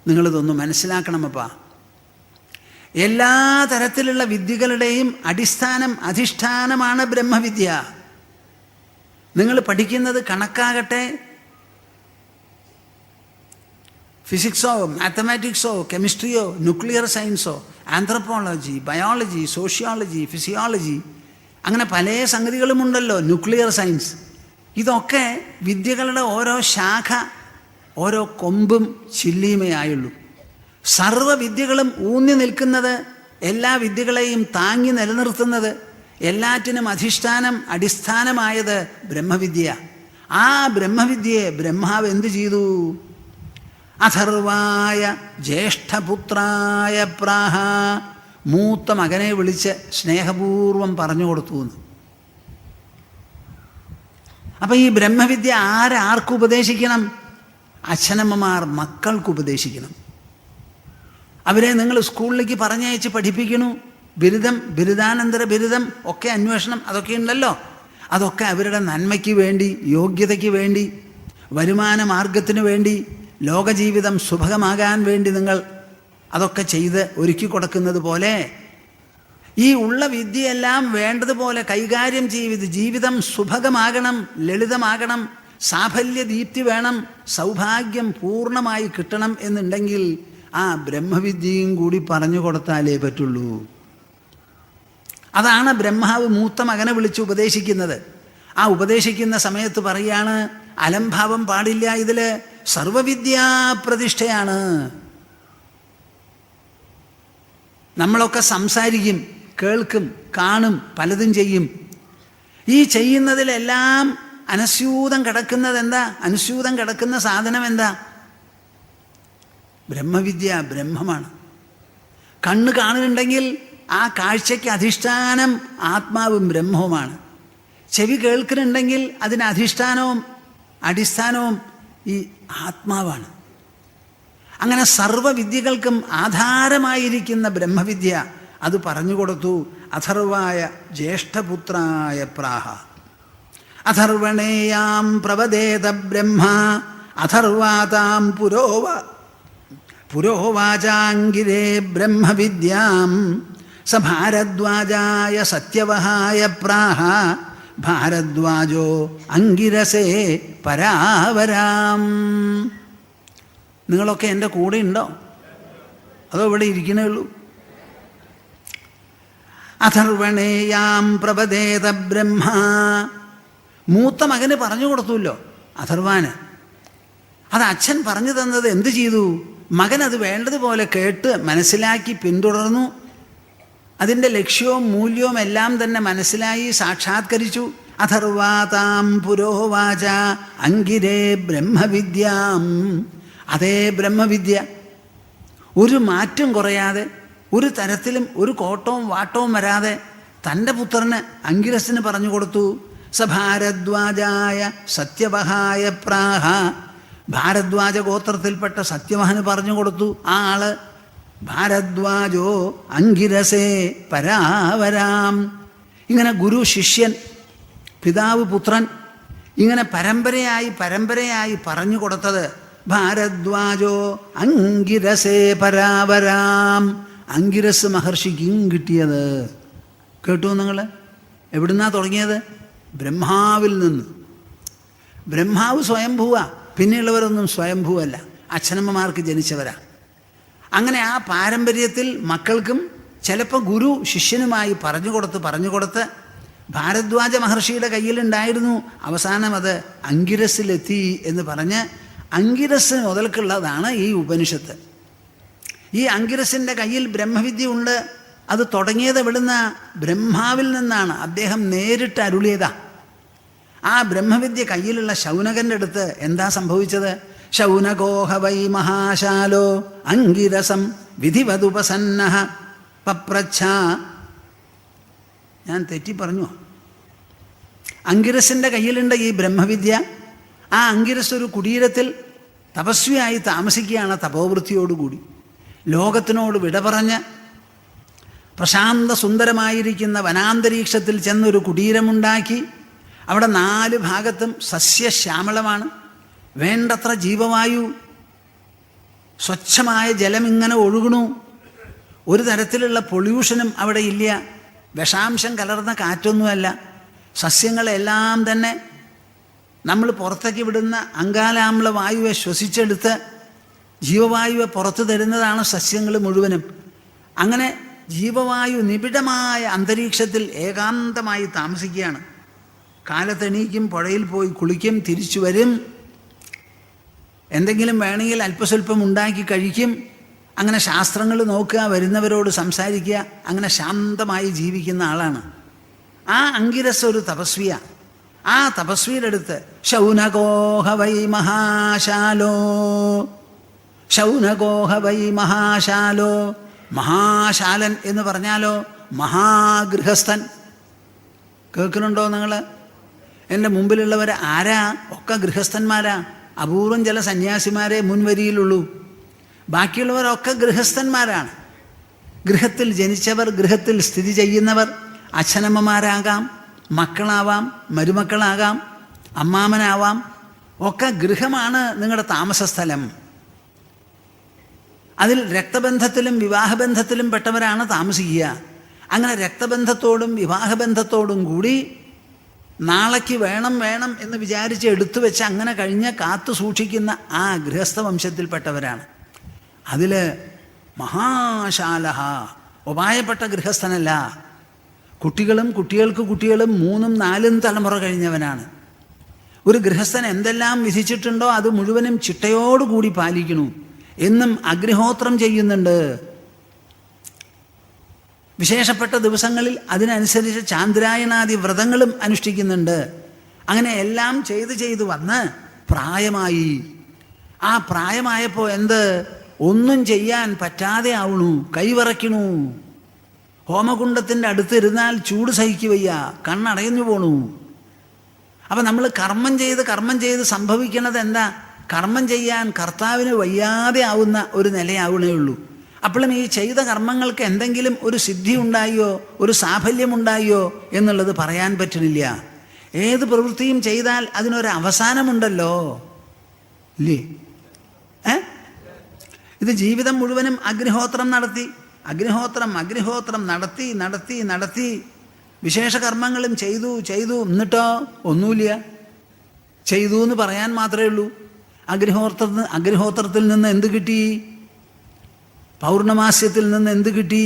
നിങ്ങളിതൊന്ന് മനസ്സിലാക്കണമപ്പാ. എല്ലാ തരത്തിലുള്ള വിദ്യകളുടെയും അധിഷ്ഠാനമാണ് ബ്രഹ്മവിദ്യ. നിങ്ങൾ പഠിക്കുന്നത് കണക്കാകട്ടെ, ഫിസിക്സോ മാത്തമാറ്റിക്സോ കെമിസ്ട്രിയോ ന്യൂക്ലിയർ സയൻസോ ആന്ത്രപ്പോളജി ബയോളജി സോഷ്യോളജി ഫിസിയോളജി അങ്ങനെ പല സംഗതികളുമുണ്ടല്ലോ. ന്യൂക്ലിയർ സയൻസ്, ഇതൊക്കെ വിദ്യകളുടെ ഓരോ ശാഖ, ഓരോ കൊമ്പും ചില്ലിയുമേയായുള്ളൂ. സർവ്വവിദ്യകളും ഊന്നി നിൽക്കുന്നത്, എല്ലാ വിദ്യകളെയും താങ്ങി നിലനിർത്തുന്നത്, എല്ലാറ്റിനും അടിസ്ഥാനമായത് ബ്രഹ്മവിദ്യ. ആ ബ്രഹ്മവിദ്യയെ ബ്രഹ്മാവ് എന്തു ചെയ്തു? അഥർവായ ജ്യേഷ്ഠപുത്രായ പ്രാഹ, മൂത്ത മകനെ വിളിച്ച് സ്നേഹപൂർവം പറഞ്ഞു കൊടുത്തു എന്ന്. അപ്പം ഈ ബ്രഹ്മവിദ്യ ആർക്ക് ഉപദേശിക്കണം? അച്ഛനമ്മമാർ മക്കൾക്ക് ഉപദേശിക്കണം. അവരെ നിങ്ങൾ സ്കൂളിലേക്ക് പറഞ്ഞയച്ച് പഠിപ്പിക്കണു. ബിരുദം, ബിരുദാനന്തര ബിരുദം ഒക്കെ അന്വേഷണം അതൊക്കെ ഉണ്ടല്ലോ. അതൊക്കെ അവരുടെ നന്മയ്ക്ക് വേണ്ടി, യോഗ്യതയ്ക്ക് വേണ്ടി, വരുമാന മാർഗത്തിന് വേണ്ടി, ലോകജീവിതം സുഭഗമാകാൻ വേണ്ടി നിങ്ങൾ അതൊക്കെ ചെയ്ത് ഒരുക്കി കൊടുക്കുന്നത് പോലെ ഈ ഉള്ള വിദ്യയെല്ലാം വേണ്ടതുപോലെ കൈകാര്യം ചെയ്ത് ജീവിതം സുഭഗമാകണം, ലളിതമാകണം, സാഫല്യദീപ്തി വേണം, സൗഭാഗ്യം പൂർണ്ണമായി കിട്ടണം എന്നുണ്ടെങ്കിൽ ആ ബ്രഹ്മവിദ്യയും കൂടി പറഞ്ഞു കൊടുത്താലേ പറ്റുള്ളൂ. അതാണ് ബ്രഹ്മാവ് മൂത്ത മകനെ വിളിച്ച് ഉപദേശിക്കുന്നത്. ആ ഉപദേശിക്കുന്ന സമയത്ത് പറയാണ്, അലംഭാവം പാടില്ല, ഇതിൽ സർവവിദ്യാപ്രതിഷ്ഠയാണ്. നമ്മളൊക്കെ സംസാരിക്കും, കേൾക്കും, കാണും, പലതും ചെയ്യും. ഈ ചെയ്യുന്നതിലെല്ലാം അനുസ്യൂതം കിടക്കുന്നത് എന്താ? അനുസ്യൂതം കിടക്കുന്ന സാധനം എന്താ? ബ്രഹ്മവിദ്യ, ബ്രഹ്മമാണ്. കണ്ണ് കാണുന്നുണ്ടെങ്കിൽ ആ കാഴ്ചയ്ക്ക് അധിഷ്ഠാനം ആത്മാവും ബ്രഹ്മവുമാണ്. ചെവി കേൾക്കുന്നുണ്ടെങ്കിൽ അതിന് അടിസ്ഥാനവും ഈ ആത്മാവാണ്. അങ്ങനെ സർവവിദ്യകൾക്കും ആധാരമായിരിക്കുന്ന ബ്രഹ്മവിദ്യ അത് പറഞ്ഞുകൊടുത്തു. അഥർവായ ജ്യേഷ്ഠപുത്രായ പ്രാഹ അഥർവണേയാം പ്രവദേത ബ്രഹ്മ അഥർവാതാം പുരോവാചാങ്കിരേ ബ്രഹ്മവിദ്യാം സ ഭാരദ്വാജായ സത്യവഹായ പ്രാഹ ഭാരദ്വാജോ അങ്കിരസേ പരാവരാം. നിങ്ങളൊക്കെ എൻ്റെ കൂടെ ഉണ്ടോ? അതോ ഇവിടെ ഇരിക്കണേ ഉള്ളൂ? അഥർവണേയാം പ്രവദേത ബ്രഹ്മ, മൂത്ത മകന് പറഞ്ഞു കൊടുത്തുല്ലോ അഥർവാന്. അത് അച്ഛൻ പറഞ്ഞു തന്നത് എന്ത് ചെയ്തു? മകൻ അത് വേണ്ടതുപോലെ കേട്ട് മനസ്സിലാക്കി പിന്തുടർന്നു. അതിൻ്റെ ലക്ഷ്യവും മൂല്യവും എല്ലാം തന്നെ മനസ്സിലായി സാക്ഷാത്കരിച്ചു. അഥർവാതാം പുരോവാച അങ്കിരേ ബ്രഹ്മവിദ്യാം, അതേ ബ്രഹ്മവിദ്യ ഒരു മാറ്റം കുറയാതെ, ഒരു തരത്തിലും ഒരു കോട്ടവും വാട്ടവും വരാതെ തൻ്റെ പുത്രന് അങ്കിരസിന് പറഞ്ഞു കൊടുത്തു. സ ഭാരദ്വാജായ സത്യവഹായ പ്രാഹ, ഭാരദ്വാജ ഗോത്രത്തിൽപ്പെട്ട സത്യവഹന് പറഞ്ഞു കൊടുത്തു. ആ ആള് ഭാരദ്വാജോ അങ്കിരസേ പരാവരാം. ഇങ്ങനെ ഗുരു ശിഷ്യൻ, പിതാവ് പുത്രൻ, ഇങ്ങനെ പരമ്പരയായി പറഞ്ഞു കൊടുത്തത് ഭാരദ്വാജോ അങ്കിരസേ പരാവരാം. അങ്കിരസ് മഹർഷിക്കും കിട്ടിയത് കേട്ടു നിങ്ങൾ? എവിടുന്നാ തുടങ്ങിയത്? ബ്രഹ്മാവിൽ നിന്ന്. ബ്രഹ്മാവ് സ്വയംഭൂവ, പിന്നെയുള്ളവരൊന്നും സ്വയംഭൂവല്ല, അച്ഛനമ്മമാർക്ക് ജനിച്ചവരാ. അങ്ങനെ ആ പാരമ്പര്യത്തിൽ മക്കൾക്കും ചിലപ്പോൾ ഗുരു ശിഷ്യനുമായി പറഞ്ഞു കൊടുത്ത് ഭാരദ്വാജ മഹർഷിയുടെ കയ്യിലുണ്ടായിരുന്നു. അവസാനം അത് അങ്കിരസിലെത്തി എന്ന് പറഞ്ഞ് അങ്കിരസ് മുതൽക്കുള്ളതാണ് ഈ ഉപനിഷത്ത്. ഈ അങ്കിരസിൻ്റെ കയ്യിൽ ബ്രഹ്മവിദ്യ ഉണ്ട്. അത് തുടങ്ങിയത് എവിടുന്ന? ബ്രഹ്മാവിൽ നിന്നാണ്. അദ്ദേഹം നേരിട്ട് അരുളിയതാ. ആ ബ്രഹ്മവിദ്യ കയ്യിലുള്ള ശൗനകൻ്റെ അടുത്ത് എന്താ സംഭവിച്ചത്? ശൗനകോഹ വൈ മഹാശാലോ അങ്കിരസം വിധിവതുപസന്നഃ പപ്രച്ഛ. ഞാൻ തെറ്റി പറഞ്ഞു. അങ്കിരസിൻ്റെ കയ്യിലുണ്ട് ഈ ബ്രഹ്മവിദ്യ. ആ അങ്കിരസ് ഒരു കുടീരത്തിൽ തപസ്വിയായി താമസിക്കുകയാണ്, തപോവൃത്തിയോടുകൂടി. ലോകത്തിനോട് വിട പറഞ്ഞ് പ്രശാന്ത സുന്ദരമായിരിക്കുന്ന വനാന്തരീക്ഷത്തിൽ ചെന്നൊരു കുടീരമുണ്ടാക്കി. അവിടെ 4 ഭാഗത്തും സസ്യശ്യാമളമാണ്, വേണ്ടത്ര ജീവവായു, സ്വച്ഛമായ ജലം ഇങ്ങനെ ഒഴുകണു. ഒരു തരത്തിലുള്ള പൊല്യൂഷനും അവിടെ ഇല്ല, വിഷാംശം കലർന്ന കാറ്റൊന്നുമല്ല. സസ്യങ്ങളെല്ലാം തന്നെ നമ്മൾ പുറത്തേക്ക് വിടുന്ന അങ്കാലാമ്ല വായുവെ ശ്വസിച്ചെടുത്ത് ജീവവായുവെ പുറത്തു തരുന്നതാണ് സസ്യങ്ങൾ മുഴുവനും. അങ്ങനെ ജീവവായു നിബിഡമായ അന്തരീക്ഷത്തിൽ ഏകാന്തമായി താമസിക്കുകയാണ്. കാലത്തെണീക്കും, പുഴയിൽ പോയി കുളിക്കും, തിരിച്ചു വരും, എന്തെങ്കിലും വേണമെങ്കിൽ അല്പസ്വല്പം ഉണ്ടാക്കി കഴിക്കും. അങ്ങനെ ശാസ്ത്രങ്ങൾ നോക്കുക, വരുന്നവരോട് സംസാരിക്കുക, അങ്ങനെ ശാന്തമായി ജീവിക്കുന്ന ആളാണ്. ആ അങ്കിരസ് ഒരു തപസ്വിയാണ്. ആ തപസ്വിയുടെ അടുത്ത് ശൗനകോഹ വൈ മഹാശാലോ, ശൗനകോഹ വൈ മഹാശാലോ, മഹാശാലൻ എന്ന് പറഞ്ഞാലോ മഹാഗൃഹസ്ഥൻ. കേൾക്കുന്നുണ്ടോ നിങ്ങൾ? എൻ്റെ മുമ്പിലുള്ളവർ ആരാ? ഒക്കെ ഗൃഹസ്ഥന്മാരാ. അപൂർവം ചില സന്യാസിമാരെ മുൻവരിയിലുള്ളൂ. ബാക്കിയുള്ളവരൊക്കെ ഗൃഹസ്ഥന്മാരാണ്. ഗൃഹത്തിൽ ജനിച്ചവർ, ഗൃഹത്തിൽ സ്ഥിതി ചെയ്യുന്നവർ. അച്ഛനമ്മമാരാകാം, മക്കളാവാം, മരുമക്കളാകാം, അമ്മാമനാവാം. ഒക്കെ ഗൃഹമാണ് നിങ്ങളുടെ താമസസ്ഥലം. അതിൽ രക്തബന്ധത്തിലും വിവാഹബന്ധത്തിലും പെട്ടവരാണ് താമസിക്കുക. അങ്ങനെ രക്തബന്ധത്തോടും വിവാഹബന്ധത്തോടും കൂടി നാളേക്ക് വേണം വേണം എന്ന് വിചാരിച്ച് എടുത്തു വെച്ച് അങ്ങനെ കഴിഞ്ഞ് കാത്തു സൂക്ഷിക്കുന്ന ആ ഗൃഹസ്ഥ വംശത്തിൽപ്പെട്ടവരാണ്. അതിൽ മഹാശാലഹ ഉപായപ്പെട്ട ഗൃഹസ്ഥനല്ല. കുട്ടികളും കുട്ടികൾക്ക് കുട്ടികളും 3ഉം 4ഉം തലമുറ കഴിഞ്ഞവനാണ്. ഒരു ഗൃഹസ്ഥൻ എന്തെല്ലാം വിധിച്ചിട്ടുണ്ടോ അത് മുഴുവനും ചിട്ടയോടുകൂടി പാലിക്കണു. എന്നും അഗ്നിഹോത്രം ചെയ്യുന്നുണ്ട്. വിശേഷപ്പെട്ട ദിവസങ്ങളിൽ അതിനനുസരിച്ച് ചാന്ദ്രായണാദി വ്രതങ്ങളും അനുഷ്ഠിക്കുന്നുണ്ട്. അങ്ങനെ എല്ലാം ചെയ്ത് വന്ന് പ്രായമായി. ആ പ്രായമായപ്പോൾ ഒന്നും ചെയ്യാൻ പറ്റാതെ ആവണു, കൈവിറയ്ക്കണു. ഹോമകുണ്ടത്തിൻ്റെ അടുത്തിരുന്നാൽ ചൂട് സഹിക്കുകയ്യ, കണ്ണടയഞ്ഞു പോണു. അപ്പം നമ്മൾ കർമ്മം ചെയ്ത് സംഭവിക്കണത് എന്താ? കർമ്മം ചെയ്യാൻ കർത്താവിന് വയ്യാതെ ആവുന്ന ഒരു നിലയാവണേ ഉള്ളൂ. അപ്പോഴും ഈ ചെയ്ത കർമ്മങ്ങൾക്ക് എന്തെങ്കിലും ഒരു സിദ്ധി ഉണ്ടായോ, ഒരു സാഫല്യമുണ്ടായോ എന്നുള്ളത് പറയാൻ പറ്റണില്ല. ഏത് പ്രവൃത്തിയും ചെയ്താൽ അതിനൊരു അവസാനമുണ്ടല്ലോ, ഇല്ലേ? ഇത് ജീവിതം മുഴുവനും അഗ്നിഹോത്രം നടത്തി വിശേഷ കർമ്മങ്ങളും ചെയ്തു. എന്നിട്ടോ ഒന്നുമില്ല. ചെയ്തു എന്ന് പറയാൻ മാത്രമേ ഉള്ളൂ. അഗ്നിഹോത്രത്തിൽ നിന്ന് എന്ത് കിട്ടി? പൗർണമാസ്യത്തിൽ നിന്ന് എന്ത് കിട്ടി?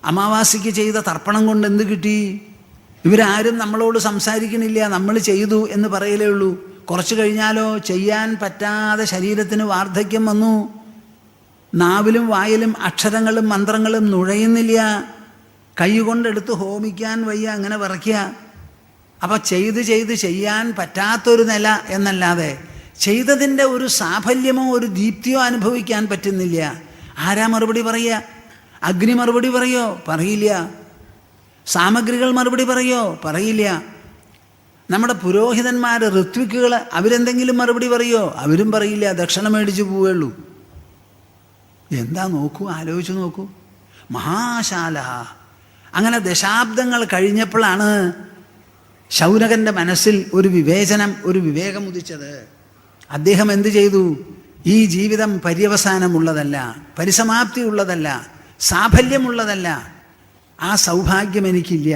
അമാവാസിക്ക് ചെയ്ത തർപ്പണം കൊണ്ട് എന്ത് കിട്ടി? ഇവരാരും നമ്മളോട് സംസാരിക്കണില്ല, നമ്മൾ ചെയ്തു എന്ന് പറയലേ ഉള്ളൂ. കുറച്ച് കഴിഞ്ഞാലോ ചെയ്യാൻ പറ്റാതെ ശരീരത്തിന് വാർദ്ധക്യം വന്നു. നാവിലും വായിലും അക്ഷരങ്ങളും മന്ത്രങ്ങളും നുഴയുന്നില്ല. കൈ കൊണ്ടെടുത്ത് ഹോമിക്കാൻ വയ്യ, അങ്ങനെ വിറയ്ക്കുക. അപ്പം ചെയ്ത് ചെയ്യാൻ പറ്റാത്തൊരു നില എന്നല്ലാതെ ചെയ്തതിൻ്റെ ഒരു സാഫല്യമോ ഒരു ദീപ്തിയോ അനുഭവിക്കാൻ പറ്റുന്നില്ല. ആരാ മറുപടി പറയുക? അഗ്നി മറുപടി പറയോ? പറയില്ല. സാമഗ്രികൾ മറുപടി പറയോ? പറയില്ല. നമ്മുടെ പുരോഹിതന്മാർ, ഋത്വിക്കുകൾ, അവരെന്തെങ്കിലും മറുപടി പറയോ? അവരും പറയില്ല. ദക്ഷിണ മേടിച്ച് പോവുകയുള്ളൂ. എന്താ നോക്കൂ, ആലോചിച്ച് നോക്കൂ. മഹാശാല. അങ്ങനെ ദശാബ്ദങ്ങൾ കഴിഞ്ഞപ്പോഴാണ് ശൗനകൻ്റെ മനസ്സിൽ ഒരു വിവേചനം, ഒരു വിവേകം ഉദിച്ചത്. അദ്ദേഹം എന്തു ചെയ്തു? ഈ ജീവിതം പര്യവസാനമുള്ളതല്ല, പരിസമാപ്തിയുള്ളതല്ല, സാഫല്യമുള്ളതല്ല. ആ സൗഭാഗ്യം എനിക്കില്ല.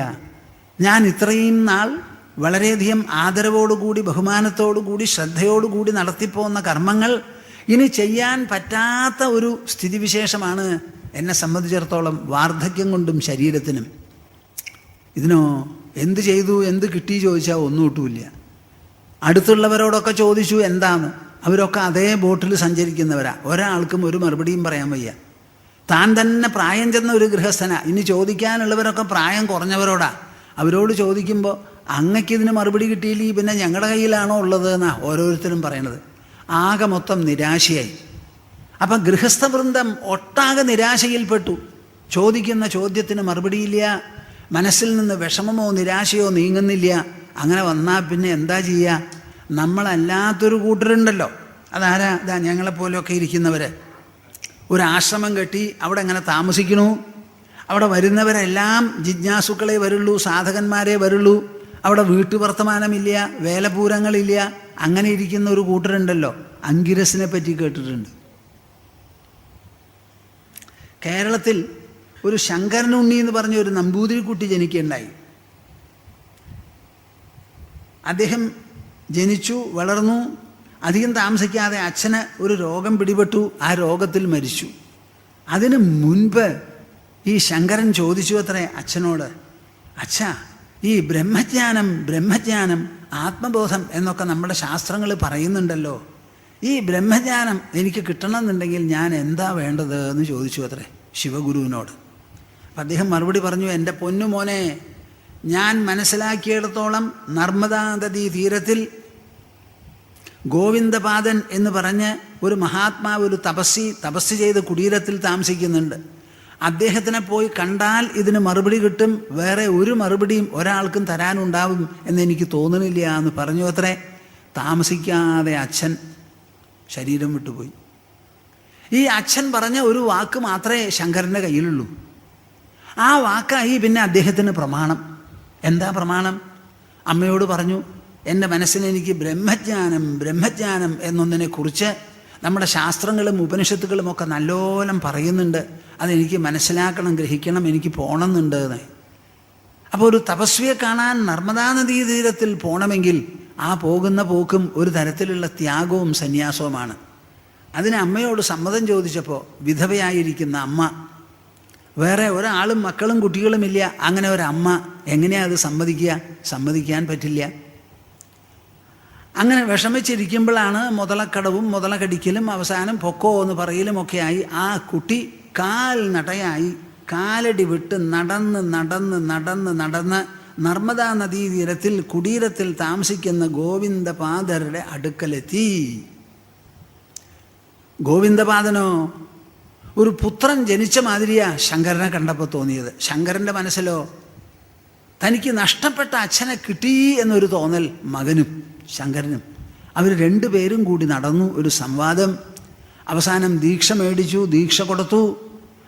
ഞാൻ ഇത്രയും നാൾ വളരെയധികം ആദരവോടുകൂടി, ബഹുമാനത്തോടുകൂടി, ശ്രദ്ധയോടുകൂടി നടത്തിപ്പോന്ന കർമ്മങ്ങൾ ഇനി ചെയ്യാൻ പറ്റാത്ത ഒരു സ്ഥിതിവിശേഷമാണ് എന്നെ സംബന്ധിച്ചിടത്തോളം, വാർദ്ധക്യം കൊണ്ടും ശരീരത്തിനും. ഇതിനോ എന്ത് ചെയ്തു, എന്ത് കിട്ടി ചോദിച്ചാൽ ഒന്നും കിട്ടൂല്ല. അടുത്തുള്ളവരോടൊക്കെ ചോദിച്ചു എന്താന്ന്, അവരൊക്കെ അതേ ബോട്ടിൽ സഞ്ചരിക്കുന്നവരാ. ഒരാൾക്കും ഒരു മറുപടിയും പറയാൻ വയ്യ. താൻ തന്നെ പ്രായം ചെന്ന ഒരു ഗൃഹസ്ഥനാ. ഇനി ചോദിക്കാനുള്ളവരൊക്കെ പ്രായം കുറഞ്ഞവരോടാ. അവരോട് ചോദിക്കുമ്പോൾ അങ്ങക്കിതിന് മറുപടി കിട്ടിയില്ലെങ്കിൽ പിന്നെ ഞങ്ങളുടെ കയ്യിലാണോ ഉള്ളത് എന്നാണ് ഓരോരുത്തരും പറയണത്. ആകെ മൊത്തം നിരാശയായി. അപ്പം ഗൃഹസ്ഥവൃന്ദം ഒട്ടാകെ നിരാശയിൽപ്പെട്ടു. ചോദിക്കുന്ന ചോദ്യത്തിന് മറുപടിയില്ല. മനസ്സിൽ നിന്ന് വിഷമമോ നിരാശയോ നീങ്ങുന്നില്ല. അങ്ങനെ വന്നാൽ പിന്നെ എന്താ ചെയ്യുക? നമ്മളല്ലാത്തൊരു കൂട്ടരുണ്ടല്ലോ. അതാരാ? ഇതാ ഞങ്ങളെപ്പോലെയൊക്കെ ഇരിക്കുന്നവർ. ഒരു ആശ്രമം കെട്ടി അവിടെ അങ്ങനെ താമസിക്കണു. അവിടെ വരുന്നവരെല്ലാം ജിജ്ഞാസുക്കളെ വരുള്ളൂ, സാധകന്മാരെ വരുള്ളൂ. അവിടെ വീട്ടുവർത്തമാനമില്ല, വേലപൂരങ്ങളില്ല. അങ്ങനെ ഇരിക്കുന്ന ഒരു കൂട്ടരുണ്ടല്ലോ. അങ്കിരസിനെ പറ്റി കേട്ടിട്ടുണ്ട്. കേരളത്തിൽ ഒരു ശങ്കരനുണ്ണി എന്ന് പറഞ്ഞ ഒരു നമ്പൂതിരിക്കുട്ടി ജനിക്കുകയുണ്ടായി. അദ്ദേഹം ജനിച്ചു, വളർന്നു. അധികം താമസിക്കാതെ അച്ഛന് ഒരു രോഗം പിടിപെട്ടു. ആ രോഗത്തിൽ മരിച്ചു. അതിനു മുൻപ് ഈ ശങ്കരൻ ചോദിച്ചു അത്രേ അച്ഛനോട്, അച്ഛാ, ഈ ബ്രഹ്മജ്ഞാനം ആത്മബോധം എന്നൊക്കെ നമ്മുടെ ശാസ്ത്രങ്ങൾ പറയുന്നുണ്ടല്ലോ, ഈ ബ്രഹ്മജ്ഞാനം എനിക്ക് കിട്ടണമെന്നുണ്ടെങ്കിൽ ഞാൻ എന്താ വേണ്ടത് എന്ന് ചോദിച്ചു അത്രേ ശിവഗുരുവിനോട്. അപ്പം അദ്ദേഹം മറുപടി പറഞ്ഞു, എൻ്റെ പൊന്നുമോനെ, ഞാൻ മനസ്സിലാക്കിയിടത്തോളം നർമ്മദാ നദീ തീരത്തിൽ ഗോവിന്ദപാദൻ എന്ന് പറഞ്ഞ് ഒരു മഹാത്മാവ്, ഒരു തപസ് ചെയ്ത് കുടീരത്തിൽ താമസിക്കുന്നുണ്ട്. അദ്ദേഹത്തിനെ പോയി കണ്ടാൽ ഇതിന് മറുപടി കിട്ടും, വേറെ ഒരു മറുപടിയും ഒരാൾക്കും തരാനുണ്ടാവും എന്നെനിക്ക് തോന്നുന്നില്ല എന്ന് പറഞ്ഞു അത്രേ. താമസിക്കാതെ അച്ഛൻ ശരീരം വിട്ടുപോയി. ഈ അച്ഛൻ പറഞ്ഞ ഒരു വാക്ക് മാത്രമേ ശങ്കരൻ്റെ കയ്യിലുള്ളൂ. ആ വാക്കായി പിന്നെ അദ്ദേഹത്തിന് പ്രമാണം. എന്താ പ്രമാണം? അമ്മയോട് പറഞ്ഞു, എൻ്റെ മനസ്സിന് എനിക്ക് ബ്രഹ്മജ്ഞാനം എന്നൊന്നിനെക്കുറിച്ച് നമ്മുടെ ശാസ്ത്രങ്ങളും ഉപനിഷത്തുകളും ഒക്കെ നല്ലോണം പറയുന്നുണ്ട്, അതെനിക്ക് മനസ്സിലാക്കണം, ഗ്രഹിക്കണം, എനിക്ക് പോകണമെന്നുണ്ട് എന്ന്. അപ്പോൾ ഒരു തപസ്വിയെ കാണാൻ നർമ്മദാ നദീ തീരത്തിൽ പോകണമെങ്കിൽ ആ പോകുന്ന പോക്കും ഒരു തരത്തിലുള്ള ത്യാഗവും സന്യാസവുമാണ്. അതിന് അമ്മയോട് സമ്മതം ചോദിച്ചപ്പോൾ വിധവയായിരിക്കുന്ന അമ്മ, വേറെ ഒരാളും മക്കളും കുട്ടികളുമില്ല, അങ്ങനെ ഒരമ്മ എങ്ങനെയാണ് അത് സമ്മതിക്കാൻ പറ്റില്ല. അങ്ങനെ വിഷമിച്ചിരിക്കുമ്പോഴാണ് മുതലക്കടവും മുതലക്കടിക്കലും അവസാനം പൊക്കോ എന്ന് പറയലുമൊക്കെയായി ആ കുട്ടി കാൽനടയായി കാലടി വിട്ട് നടന്ന് നർമ്മദാ നദീതീരത്തിൽ കുടീരത്തിൽ താമസിക്കുന്ന ഗോവിന്ദപാദരുടെ അടുക്കലെത്തി. ഗോവിന്ദപാദനോ ഒരു പുത്രൻ ജനിച്ച മാതിരിയാ ശങ്കരനെ കണ്ടപ്പോൾ തോന്നിയത്. ശങ്കരൻ്റെ മനസ്സിലോ തനിക്ക് നഷ്ടപ്പെട്ട അച്ഛനെ കിട്ടി എന്നൊരു തോന്നൽ മകനും ശങ്കരനും. അവർ രണ്ടുപേരും കൂടി നടന്നു, ഒരു സംവാദം. അവസാനം ദീക്ഷ മേടിച്ചു,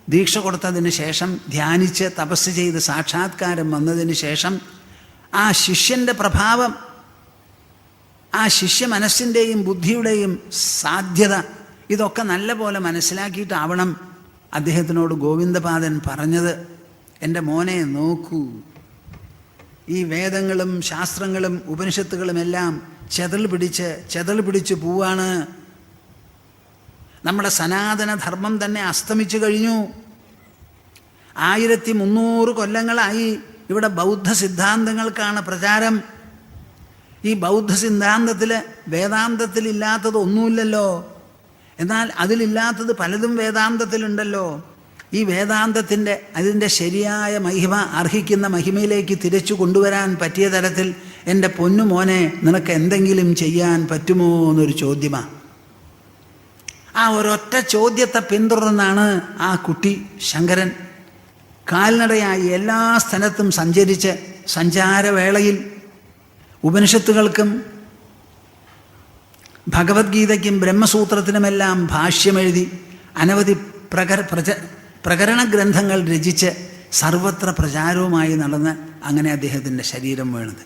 ദീക്ഷ കൊടുത്തതിന് ശേഷം ധ്യാനിച്ച് തപസ് ചെയ്ത് സാക്ഷാത്കാരം വന്നതിന് ശേഷം ആ ശിഷ്യൻ്റെ പ്രഭാവം, ആ ശിഷ്യ മനസ്സിൻ്റെയും ബുദ്ധിയുടെയും സാധ്യത ഇതൊക്കെ നല്ല പോലെ മനസ്സിലാക്കിയിട്ടാവണം അദ്ദേഹത്തിനോട് ഗോവിന്ദപാദൻ പറഞ്ഞത്. എൻ്റെ മോനെ നോക്കൂ, ഈ വേദങ്ങളും ശാസ്ത്രങ്ങളും ഉപനിഷത്തുകളും എല്ലാം ചെതൽ പിടിച്ച് പോവാണ്. നമ്മുടെ സനാതനധർമ്മം തന്നെ അസ്തമിച്ചു കഴിഞ്ഞു. 1300 കൊല്ലങ്ങളായി ഇവിടെ ബൗദ്ധ സിദ്ധാന്തങ്ങൾക്കാണ് പ്രചാരം. ഈ ബൗദ്ധ സിദ്ധാന്തത്തിൽ വേദാന്തത്തിലില്ലാത്തത് ഒന്നുമില്ലല്ലോ, എന്നാൽ അതിലില്ലാത്തത് പലതും വേദാന്തത്തിലുണ്ടല്ലോ. ഈ അതിൻ്റെ ശരിയായ മഹിമ അർഹിക്കുന്ന മഹിമയിലേക്ക് തിരിച്ചു കൊണ്ടുവരാൻ പറ്റിയ തരത്തിൽ എൻ്റെ പൊന്നുമോനെ നിനക്ക് എന്തെങ്കിലും ചെയ്യാൻ പറ്റുമോ എന്നൊരു ചോദ്യമാണ്. ആ ഒരൊറ്റ ചോദ്യത്തെ പിന്തുടർന്നാണ് ആ കുട്ടി ശങ്കരൻ കാൽനടയായി എല്ലാ സ്ഥലത്തും സഞ്ചരിച്ച് സഞ്ചാരവേളയിൽ ഉപനിഷത്തുകൾക്കും ഭഗവത്ഗീതയ്ക്കും ബ്രഹ്മസൂത്രത്തിനുമെല്ലാം ഭാഷ്യമെഴുതി അനവധി പ്രകരണ ഗ്രന്ഥങ്ങൾ രചിച്ച് സർവത്ര പ്രചാരവുമായി നടന്ന് അങ്ങനെ അദ്ദേഹത്തിൻ്റെ ശരീരം വീണത്.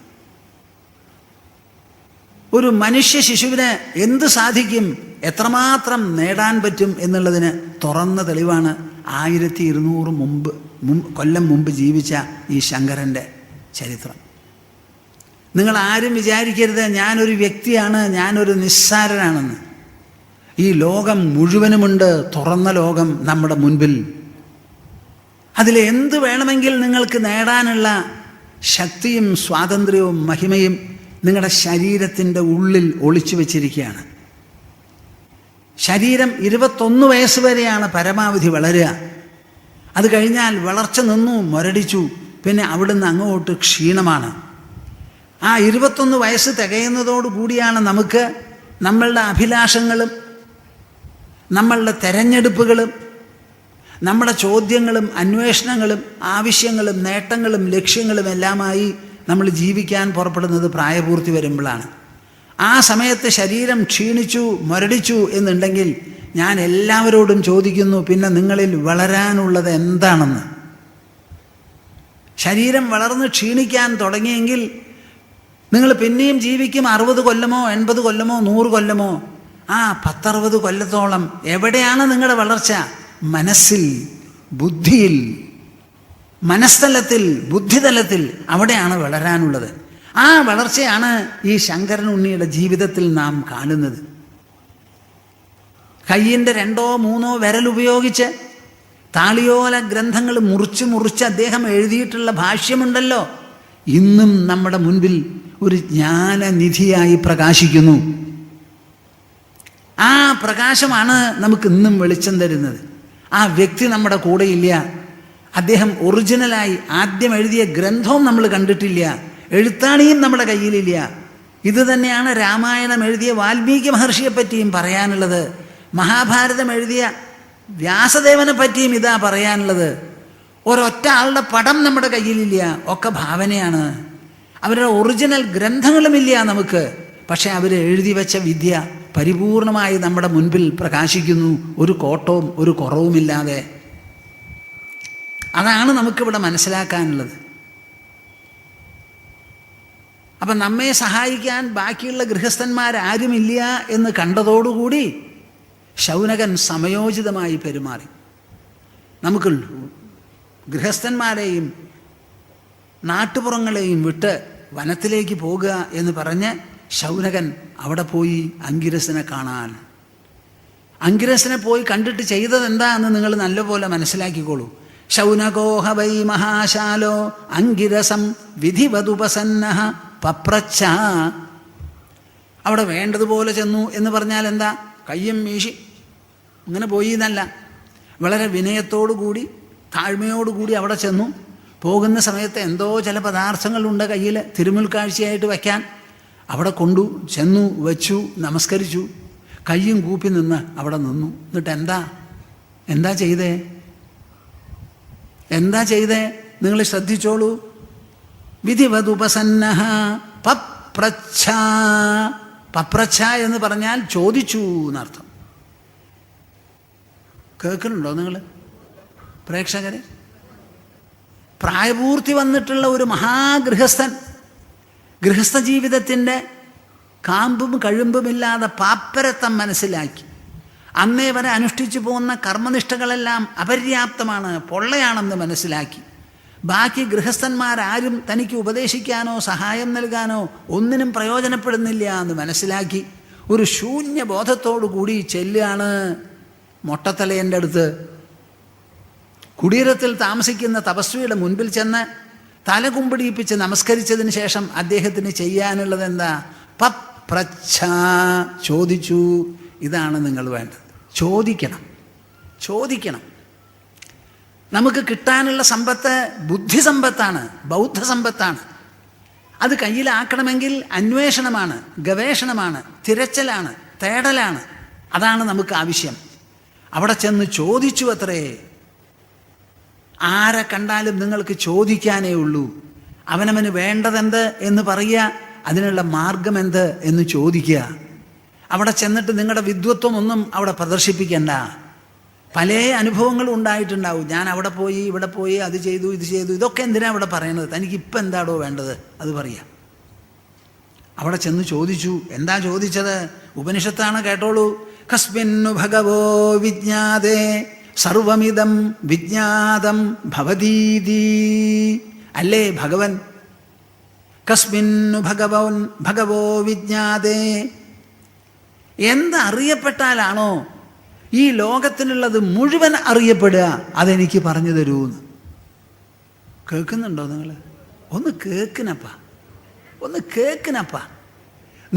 ഒരു മനുഷ്യ ശിശുവിന് എന്ത് സാധിക്കും, എത്രമാത്രം നേടാൻ പറ്റും എന്നുള്ളതിന് തുറന്ന തെളിവാണ് 1200 കൊല്ലം മുമ്പ് ജീവിച്ച ഈ ശങ്കരൻ്റെ ചരിത്രം. നിങ്ങൾ ആരും വിചാരിക്കരുത് ഞാനൊരു വ്യക്തിയാണ്, ഞാനൊരു നിസ്സാരനാണെന്ന്. ഈ ലോകം മുഴുവനുമുണ്ട്, തുറന്ന ലോകം നമ്മുടെ മുൻപിൽ. അതിലെന്ത് വേണമെങ്കിൽ നിങ്ങൾക്ക് നേടാനുള്ള ശക്തിയും സ്വാതന്ത്ര്യവും മഹിമയും നിങ്ങളുടെ ശരീരത്തിൻ്റെ ഉള്ളിൽ ഒളിച്ചു വച്ചിരിക്കുകയാണ്. ശരീരം 21 വയസ്സ് വരെയാണ് പരമാവധി വളരുക. അത് കഴിഞ്ഞാൽ വളർച്ച നിന്നു, മുരടിച്ചു, പിന്നെ അവിടുന്ന് അങ്ങോട്ട് ക്ഷീണമാണ്. ആ 21 വയസ്സ് തികയുന്നതോടുകൂടിയാണ് നമുക്ക് നമ്മളുടെ അഭിലാഷങ്ങളും നമ്മളുടെ തെരഞ്ഞെടുപ്പുകളും നമ്മുടെ ചോദ്യങ്ങളും അന്വേഷണങ്ങളും ആവശ്യങ്ങളും നേട്ടങ്ങളും ലക്ഷ്യങ്ങളും എല്ലാമായി നമ്മൾ ജീവിക്കാൻ പുറപ്പെടുന്നത് പ്രായപൂർത്തി വരുമ്പോഴാണ്. ആ സമയത്ത് ശരീരം ക്ഷീണിച്ചു മുരടിച്ചു എന്നുണ്ടെങ്കിൽ ഞാൻ എല്ലാവരോടും ചോദിക്കുന്നു, പിന്നെ നിങ്ങളിൽ വളരാനുള്ളത് എന്താണെന്ന്. ശരീരം വളർന്ന് ക്ഷീണിക്കാൻ തുടങ്ങിയെങ്കിൽ നിങ്ങൾ പിന്നെയും ജീവിക്കും 60 കൊല്ലമോ 80 കൊല്ലമോ 100 കൊല്ലമോ. 10-60 കൊല്ലത്തോളം എവിടെയാണ് നിങ്ങളുടെ വളർച്ച? മനസ്സിൽ, ബുദ്ധിയിൽ, മനസ്തലത്തിൽ, ബുദ്ധിതലത്തിൽ, അവിടെയാണ് വളരാനുള്ളത്. ആ വളർച്ചയാണ് ഈ ശങ്കരൻ ഉണ്ണിയുടെ ജീവിതത്തിൽ നാം കാണുന്നത്. കയ്യിൻ്റെ 2 3 വിരലുപയോഗിച്ച് താളിയോല ഗ്രന്ഥങ്ങൾ മുറിച്ച് അദ്ദേഹം എഴുതിയിട്ടുള്ള ഭാഷ്യമുണ്ടല്ലോ, ഇന്നും നമ്മുടെ മുൻപിൽ ഒരു ജ്ഞാനനിധിയായി പ്രകാശിക്കുന്നു. ആ പ്രകാശമാണ് നമുക്ക് ഇന്നും വെളിച്ചം തരുന്നത്. ആ വ്യക്തി നമ്മുടെ കൂടെയില്ല. അദ്ദേഹം ഒറിജിനലായി ആദ്യം എഴുതിയ ഗ്രന്ഥവും നമ്മൾ കണ്ടിട്ടില്ല, എഴുത്താണിയും നമ്മുടെ കയ്യിലില്ല. ഇത് തന്നെയാണ് രാമായണം എഴുതിയ വാൽമീകി മഹർഷിയെ പറ്റിയും പറയാനുള്ളത്. മഹാഭാരതം എഴുതിയ വ്യാസദേവനെ പറ്റിയും ഇതാ പറയാനുള്ളത്. ഒരൊറ്റ ആളുടെ പടം നമ്മുടെ കയ്യിലില്ല, ഒക്കെ ഭാവനയാണ്. അവരുടെ ഒറിജിനൽ ഗ്രന്ഥങ്ങളുമില്ല നമുക്ക്. പക്ഷെ അവർ എഴുതി വെച്ച വിദ്യ പരിപൂർണമായി നമ്മുടെ മുൻപിൽ പ്രകാശിക്കുന്നു, ഒരു കോട്ടവും ഒരു കുറവുമില്ലാതെ. അതാണ് നമുക്കിവിടെ മനസ്സിലാക്കാനുള്ളത്. അപ്പം നമ്മെ സഹായിക്കാൻ ബാക്കിയുള്ള ഗൃഹസ്ഥന്മാരാരുമില്ല എന്ന് കണ്ടതോടുകൂടി ശൗനകൻ സമയോചിതമായി പെരുമാറി. നമുക്ക് ഗൃഹസ്ഥന്മാരെയും നാട്ടുപുറങ്ങളെയും വിട്ട് വനത്തിലേക്ക് പോകുക എന്ന് പറഞ്ഞ് ശൗനകൻ അവിടെ പോയി അങ്കിരസനെ കാണാൻ. അങ്കിരസനെ പോയി കണ്ടിട്ട് ചെയ്തത് എന്താണെന്ന് നിങ്ങൾ നല്ലപോലെ മനസ്സിലാക്കിക്കോളൂ. ശൗനകോഹ വൈ മഹാശാലോ അങ്കിരസം വിധിവതുപസന്നഃ പപ്രച്ഛ. അവിടെ വേണ്ടതുപോലെ ചെന്നു എന്ന് പറഞ്ഞാൽ എന്താ? കയ്യും വീശി ഇങ്ങനെ പോയി എന്നല്ല, വളരെ വിനയത്തോടുകൂടി താഴ്മയോടുകൂടി അവിടെ ചെന്നു. പോകുന്ന സമയത്ത് എന്തോ ചില പദാർത്ഥങ്ങളുണ്ട് കയ്യിൽ തിരുമുൽക്കാഴ്ചയായിട്ട് വയ്ക്കാൻ. അവിടെ കൊണ്ടു ചെന്നു, വച്ചു, നമസ്കരിച്ചു, കയ്യും കൂപ്പി നിന്ന് അവിടെ നിന്നു. എന്നിട്ട് എന്താ ചെയ്തേ നിങ്ങൾ ശ്രദ്ധിച്ചോളൂ. വിധിവതുപസന്നഃ പപ്രച്ഛ. പപ്രച്ഛ എന്ന് പറഞ്ഞാൽ ചോദിച്ചു എന്നർത്ഥം. കേൾക്കുന്നുണ്ടോ നിങ്ങൾ പ്രേക്ഷകരെ? പ്രായപൂർത്തി വന്നിട്ടുള്ള ഒരു മഹാഗൃഹസ്ഥൻ ഗൃഹസ്ഥ ജീവിതത്തിൻ്റെ കാമ്പും കഴുമ്പുമില്ലാതെ പാപ്പരത്തം മനസ്സിലാക്കി അന്നേ വരെ അനുഷ്ഠിച്ചു പോകുന്ന കർമ്മനിഷ്ഠകളെല്ലാം അപര്യാപ്തമാണ്, പൊള്ളയാണെന്ന് മനസ്സിലാക്കി. ബാക്കി ഗൃഹസ്ഥന്മാരാരും തനിക്ക് ഉപദേശിക്കാനോ സഹായം നൽകാനോ ഒന്നിനും പ്രയോജനപ്പെടുന്നില്ല എന്ന് മനസ്സിലാക്കി ഒരു ശൂന്യബോധത്തോടു കൂടി ചെല്ലുകയാണ് മൊട്ടത്തലയൻ്റെ അടുത്ത്. കുടീരത്തിൽ താമസിക്കുന്ന തപസ്വിയുടെ മുൻപിൽ ചെന്ന് തലകുമ്പിടിപ്പിച്ച് നമസ്കരിച്ചതിന് ശേഷം അദ്ദേഹത്തിന് ചെയ്യാനുള്ളത് എന്താ? പപ്രച്ഛ, ചോദിച്ചു. ഇതാണ് നിങ്ങൾ വേണ്ടത്. ചോദിക്കണം. നമുക്ക് കിട്ടാനുള്ള സമ്പത്ത് ബുദ്ധിസമ്പത്താണ്, ബൗദ്ധസമ്പത്താണ്. അത് കയ്യിലാക്കണമെങ്കിൽ അന്വേഷണമാണ്, ഗവേഷണമാണ്, തിരച്ചിലാണ്, തേടലാണ്. അതാണ് നമുക്ക് ആവശ്യം. അവിടെ ചെന്ന് ചോദിച്ചു അത്രേ. ആരെ കണ്ടാലും നിങ്ങൾക്ക് ചോദിക്കാനേ ഉള്ളൂ. അവനവന് വേണ്ടതെന്ത് എന്ന് പറയുക, അതിനുള്ള മാർഗം എന്ത് എന്ന് ചോദിക്കുക. അവിടെ ചെന്നിട്ട് നിങ്ങളുടെ വിദ്വത്വം ഒന്നും അവിടെ പ്രദർശിപ്പിക്കണ്ട. പല അനുഭവങ്ങളും ഉണ്ടായിട്ടുണ്ടാവും. ഞാൻ അവിടെ പോയി ഇവിടെ പോയി അത് ചെയ്തു ഇത് ചെയ്തു. ഇതൊക്കെ എന്തിനാ അവിടെ പറയണത്? തനിക്കിപ്പം എന്താടോ വേണ്ടത് അത് പറയാം. അവിടെ ചെന്ന് ചോദിച്ചു. എന്താ ചോദിച്ചത്? ഉപനിഷത്താണ്, കേട്ടോളൂ. കസ്മിന്നു ഭഗവോ വിജ്ഞാതേ സർവമിദം വിജ്ഞാതം ഭവതീതി. അല്ലേ ഭഗവൻ? കസ്മിന്നു ഭഗവോ വിജ്ഞാതേ. എന്തറിയപ്പെട്ടാലാണോ ഈ ലോകത്തിലുള്ളത് മുഴുവൻ അറിയപ്പെടുക? അതെനിക്ക് പറഞ്ഞു തരൂന്ന്. കേൾക്കുന്നുണ്ടോ നിങ്ങൾ? ഒന്ന് കേൾക്കിനപ്പ.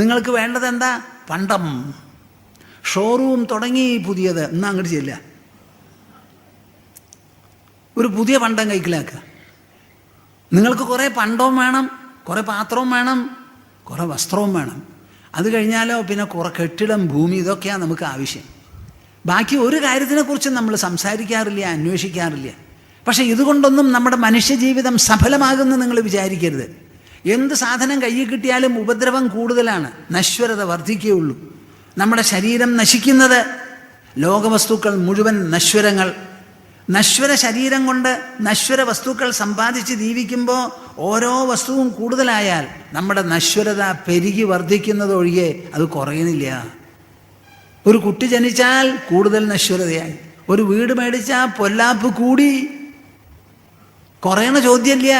നിങ്ങൾക്ക് വേണ്ടത് എന്താ? പണ്ടം. ഷോറൂം തുടങ്ങി പുതിയത്. എന്നാ അങ്ങോട്ട് ചെല്ലുക, ഒരു പുതിയ പണ്ടം കൈക്കലാക്കുക. നിങ്ങൾക്ക് കുറേ പണ്ടവും വേണം, കുറേ പാത്രവും വേണം, കുറേ വസ്ത്രവും വേണം. അത് കഴിഞ്ഞാലോ പിന്നെ കുറേ കെട്ടിടം, ഭൂമി, ഇതൊക്കെയാണ് നമുക്ക് ആവശ്യം. ബാക്കി ഒരു കാര്യത്തിനെക്കുറിച്ചും നമ്മൾ സംസാരിക്കാറില്ല, അന്വേഷിക്കാറില്ല. പക്ഷേ ഇതുകൊണ്ടൊന്നും നമ്മുടെ മനുഷ്യജീവിതം സഫലമാകുമെന്ന് നിങ്ങൾ വിചാരിക്കരുത്. എന്ത് സാധനം കയ്യിൽ കിട്ടിയാലും ഉപദ്രവം കൂടുതലാണ്, നശ്വരത വർദ്ധിക്കുകയുള്ളൂ. നമ്മുടെ ശരീരം നശിക്കുന്നത്, ലോകവസ്തുക്കൾ മുഴുവൻ നശ്വരങ്ങൾ. നശ്വര ശരീരം കൊണ്ട് നശ്വര വസ്തുക്കൾ സമ്പാദിച്ച് ജീവിക്കുമ്പോൾ ഓരോ വസ്തുവും കൂടുതലായാൽ നമ്മുടെ നശ്വരത പെരുകി വർദ്ധിക്കുന്നതൊഴികെ അത് കുറയുന്നില്ല. ഒരു കുട്ടി ജനിച്ചാൽ കൂടുതൽ നശ്വരതയായി. ഒരു വീട് മേടിച്ചാൽ പൊല്ലാപ്പ് കൂടി. കുറയണ ചോദ്യമില്ല.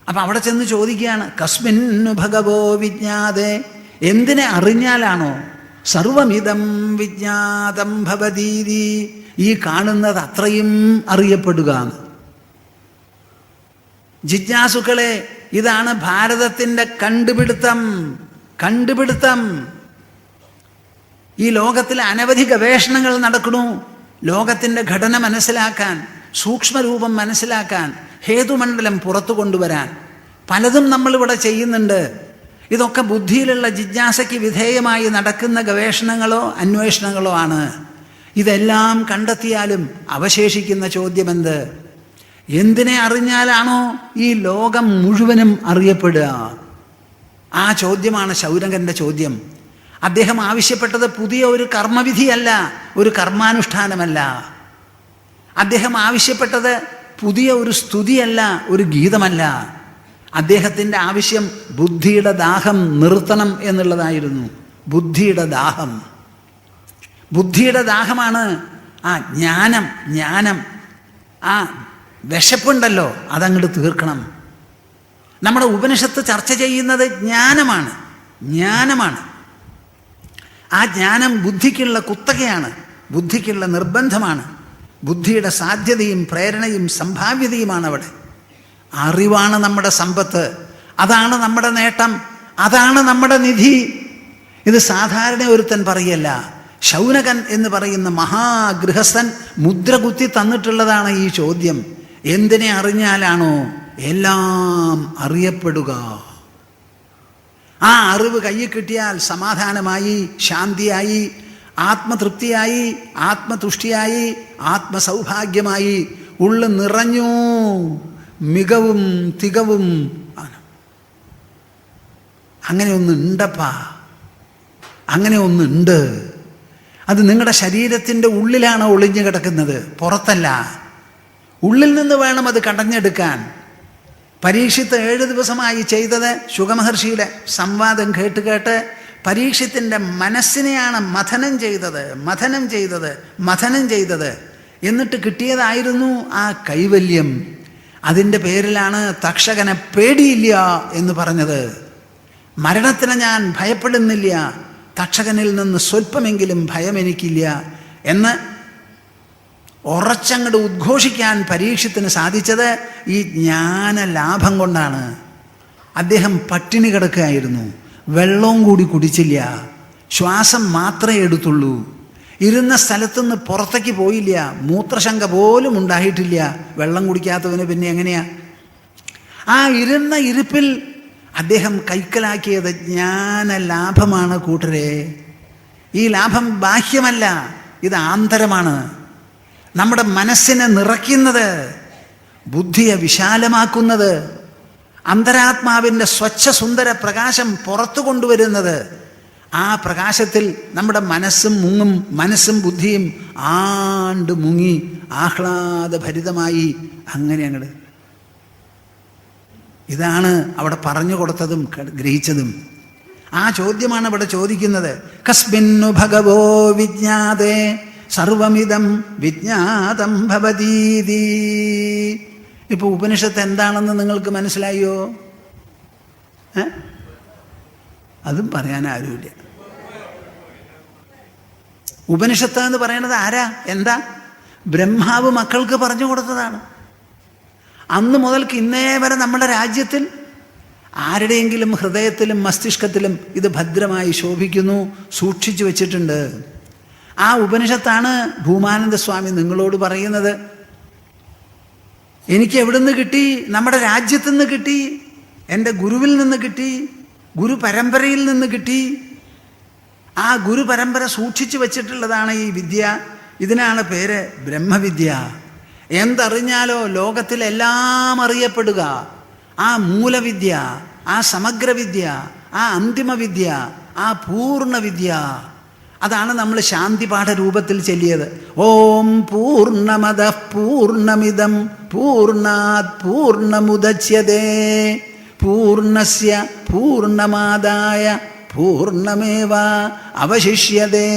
അപ്പം അവിടെ ചെന്ന് ചോദിക്കുകയാണ്, കസ്മിന്നു ഭഗവോ വിജ്ഞാതേ. എന്തിനെ അറിഞ്ഞാലാണോ സർവമിതം വിജ്ഞാതം ഭവതീതി. ഈ കാണുന്നത് അത്രയും അറിയപ്പെടുക. ജിജ്ഞാസുക്കളെ, ഇതാണ് ഭാരതത്തിൻ്റെ കണ്ടുപിടുത്തം. ഈ ലോകത്തിൽ അനവധി ഗവേഷണങ്ങൾ നടക്കണു. ലോകത്തിൻ്റെ ഘടന മനസ്സിലാക്കാൻ, സൂക്ഷ്മരൂപം മനസ്സിലാക്കാൻ, ഹേതുമണ്ഡലം പുറത്തു കൊണ്ടുവരാൻ പലതും നമ്മളിവിടെ ചെയ്യുന്നുണ്ട്. ഇതൊക്കെ ബുദ്ധിയിലുള്ള ജിജ്ഞാസയ്ക്ക് വിധേയമായി നടക്കുന്ന ഗവേഷണങ്ങളോ അന്വേഷണങ്ങളോ ആണ്. ഇതെല്ലാം കണ്ടെത്തിയാലും അവശേഷിക്കുന്ന ചോദ്യമെന്ത്? എന്തിനെ അറിഞ്ഞാലാണോ ഈ ലോകം മുഴുവനും അറിയപ്പെടുക? ആ ചോദ്യമാണ് ശൗനകൻ്റെ ചോദ്യം. അദ്ദേഹം ആവശ്യപ്പെട്ടത് പുതിയ ഒരു കർമ്മവിധിയല്ല, ഒരു കർമാനുഷ്ഠാനമല്ല. അദ്ദേഹം ആവശ്യപ്പെട്ടത് പുതിയ ഒരു സ്തുതിയല്ല, ഒരു ഗീതമല്ല. അദ്ദേഹത്തിൻ്റെ ആവശ്യം ബുദ്ധിയുടെ ദാഹം നിർത്തണം എന്നുള്ളതായിരുന്നു. ബുദ്ധിയുടെ ദാഹമാണ് ആ ജ്ഞാനം. ആ വിശപ്പുണ്ടല്ലോ, അതങ്ങോട്ട് തീർക്കണം. നമ്മുടെ ഉപനിഷത്ത് ചർച്ച ചെയ്യുന്നത് ജ്ഞാനമാണ്. ആ ജ്ഞാനം ബുദ്ധിക്കുള്ള കുത്തകയാണ്, ബുദ്ധിക്കുള്ള നിർബന്ധമാണ്. ബുദ്ധിയുടെ സാധ്യതയും പ്രേരണയും സംഭാവ്യതയുമാണ് അവിടെ. അറിവാണ് നമ്മുടെ സമ്പത്ത്, അതാണ് നമ്മുടെ നേട്ടം, അതാണ് നമ്മുടെ നിധി. ഇത് സാധാരണ ഒരുത്തൻ പറയല്ല. ശൗനകൻ എന്ന് പറയുന്ന മഹാഗൃഹസ്ഥൻ മുദ്ര കുത്തി തന്നിട്ടുള്ളതാണ് ഈ ചോദ്യം. എന്തിനെ അറിഞ്ഞാലാണോ എല്ലാം അറിയപ്പെടുക? ആ അറിവ് കയ്യിൽ കിട്ടിയാൽ സമാധാനമായി, ശാന്തിയായി, ആത്മതൃപ്തിയായി, ആത്മതുഷ്ടിയായി, ആത്മസൗഭാഗ്യമായി, ഉള്ളു നിറഞ്ഞു, മികവും തികവും ആണ്. അങ്ങനെ ഒന്നുണ്ടപ്പാ, അങ്ങനെ ഒന്നുണ്ട്. അത് നിങ്ങളുടെ ശരീരത്തിൻ്റെ ഉള്ളിലാണ് ഒളിഞ്ഞു കിടക്കുന്നത്, പുറത്തല്ല. ഉള്ളിൽ നിന്ന് വേണം അത് കടഞ്ഞെടുക്കാൻ. പരീക്ഷിത്ത് 7 ദിവസമായി ചെയ്തത് ശുഗമഹർഷിയുടെ സംവാദം കേട്ട് പരീക്ഷത്തിൻ്റെ മനസ്സിനെയാണ് മഥനം ചെയ്തത്. എന്നിട്ട് കിട്ടിയതായിരുന്നു ആ കൈവല്യം. അതിൻ്റെ പേരിലാണ് തക്ഷകനെ പേടിയില്ല എന്ന് പറഞ്ഞത്. മരണത്തിന് ഞാൻ ഭയപ്പെടുന്നില്ല, തക്ഷകനിൽ നിന്ന് സ്വല്പമെങ്കിലും ഭയം എനിക്കില്ല എന്ന് ഉറച്ചങ്ങട് ഉദ്ഘോഷിക്കാൻ പരീക്ഷത്തിന് സാധിച്ചത് ഈ ജ്ഞാനലാഭം കൊണ്ടാണ്. അദ്ദേഹം പട്ടിണി കിടക്കുകയായിരുന്നു, വെള്ളവും കൂടി കുടിച്ചില്ല, ശ്വാസം മാത്രമേ എടുത്തുള്ളൂ, ഇരുന്ന സ്ഥലത്തുനിന്ന് പുറത്തേക്ക് പോയില്ല, മൂത്രശങ്ക പോലും ഉണ്ടായിട്ടില്ല. വെള്ളം കുടിക്കാത്തവന് പിന്നെ എങ്ങനെയാ? ആ ഇരുന്ന ഇരിപ്പിൽ അദ്ദേഹം കൈക്കലാക്കിയത് ജ്ഞാനലാഭമാണ് കൂട്ടരെ. ഈ ലാഭം ബാഹ്യമല്ല, ഇത് ആന്തരമാണ്. നമ്മുടെ മനസ്സിനെ നിറയ്ക്കുന്നത്, ബുദ്ധിയെ വിശാലമാക്കുന്നത്, അന്തരാത്മാവിൻ്റെ സ്വച്ഛ സുന്ദര പ്രകാശം പുറത്തു കൊണ്ടുവരുന്നത്. ആ പ്രകാശത്തിൽ നമ്മുടെ മനസ്സും ബുദ്ധിയും ആണ്ട് മുങ്ങി ആഹ്ലാദഭരിതമായി അങ്ങോട്ട്. ഇതാണ് അവിടെ പറഞ്ഞു കൊടുത്തതും ഗ്രഹിച്ചതും. ആ ചോദ്യമാണ് ഇവിടെ ചോദിക്കുന്നത്. കസ്മിന്നു ഭഗവോ വിജ്ഞാതേ സർവമിതം വിജ്ഞാതം ഭവതീതി. ഇപ്പോൾ ഉപനിഷത്ത് എന്താണെന്ന് നിങ്ങൾക്ക് മനസ്സിലായോ? അതും പറയാൻ ആരുമില്ല. ഉപനിഷത്ത് എന്ന് പറയുന്നത് ആരാ? എന്താ? ബ്രഹ്മാവ് മക്കൾക്ക് പറഞ്ഞു കൊടുത്തതാണ്. അന്ന് മുതൽക്ക് ഇന്നേ വരെ നമ്മുടെ രാജ്യത്തിൽ ആരുടെയെങ്കിലും ഹൃദയത്തിലും മസ്തിഷ്കത്തിലും ഇത് ഭദ്രമായി ശോഭിക്കുന്നു, സൂക്ഷിച്ചു വച്ചിട്ടുണ്ട്. ആ ഉപനിഷത്താണ് ഭൂമാനന്ദ സ്വാമി നിങ്ങളോട് പറയുന്നത്. എനിക്ക് എവിടെ നിന്ന് കിട്ടി? നമ്മുടെ രാജ്യത്തു നിന്ന് കിട്ടി, എൻ്റെ ഗുരുവിൽ നിന്ന് കിട്ടി, ഗുരു പരമ്പരയിൽ നിന്ന് കിട്ടി. ആ ഗുരു പരമ്പര സൂക്ഷിച്ചു വച്ചിട്ടുള്ളതാണ് ഈ വിദ്യ. ഇതിനാണ് പേര് ബ്രഹ്മവിദ്യ. എന്തറിഞ്ഞാലോ ലോകത്തിലെല്ലാം അറിയപ്പെടുക. ആ മൂലവിദ്യ, ആ സമഗ്രവിദ്യ, ആ അന്തിമവിദ്യ, ആ പൂർണ്ണവിദ്യ, അതാണ് നമ്മൾ ശാന്തിപാഠ രൂപത്തിൽ ചൊല്ലിയത്. ഓം പൂർണ്ണമദഃ പൂർണ്ണമിദം പൂർണ്ണാത് പൂർണ്ണമുദച്യതേ പൂർണ്ണസ്യ പൂർണ്ണമാദായ പൂർണ്ണമേവ അവശിഷ്യതേ.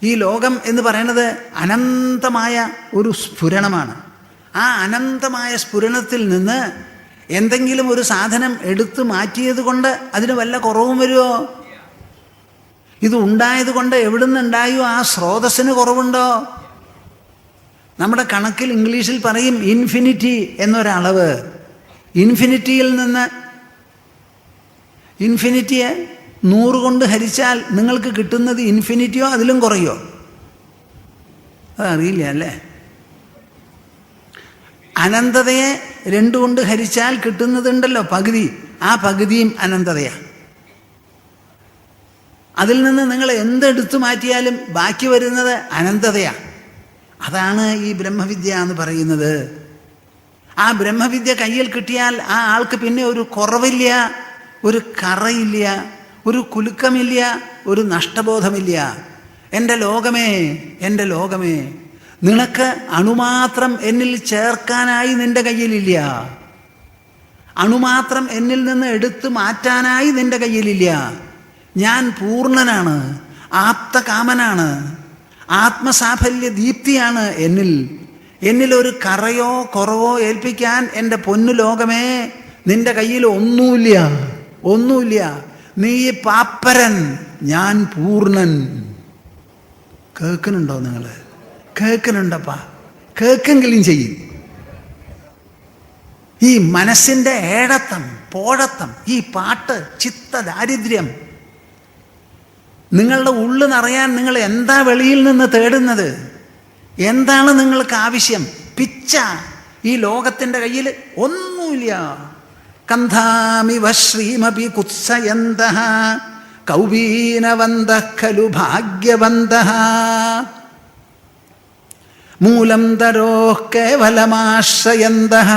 ഈ ലോകം എന്ന് പറയുന്നത് അനന്തമായ ഒരു സ്ഫുരണമാണ്. ആ അനന്തമായ സ്ഫുരണത്തിൽ നിന്ന് എന്തെങ്കിലും ഒരു സാധനം എടുത്തു മാറ്റിയത് കൊണ്ട് അതിന് വല്ല കുറവും വരുമോ? ഇത് ഉണ്ടായത് കൊണ്ട് എവിടുന്നുണ്ടായോ ആ സ്രോതസ്സിന് കുറവുണ്ടോ? നമ്മുടെ കണക്കിൽ ഇംഗ്ലീഷിൽ പറയും ഇൻഫിനിറ്റി എന്നൊരളവ്. ഇൻഫിനിറ്റിയിൽ നിന്ന് ഇൻഫിനിറ്റിയെ 100 കൊണ്ട് ഹരിച്ചാൽ നിങ്ങൾക്ക് കിട്ടുന്നത് ഇൻഫിനിറ്റിയോ അതിലും കുറയോ? അതറിയില്ല അല്ലേ? അനന്തതയെ 2 കൊണ്ട് ഹരിച്ചാൽ കിട്ടുന്നതുണ്ടല്ലോ പകുതി, ആ പകുതിയും അനന്തതയാണ്. അതിൽ നിന്ന് നിങ്ങൾ എന്തെടുത്തു മാറ്റിയാലും ബാക്കി വരുന്നത് അനന്തതയാണ്. അതാണ് ഈ ബ്രഹ്മവിദ്യ എന്ന് പറയുന്നത്. ആ ബ്രഹ്മവിദ്യ കയ്യിൽ കിട്ടിയാൽ ആ ആൾക്ക് പിന്നെ ഒരു കുറവില്ല, ഒരു കറയില്ല, ഒരു കുലുക്കമില്ല, ഒരു നഷ്ടബോധമില്ല. എൻ്റെ ലോകമേ, എൻ്റെ ലോകമേ, നിനക്ക് അണുമാത്രം എന്നിൽ ചേർക്കാനായി നിൻ്റെ കയ്യിലില്ല. അണുമാത്രം എന്നിൽ നിന്ന് എടുത്തു മാറ്റാനായി നിൻ്റെ കയ്യിലില്ല. ഞാൻ പൂർണ്ണനാണ്, ആപ്തകാമനാണ്, ആത്മസാഫല്യ ദീപ്തിയാണ് എന്നിൽ. എന്നിലൊരു കറയോ കുറവോ ഏൽപ്പിക്കാൻ എൻ്റെ പൊന്നു ലോകമേ നിൻ്റെ കയ്യിൽ ഒന്നുമില്ല, ഒന്നുമില്ല. നീ പാപ്പരൻ, ഞാൻ പൂർണ്ണൻ. കേൾക്കുന്നുണ്ടോ നിങ്ങൾ? കേൾക്കുന്നുണ്ടപ്പാ? കേൾക്കെങ്കിലും ചെയ്യും. ഈ മനസ്സിൻ്റെ ഏഴത്തം, പോഴത്തം, ഈ പാട്ട്, ചിത്ത ദാരിദ്ര്യം, നിങ്ങളുടെ ഉള്ളു നിറയാൻ നിങ്ങൾ എന്താ വെളിയിൽ നിന്ന് തേടുന്നത്? എന്താണ് നിങ്ങൾക്ക് ആവശ്യം? പിച്ച. ഈ ലോകത്തിൻ്റെ കയ്യിൽ ഒന്നുമില്ല. കന്ധാമിവ ശ്രീമപി കുത്സയന്തഃ കൗബീനവന്തഃ ഖലു ഭാഗ്യവന്തഃ മൂലം തരോഃ കേവലമാശ്രയന്തഃ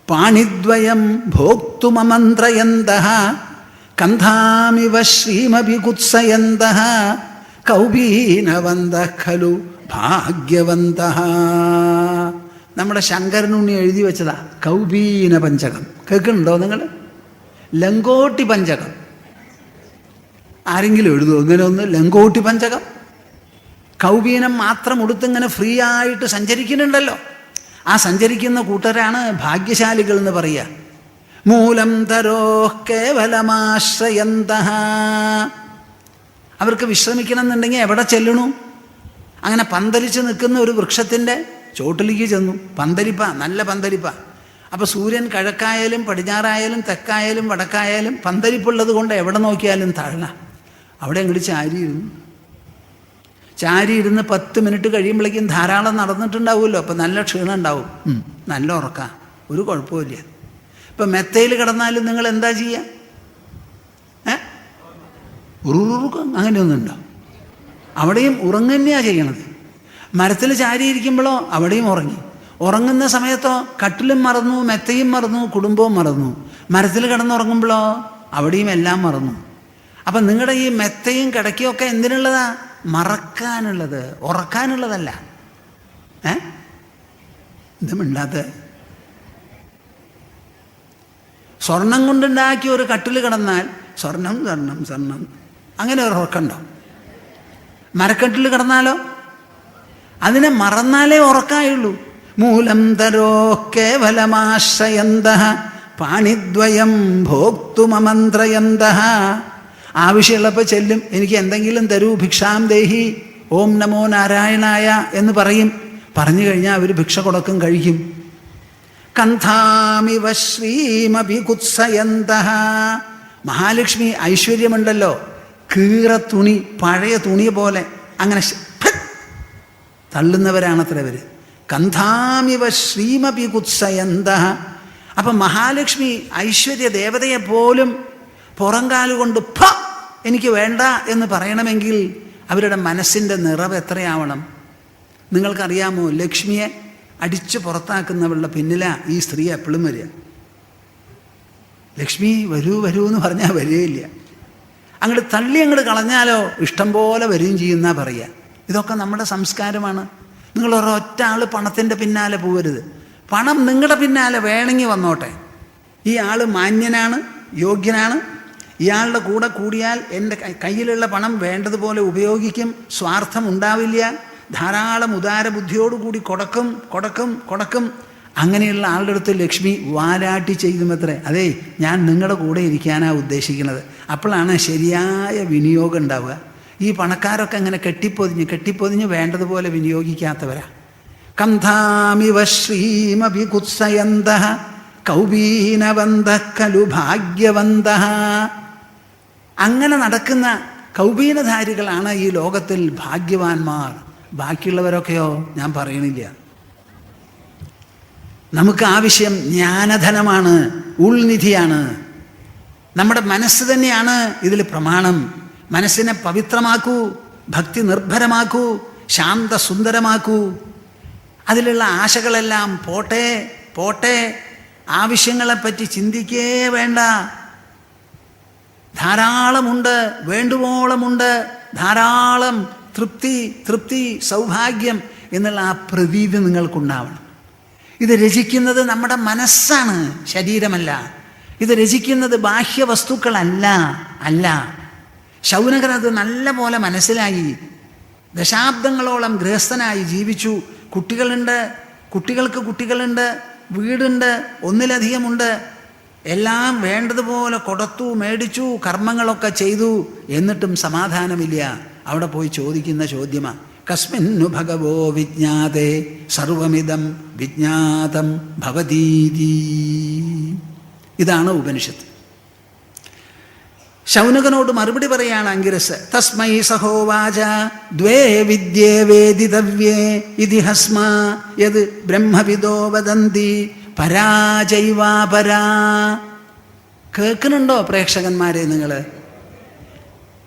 പാണിദ്വയം ഭോക്തുമമന്ത്രയന്തഃ കന്ധാമിവ ശ്രീമപി കുത്സയന്തഃ കൗബീനവന്തഃ ഖലു ഭാഗ്യവന്തഃ. നമ്മുടെ ശങ്കരനുണ്ണി എഴുതി വെച്ചതാ കൗബീന പഞ്ചകം. കേൾക്കുന്നുണ്ടോ നിങ്ങൾ? ലങ്കോട്ടി പഞ്ചകം. ആരെങ്കിലും എഴുതുമോ ഇങ്ങനെ ഒന്ന്? ലങ്കോട്ടി പഞ്ചകം. കൗബീനം മാത്രം ഉടുത്തിങ്ങനെ ഫ്രീ ആയിട്ട് സഞ്ചരിക്കുന്നുണ്ടല്ലോ. ആ സഞ്ചരിക്കുന്ന കൂട്ടരാണ് ഭാഗ്യശാലികൾ എന്ന് പറയുക. മൂലം തരോഃ കേവലമാശ്രയന്തഃ. അവർക്ക് വിശ്രമിക്കണം എന്നുണ്ടെങ്കിൽ എവിടെ ചെല്ലണു? അങ്ങനെ പന്തലിച്ച് നിൽക്കുന്ന ഒരു വൃക്ഷത്തിൻ്റെ ചോട്ടിലേക്ക് ചെന്നു. പന്തലിപ്പ, നല്ല പന്തലിപ്പ. അപ്പോൾ സൂര്യൻ കിഴക്കായാലും പടിഞ്ഞാറായാലും തെക്കായാലും വടക്കായാലും പന്തലിപ്പുള്ളത് കൊണ്ട് എവിടെ നോക്കിയാലും താഴണ. അവിടെ അങ്ങോട്ട് ചാരിയിരുന്നു. ചാരിയിരുന്ന് 10 മിനിറ്റ് കഴിയുമ്പോഴേക്കും ധാരാളം നടന്നിട്ടുണ്ടാവുമല്ലോ. അപ്പം നല്ല ക്ഷീണം ഉണ്ടാവും, നല്ല ഉറക്കം, ഒരു കുഴപ്പമില്ല. ഇപ്പം മെത്തയിൽ കിടന്നാലും നിങ്ങൾ എന്താ ചെയ്യുക? ഉറുറുറുക്കം അങ്ങനെയൊന്നും ഉണ്ടാവും. അവിടെയും ഉറങ്ങന്നെയാണ് ചെയ്യണത്. മരത്തിൽ ചാരിയിരിക്കുമ്പോഴോ അവിടെയും ഉറങ്ങി. ഉറങ്ങുന്ന സമയത്തോ കട്ടിലും മറന്നു, മെത്തയും മറന്നു, കുടുംബവും മറന്നു. മരത്തിൽ കിടന്നുറങ്ങുമ്പോഴോ അവിടെയും എല്ലാം മറന്നു. അപ്പം നിങ്ങളുടെ ഈ മെത്തയും കിടക്കയൊക്കെ എന്തിനുള്ളതാ? മറക്കാനുള്ളത്, ഉറക്കാനുള്ളതല്ല. ഇതുമിണ്ടാത്ത സ്വർണം കൊണ്ടുണ്ടാക്കിയ ഒരു കട്ടിൽ കിടന്നാൽ സ്വർണം സ്വർണം സ്വർണം അങ്ങനെ ഒരു ഉറക്കമുണ്ടോ? മരക്കട്ടിൽ കിടന്നാലോ അതിനെ മറന്നാലേ ഉറക്കായുള്ളൂ. മൂലം തരോഃ കേവലമാശ്രയന്തഃ പാണിദ്വയം ഭോക്തുമമന്ത്രയന്തഃ. ആവശ്യമുള്ളപ്പോൾ ചെല്ലും, എനിക്ക് എന്തെങ്കിലും തരൂ, ഭിക്ഷാം ദേഹി, ഓം നമോ നാരായണായ എന്ന് പറയും. പറഞ്ഞു കഴിഞ്ഞാൽ അവർ ഭിക്ഷ കൊടുക്കും, കഴിക്കും. കന്ധാമിവ ശ്രീമപി കുത്സയന്തഃ. മഹാലക്ഷ്മി ഐശ്വര്യമുണ്ടല്ലോ, കീറ തുണി, പഴയ തുണി പോലെ അങ്ങനെ തള്ളുന്നവരാണത്ര ഇവർ. കന്ധാമിവ ശ്രീമപി കുത്സയന്തഃ. അപ്പം മഹാലക്ഷ്മി ഐശ്വര്യ ദേവതയെ പോലും പുറംകാലുകൊണ്ട് എനിക്ക് വേണ്ട എന്ന് പറയണമെങ്കിൽ അവരുടെ മനസ്സിൻ്റെ നിറവ് എത്രയാവണം? നിങ്ങൾക്കറിയാമോ? ലക്ഷ്മിയെ അടിച്ചു പുറത്താക്കുന്നവളുടെ പിന്നിലാണ് ഈ സ്ത്രീ എപ്പോഴും വരിക. ലക്ഷ്മി വരൂ വരൂ എന്ന് പറഞ്ഞാൽ വരികയില്ല. അങ്ങോട്ട് തള്ളി അങ്ങോട്ട് കളഞ്ഞാലോ ഇഷ്ടം പോലെ വരികയും ചെയ്യുന്ന പറയുക. ഇതൊക്കെ നമ്മുടെ സംസ്കാരമാണ്. നിങ്ങൾ ഒരൊറ്റ ആൾ പണത്തിൻ്റെ പിന്നാലെ പോകരുത്. പണം നിങ്ങളുടെ പിന്നാലെ വേണമെങ്കിൽ വന്നോട്ടെ. ഈ ആൾ മാന്യനാണ്, യോഗ്യനാണ്, ഇയാളുടെ കൂടെ കൂടിയാൽ എൻ്റെ കയ്യിലുള്ള പണം വേണ്ടതുപോലെ ഉപയോഗിക്കും, സ്വാർത്ഥം ഉണ്ടാവില്ല, ധാരാളം ഉദാരബുദ്ധിയോടുകൂടി കൊടുക്കും കൊടുക്കും കൊടുക്കും. അങ്ങനെയുള്ള ആളുടെ അടുത്ത് ലക്ഷ്മി വാലാട്ടി ചെയ്യുമത്രേ, അതേ ഞാൻ നിങ്ങളുടെ കൂടെ ഇരിക്കാനാണ് ഉദ്ദേശിക്കുന്നത്. അപ്പോഴാണ് ശരിയായ വിനിയോഗം ഉണ്ടാവുക. ഈ പണക്കാരൊക്കെ അങ്ങനെ കെട്ടിപ്പൊതിഞ്ഞ് വേണ്ടതുപോലെ വിനിയോഗിക്കാത്തവരാ. കന്ധാമിവ ശ്രീമഭികുത്സയന്തഃ കൗബീനവന്തഃ ഖലു ഭാഗ്യവന്തഃ. അങ്ങനെ നടക്കുന്ന കൗബീനധാരികളാണ് ഈ ലോകത്തിൽ ഭാഗ്യവാന്മാർ. ബാക്കിയുള്ളവരൊക്കെയോ ഞാൻ പറയണില്ല. നമുക്ക് ആവശ്യം ജ്ഞാനധനമാണ്, ഉൾനിധിയാണ്. നമ്മുടെ മനസ്സ് തന്നെയാണ് ഇതിൽ പ്രമാണം. മനസ്സിനെ പവിത്രമാക്കൂ, ഭക്തി നിർഭരമാക്കൂ, ശാന്തസുന്ദരമാക്കൂ. അതിലുള്ള ആശകളെല്ലാം പോട്ടെ പോട്ടെ, ആവശ്യങ്ങളെപ്പറ്റി ചിന്തിക്കേ വേണ്ട. ധാരാളമുണ്ട്, വേണ്ടുവോളമുണ്ട്, ധാരാളം തൃപ്തി തൃപ്തി സൗഭാഗ്യം എന്നുള്ള ആ പ്രതീതി നിങ്ങൾക്കുണ്ടാവണം. ഇത് രചിക്കുന്നത് നമ്മുടെ മനസ്സാണ്, ശരീരമല്ല. ഇത് രചിക്കുന്നത് ബാഹ്യവസ്തുക്കളല്ല. ശൗനകൻ അത് നല്ല പോലെ മനസ്സിലായി. ദശാബ്ദങ്ങളോളം ഗൃഹസ്ഥനായി ജീവിച്ചു. കുട്ടികളുണ്ട്, വീടുണ്ട്, ഒന്നിലധികമുണ്ട്. എല്ലാം വേണ്ടതുപോലെ കൊടുത്തു, മേടിച്ചു, കർമ്മങ്ങളൊക്കെ ചെയ്തു. എന്നിട്ടും സമാധാനമില്ല. അവിടെ പോയി ചോദിക്കുന്ന ചോദ്യമാണ്, കസ്മിന്നു ഭഗവോ വിജ്ഞാതേ സർവമിദം വിജ്ഞാതം ഭവതീതി. ഇതാണ് ഉപനിഷത്ത്. ശൗനകനോട് മറുപടി പറയാണ് അംഗിരസ്. തസ്മൈ സഹോവാച ദ്വേ വിദ്യേ വേദിതവ്യേ ഇതി ഹസ്മാ യത് ബ്രഹ്മവിദോ വദന്തി പരാജൈവാപരാ. കേൾക്കുന്നുണ്ടോ പ്രേക്ഷകന്മാരെ നിങ്ങൾ?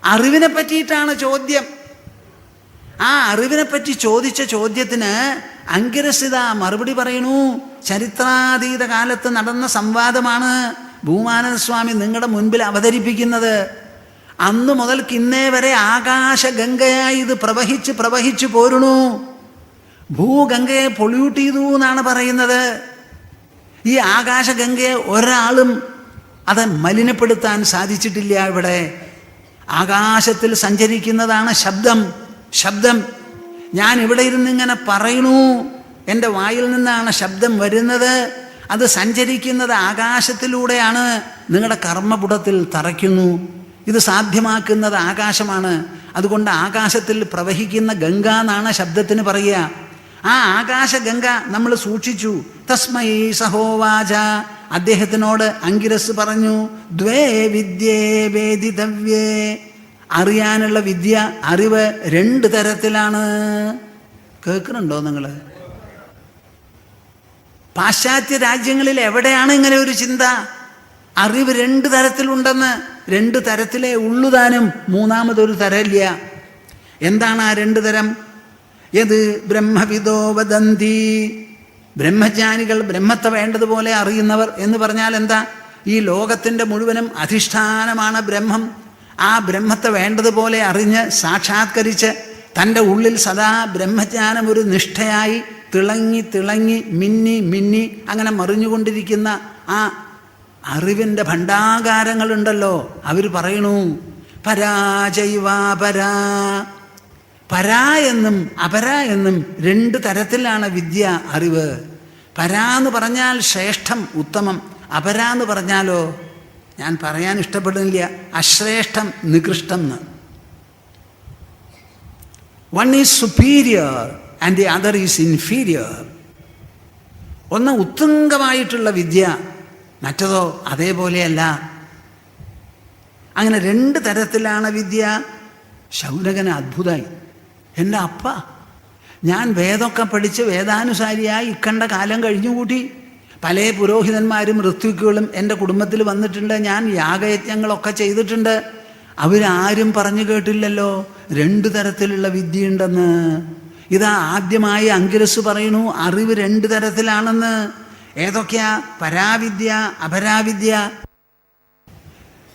അറിവിനെ പറ്റിയിട്ടാണ് ചോദ്യം. ആ അറിവിനെപ്പറ്റി ചോദിച്ച ചോദ്യത്തിന് അംഗിരസിത മറുപടി പറയണു. ചരിത്രാതീത കാലത്ത് നടന്ന സംവാദമാണ് ഭൂമാനന്ദസ്വാമി നിങ്ങളുടെ മുൻപിൽ അവതരിപ്പിക്കുന്നത്. അന്ന് മുതൽക്ക് ഇന്നേ വരെ ആകാശഗംഗയായി ഇത് പ്രവഹിച്ച് പോരുണു. ഭൂഗംഗയെ പൊള്യൂട്ട് ചെയ്തു എന്നാണ് പറയുന്നത്. ഈ ആകാശഗംഗയെ ഒരാളും അത് മലിനപ്പെടുത്താൻ സാധിച്ചിട്ടില്ല. ഇവിടെ ആകാശത്തിൽ സഞ്ചരിക്കുന്നതാണ് ശബ്ദം. ഞാൻ ഇവിടെ ഇരുന്നിങ്ങനെ പറയണു, എൻ്റെ വായിൽ നിന്നാണ് ശബ്ദം വരുന്നത്. അത് സഞ്ചരിക്കുന്നത് ആകാശത്തിലൂടെയാണ്, നിങ്ങളുടെ കർമ്മപുടത്തിൽ തറയ്ക്കുന്നു. ഇത് സാധ്യമാക്കുന്നത് ആകാശമാണ്. അതുകൊണ്ട് ആകാശത്തിൽ പ്രവഹിക്കുന്ന ഗംഗ എന്നാണ് ശബ്ദത്തിന് പറയുക. ആ ആകാശഗംഗ നമ്മൾ സൂക്ഷിച്ചു. തസ്മൈ സഹോവാച, അദ്ദേഹത്തിനോട് അംഗിരസ് പറഞ്ഞു, ദ്വേ വിദ്യേ വേദിതവ്യേ, അറിയാനുള്ള വിദ്യ, അറിവ് 2 തരത്തിലാണ്. കേൾക്കുന്നുണ്ടോ നിങ്ങൾ? പാശ്ചാത്യ രാജ്യങ്ങളിൽ എവിടെയാണ് ഇങ്ങനെ ഒരു ചിന്ത? അറിവ് 2 തരത്തിലുണ്ടെന്ന്. 2 തരത്തിലേ ഉള്ളുതാനും, മൂന്നാമതൊരു തരമില്ല. എന്താണ് ആ 2 തരം? യത് ബ്രഹ്മവിദോ വദന്തി, ബ്രഹ്മജ്ഞാനികൾ, ബ്രഹ്മത്തെ വേണ്ടതുപോലെ അറിയുന്നവർ എന്ന് പറഞ്ഞാൽ എന്താ? ഈ ലോകത്തിൻ്റെ മുഴുവനും അധിഷ്ഠാനമാണ് ബ്രഹ്മം. ആ ബ്രഹ്മത്തെ വേണ്ടതുപോലെ അറിഞ്ഞ് സാക്ഷാത്കരിച്ച് തൻ്റെ ഉള്ളിൽ സദാ ബ്രഹ്മജ്ഞാനം ഒരു നിഷ്ഠയായി തിളങ്ങി മിന്നി അങ്ങനെ മറിഞ്ഞുകൊണ്ടിരിക്കുന്ന ആ അറിവിൻ്റെ ഭണ്ഡാകാരങ്ങളുണ്ടല്ലോ, അവർ പറയണു പരാജൈവാപരാ. പരാ എന്നും അപരാ എന്നും 2 തരത്തിലാണ് വിദ്യ, അറിവ്. പരാന്ന് പറഞ്ഞാൽ ശ്രേഷ്ഠം, ഉത്തമം. അപരാന്ന് പറഞ്ഞാലോ, ഞാൻ പറയാൻ ഇഷ്ടപ്പെടുന്നില്ല, അശ്രേഷ്ഠം, നികൃഷ്ടം എന്ന്. One is superior and the other is inferior. ഒന്ന് ഉത്തുംഗമായിട്ടുള്ള വിദ്യ, മറ്റതോ അതേപോലെയല്ല. അങ്ങനെ 2 തരത്തിലാണ് വിദ്യ. ശൗനകന് അത്ഭുതമായി. എൻ്റെ അപ്പ, ഞാൻ വേദമൊക്കെ പഠിച്ച് വേദാനുസാരിയായി ഇക്കണ്ട കാലം കഴിഞ്ഞുകൂട്ടി. പല പുരോഹിതന്മാരും ഋത്വിക്കുകളും എൻ്റെ കുടുംബത്തിൽ വന്നിട്ടുണ്ട്. ഞാൻ യാഗയജ്ഞങ്ങളൊക്കെ ചെയ്തിട്ടുണ്ട്. അവരാരും പറഞ്ഞു കേട്ടില്ലല്ലോ 2 തരത്തിലുള്ള വിദ്യയുണ്ടെന്ന്. ഇതാ ആദ്യമായി അംഗിരസ് പറയുന്നു, അറിവ് 2 തരത്തിലാണെന്ന്. ഏതൊക്കെയാ? പരാവിദ്യ, അപരാവിദ്യ.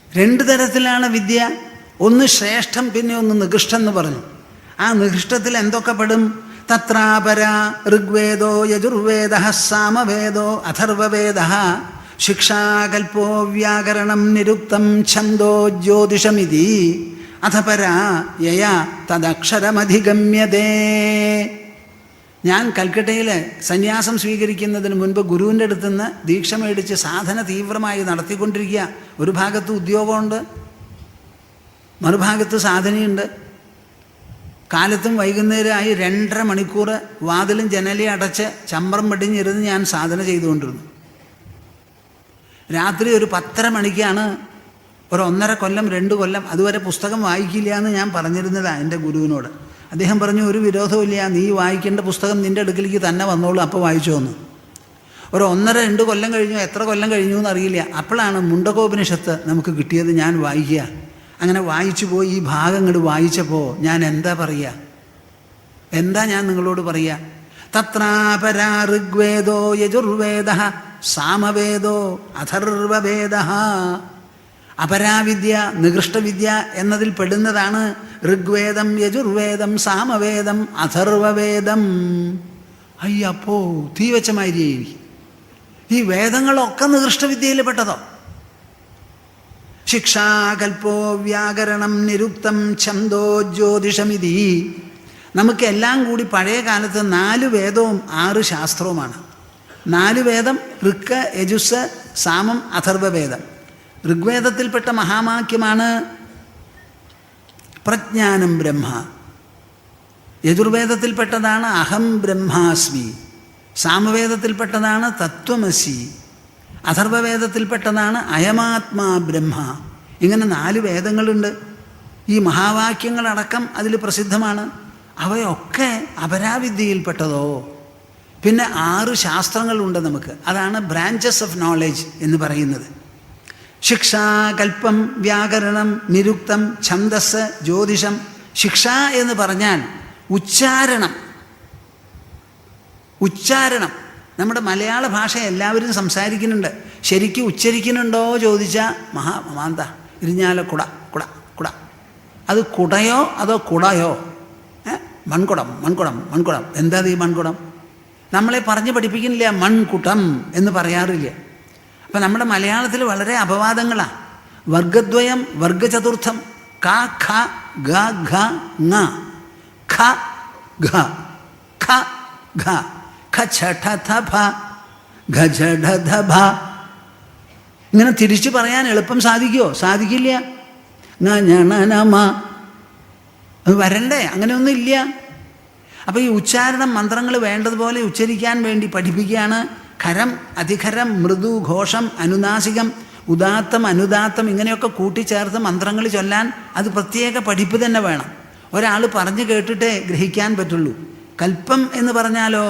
2 തരത്തിലാണ് വിദ്യ. ഒന്ന് ശ്രേഷ്ഠം, പിന്നെ ഒന്ന് നികൃഷ്ടം എന്ന് പറഞ്ഞു. ആ നികൃഷ്ടത്തിൽ എന്തൊക്കെ പെടും? തത്രാപര ഋഗ്വേദോ യജുർവേദഃ സാമവേദോ അഥർവവേദഃ ശിക്ഷാകൽപ്പോ വ്യാകരണം നിരുക്തം ഛന്ദോ ജ്യോതിഷമിതി അഥപര യയാ തദക്ഷരമധിഗമ്യതേ. ഞാൻ കൽക്കട്ടയിൽ സന്യാസം സ്വീകരിക്കുന്നതിന് മുൻപ് ഗുരുവിൻ്റെ അടുത്തുനിന്ന് ദീക്ഷ മേടിച്ച് സാധന തീവ്രമായി നടത്തിക്കൊണ്ടിരിക്കുക. ഒരു ഭാഗത്ത് ഉദ്യോഗമുണ്ട്, മറുഭാഗത്ത് സാധനയുണ്ട്. കാലത്തും വൈകുന്നേരമായി 2.5 മണിക്കൂർ വാതിലും ജനലയും അടച്ച് ചമ്പരം പടിഞ്ഞിരുന്ന് ഞാൻ സാധന ചെയ്തുകൊണ്ടിരുന്നു. രാത്രി ഒരു 10:30 മണിക്കാണ് ഒരു 1.5 കൊല്ലം 2 കൊല്ലം അതുവരെ പുസ്തകം വായിക്കില്ല എന്ന് ഞാൻ പറഞ്ഞിരുന്നതാണ് എൻ്റെ ഗുരുവിനോട്. അദ്ദേഹം പറഞ്ഞു, ഒരു വിരോധമില്ല, നീ വായിക്കേണ്ട പുസ്തകം നിൻ്റെ അടുക്കലേക്ക് തന്നെ വന്നോളൂ, അപ്പോൾ വായിച്ചു വന്നു. ഒരു 1.5-2 കൊല്ലം കഴിഞ്ഞു, എത്ര കൊല്ലം കഴിഞ്ഞു എന്നറിയില്ല. അപ്പോഴാണ് മുണ്ടകോപനിഷത്ത് നമുക്ക് കിട്ടിയത്. ഞാൻ വായിക്കുക, അങ്ങനെ വായിച്ചു പോയി. ഈ ഭാഗങ്ങൾ വായിച്ചപ്പോൾ ഞാൻ എന്താ പറയുക, എന്താ ഞാൻ നിങ്ങളോട് പറയുക? തത്രാപരാ ഋഗ്വേദോ യജുർവേദ സാമവേദോ അഥർവവേദ. അപരാവിദ്യ, നികൃഷ്ടവിദ്യ എന്നതിൽ പെടുന്നതാണ് ഋഗ്വേദം, യജുർവേദം, സാമവേദം, അഥർവവേദം. അയ്യപ്പോ തീ വെച്ച മാതിരിയായി. ഈ വേദങ്ങളൊക്കെ നികൃഷ്ടവിദ്യയിൽ പെട്ടതോ? ശിക്ഷാകൽപ്പോ വ്യാകരണം നിരുക്തം ഛന്ദോ ജ്യോതിഷമിതി. നമുക്കെല്ലാം കൂടി പഴയ കാലത്ത് 4 വേദവും 6 ശാസ്ത്രവുമാണ്. 4 വേദം ഋക്ക്, യജുസ്, സാമം, അഥർവവേദം. ഋഗ്വേദത്തിൽപ്പെട്ട മഹാവാക്യമാണ് പ്രജ്ഞാനം ബ്രഹ്മ. യജുർവേദത്തിൽപ്പെട്ടതാണ് അഹം ബ്രഹ്മാസ്മി. സാമവേദത്തിൽപ്പെട്ടതാണ് തത്വമസി. അഥർവവേദത്തിൽപ്പെട്ടതാണ് അയമാത്മാ ബ്രഹ്മ. ഇങ്ങനെ 4 വേദങ്ങളുണ്ട്. ഈ മഹാവാക്യങ്ങളടക്കം അതിൽ പ്രസിദ്ധമാണ്. അവയൊക്കെ അപരാവിദ്യയിൽപ്പെട്ടതോ? പിന്നെ 6 ശാസ്ത്രങ്ങളുണ്ട് നമുക്ക്. അതാണ് ബ്രാഞ്ചസ് ഓഫ് നോളജ് എന്ന് പറയുന്നത്. ശിക്ഷ, കൽപ്പം, വ്യാകരണം, നിരുക്തം, ഛന്ദസ്, ജ്യോതിഷം. ശിക്ഷ എന്ന് പറഞ്ഞാൽ ഉച്ചാരണം. ഉച്ചാരണം നമ്മുടെ മലയാള ഭാഷ എല്ലാവരും സംസാരിക്കുന്നുണ്ട്. ശരിക്കും ഉച്ചരിക്കുന്നുണ്ടോ ചോദിച്ചാൽ മഹാമാന്ത ഇരിഞ്ഞാല കുട കുട കുട. അത് കുടയോ അതോ കുടയോ? മൺകുടം മൺകുടം മൺകുടം. എന്താ ഈ മൺകുടം? നമ്മളെ പറഞ്ഞ് പഠിപ്പിക്കുന്നില്ല, മൺകുടം എന്ന് പറയാറില്ല. അപ്പം നമ്മുടെ മലയാളത്തിൽ വളരെ അപവാദങ്ങളാണ്. വർഗദ്വയം, വർഗചതുർത്ഥം. ക ഖ ഗ ഘ ങ. ഖ ഘ ഖ ഘ ഖ ഛ ഠ ഥ ഭ ഘ ഝ ഢ ധ ഭ. ഇങ്ങനെ തിരിച്ചു പറയാൻ എളുപ്പം സാധിക്കുമോ? സാധിക്കില്ല. ങ ഞ ണ ന മ. അത് വരണ്ടേ? അങ്ങനെയൊന്നും ഇല്ല. അപ്പോൾ ഈ ഉച്ചാരണം മന്ത്രങ്ങൾ വേണ്ടതുപോലെ ഉച്ചരിക്കാൻ വേണ്ടി പഠിപ്പിക്കുകയാണ്. ഖരം, അധിഖരം, മൃദു, ഘോഷം, അനുനാസികം, ഉദാത്തം, അനുദാത്തം ഇങ്ങനെയൊക്കെ കൂട്ടിച്ചേർത്ത് മന്ത്രങ്ങൾ ചൊല്ലാൻ അത് പ്രത്യേക പഠിപ്പ് തന്നെ വേണം. ഒരാൾ പറഞ്ഞു കേട്ടിട്ടേ ഗ്രഹിക്കാൻ പറ്റുള്ളൂ. കൽപ്പം എന്ന് പറഞ്ഞാലോ,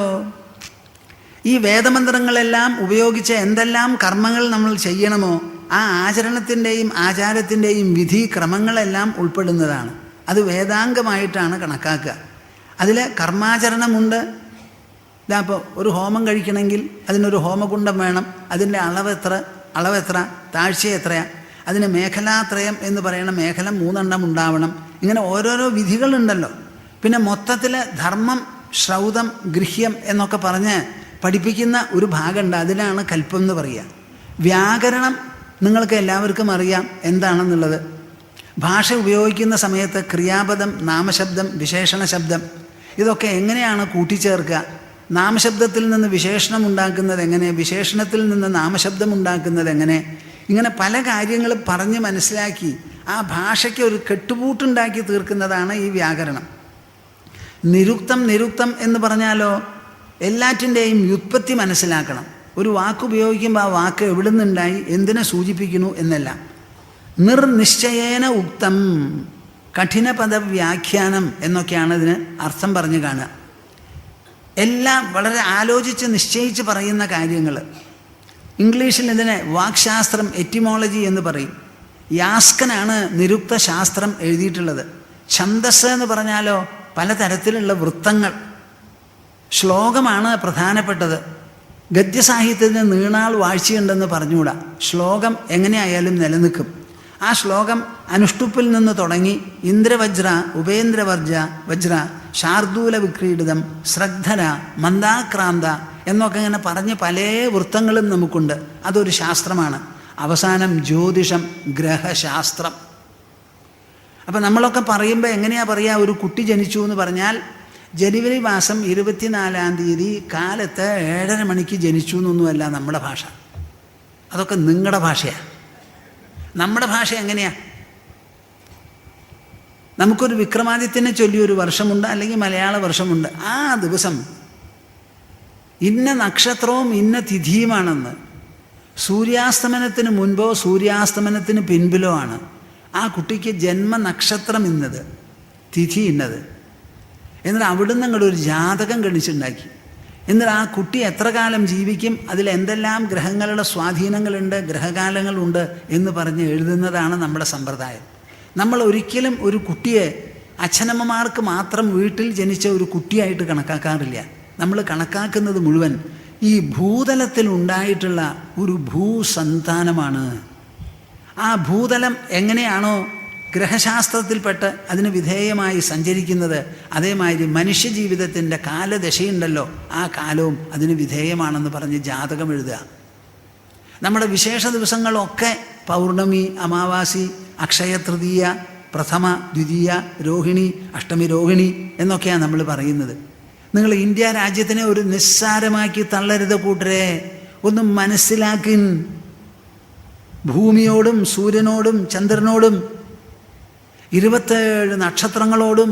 ഈ വേദമന്ത്രങ്ങളെല്ലാം ഉപയോഗിച്ച് എന്തെല്ലാം കർമ്മങ്ങൾ നമ്മൾ ചെയ്യണമോ ആ ആചരണത്തിൻ്റെയും ആചാരത്തിൻ്റെയും വിധി ക്രമങ്ങളെല്ലാം ഉൾപ്പെടുന്നതാണ്. അത് വേദാംഗമായിട്ടാണ് കണക്കാക്കുക. അതിൽ കർമാചരണമുണ്ട്. ഇപ്പോൾ ഒരു ഹോമം കഴിക്കണമെങ്കിൽ അതിനൊരു ഹോമകുണ്ഡം വേണം. അതിൻ്റെ അളവെത്ര, താഴ്ച എത്രയാണ്, അതിന് മേഖലാത്രയം എന്ന് പറയണം. മേഖല 3 എണ്ണം ഉണ്ടാവണം. ഇങ്ങനെ ഓരോരോ വിധികളുണ്ടല്ലോ. പിന്നെ മൊത്തത്തിൽ ധർമ്മം, ശ്രൗതം, ഗൃഹ്യം എന്നൊക്കെ പറഞ്ഞ് പഠിപ്പിക്കുന്ന ഒരു ഭാഗമുണ്ട്. അതിനാണ് കൽപ്പം എന്ന് പറയുക. വ്യാകരണം നിങ്ങൾക്ക് എല്ലാവർക്കും അറിയാം എന്താണെന്നുള്ളത്. ഭാഷ ഉപയോഗിക്കുന്ന സമയത്ത് ക്രിയാപദം, നാമശബ്ദം, വിശേഷണ ശബ്ദം ഇതൊക്കെ എങ്ങനെയാണ് കൂട്ടിച്ചേർക്കുക? നാമശബ്ദത്തിൽ നിന്ന് വിശേഷണം ഉണ്ടാക്കുന്നത് എങ്ങനെ? വിശേഷണത്തിൽ നിന്ന് നാമശബ്ദം ഉണ്ടാക്കുന്നത് എങ്ങനെ? ഇങ്ങനെ പല കാര്യങ്ങൾ പറഞ്ഞ് മനസ്സിലാക്കി ആ ഭാഷയ്ക്ക് ഒരു കെട്ടുപൂട്ടുണ്ടാക്കി തീർക്കുന്നതാണ് ഈ വ്യാകരണം. നിരുക്തം എന്ന് പറഞ്ഞാലോ, എല്ലാറ്റിൻ്റെയും വ്യുത്പത്തി മനസ്സിലാക്കണം. ഒരു വാക്ക് ഉപയോഗിക്കുമ്പോൾ ആ വാക്ക് എവിടെ നിന്നുണ്ടായി, എന്തിനെ സൂചിപ്പിക്കുന്നു എന്നല്ല. നിർനിശ്ചയേന ഉക്തം, കഠിനപദ വ്യാഖ്യാനം എന്നൊക്കെയാണ് ഇതിന് അർത്ഥം പറഞ്ഞു കാണുക. എല്ലാം വളരെ ആലോചിച്ച് നിശ്ചയിച്ച് പറയുന്ന കാര്യങ്ങൾ. ഇംഗ്ലീഷിൽ ഇതിനെ വാക്ശാസ്ത്രം, എറ്റിമോളജി എന്ന് പറയും. യാസ്കനാണ് നിരുക്ത ശാസ്ത്രം എഴുതിയിട്ടുള്ളത്. ഛന്ദസ് എന്ന് പറഞ്ഞാലോ പലതരത്തിലുള്ള വൃത്തങ്ങൾ. ശ്ലോകമാണ് പ്രധാനപ്പെട്ടത്. ഗദ്യസാഹിത്യത്തിന് നീണാൾ വാഴ്ചയുണ്ടെന്ന് പറഞ്ഞുകൂടാ. ശ്ലോകം എങ്ങനെയായാലും നിലനിൽക്കും. ആ ശ്ലോകം അനുഷ്ടുപ്പിൽ നിന്ന് തുടങ്ങി ഇന്ദ്രവജ്ര, ഉപേന്ദ്രവർജ വജ്ര, ശാർദൂല വിക്രീഡിതം, ശ്രദ്ധര, മന്ദാക്രാന്ത എന്നൊക്കെ ഇങ്ങനെ പറഞ്ഞ് പല വൃത്തങ്ങളും നമുക്കുണ്ട്. അതൊരു ശാസ്ത്രമാണ്. അവസാനം ജ്യോതിഷം, ഗ്രഹശാസ്ത്രം. അപ്പം നമ്മളൊക്കെ പറയുമ്പോൾ എങ്ങനെയാണ് പറയുക? ഒരു കുട്ടി ജനിച്ചു എന്ന് പറഞ്ഞാൽ ജനുവരി മാസം 24-ാം തീയതി കാലത്ത് 7:30 മണിക്ക് ജനിച്ചു എന്നൊന്നുമല്ല നമ്മുടെ ഭാഷ. അതൊക്കെ നിങ്ങളുടെ ഭാഷയാണ്. നമ്മുടെ ഭാഷ എങ്ങനെയാ? നമുക്കൊരു വിക്രമാദിത്യനെ ചൊല്ലി ഒരു വർഷമുണ്ട്, അല്ലെങ്കിൽ മലയാള വർഷമുണ്ട്. ആ ദിവസം ഇന്ന നക്ഷത്രവും ഇന്ന തിഥിയുമാണെന്ന് സൂര്യാസ്തമനത്തിന് മുൻപോ സൂര്യാസ്തമനത്തിന് പിൻപിലോ ആണ് ആ കുട്ടിക്ക് ജന്മനക്ഷത്രം ഇന്നത്, തിഥി ഇന്നത്. എന്നിട്ട് അവിടുന്ന് ഒരു ജാതകം ഗണിച്ചുണ്ടാക്കി. എന്നിട്ട് ആ കുട്ടി എത്ര കാലം ജീവിക്കും, അതിൽ എന്തെല്ലാം ഗ്രഹങ്ങളുടെ സ്വാധീനങ്ങളുണ്ട്, ഗ്രഹകാലങ്ങളുണ്ട് എന്ന് പറഞ്ഞ് എഴുതുന്നതാണ് നമ്മുടെ സമ്പ്രദായം. നമ്മൾ ഒരിക്കലും ഒരു കുട്ടിയെ അച്ഛനമ്മമാർക്ക് മാത്രം വീട്ടിൽ ജനിച്ച ഒരു കുട്ടിയായിട്ട് കണക്കാക്കാറില്ല. നമ്മൾ കണക്കാക്കുന്നത് മുഴുവൻ ഈ ഭൂതലത്തിൽ ഉണ്ടായിട്ടുള്ള ഒരു ഭൂസന്താനമാണ്. ആ ഭൂതലം എങ്ങനെയാണോ ഗ്രഹശാസ്ത്രത്തിൽപ്പെട്ട് അതിന് വിധേയമായി സഞ്ചരിക്കുന്നത്, അതേമാതിരി മനുഷ്യജീവിതത്തിൻ്റെ കാലദശയുണ്ടല്ലോ, ആ കാലവും അതിന് വിധേയമാണെന്ന് പറഞ്ഞ് ജാതകം എഴുതുക. നമ്മുടെ വിശേഷ ദിവസങ്ങളൊക്കെ പൗർണമി, അമാവാസി, അക്ഷയതൃതീയ, പ്രഥമ, ദ്വിതീയ, രോഹിണി, അഷ്ടമി രോഹിണി എന്നൊക്കെയാണ് നമ്മൾ പറയുന്നത്. നിങ്ങൾ ഇന്ത്യ രാജ്യത്തിനെ ഒരു നിസ്സാരമാക്കി തള്ളരുത് കൂട്ടരെ. ഒന്ന് മനസ്സിലാക്കിൻ. ഭൂമിയോടും സൂര്യനോടും ചന്ദ്രനോടും 27 നക്ഷത്രങ്ങളോടും,